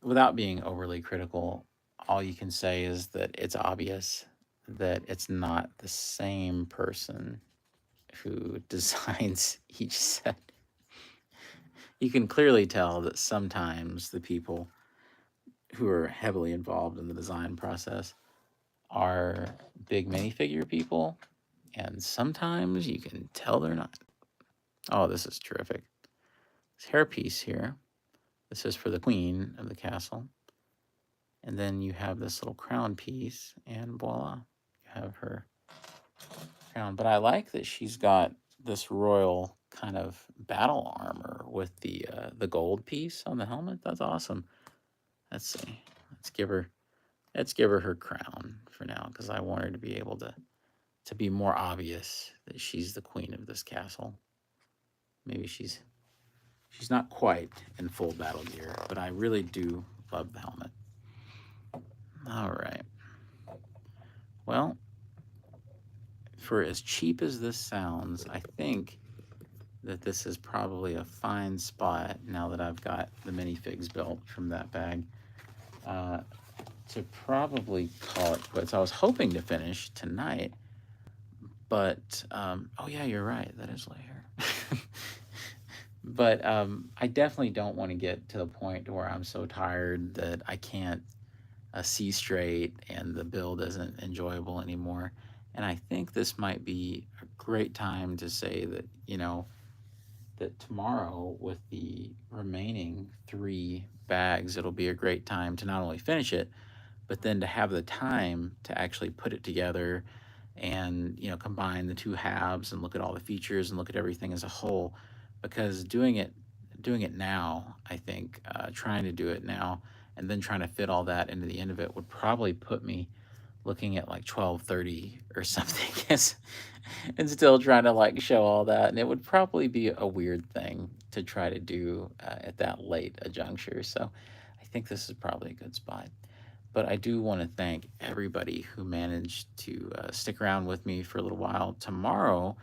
without being overly critical, all you can say is that it's obvious that it's not the same person who designs each set. You can clearly tell that sometimes the people who are heavily involved in the design process are big minifigure people, and sometimes you can tell they're not. Oh, this is terrific. This hairpiece here, this is for the queen of the castle. And then you have this little crown piece, and voila, you have her crown. But I like that she's got this royal kind of battle armor with the gold piece on the helmet. That's awesome. Let's see. Let's give her her crown for now because I want her to be able to be more obvious that she's the queen of this castle. Maybe she's not quite in full battle gear, but I really do love the helmet. All right. Well, for as cheap as this sounds, I think that this is probably a fine spot now that I've got the minifigs built from that bag to probably call it quits. I was hoping to finish tonight, but oh yeah, you're right. That is later. But I definitely don't want to get to the point where I'm so tired that I can't see straight and the build isn't enjoyable anymore. And I think this might be a great time to say that, that tomorrow with the remaining 3 bags, it'll be a great time to not only finish it, but then to have the time to actually put it together and, you know, combine the two halves and look at all the features and look at everything as a whole, because doing it now, I think, trying to do it now and then trying to fit all that into the end of it would probably put me looking at like 12:30 or something and still trying to like show all that, and it would probably be a weird thing to try to do at that late a juncture. So I think this is probably a good spot. But I do want to thank everybody who managed to stick around with me for a little while. Tomorrow,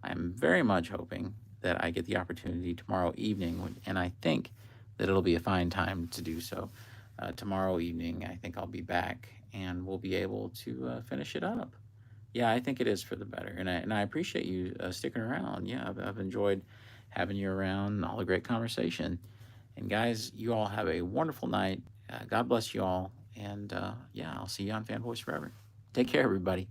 I'm very much hoping that I get the opportunity tomorrow evening, and I think that it'll be a fine time to do so. Tomorrow evening, I think I'll be back and we'll be able to finish it up. Yeah, I think it is for the better, and I appreciate you sticking around. Yeah, I've enjoyed having you around and all the great conversation. And guys, you all have a wonderful night. God bless you all, and yeah, I'll see you on Fanboys Forever. Take care, everybody.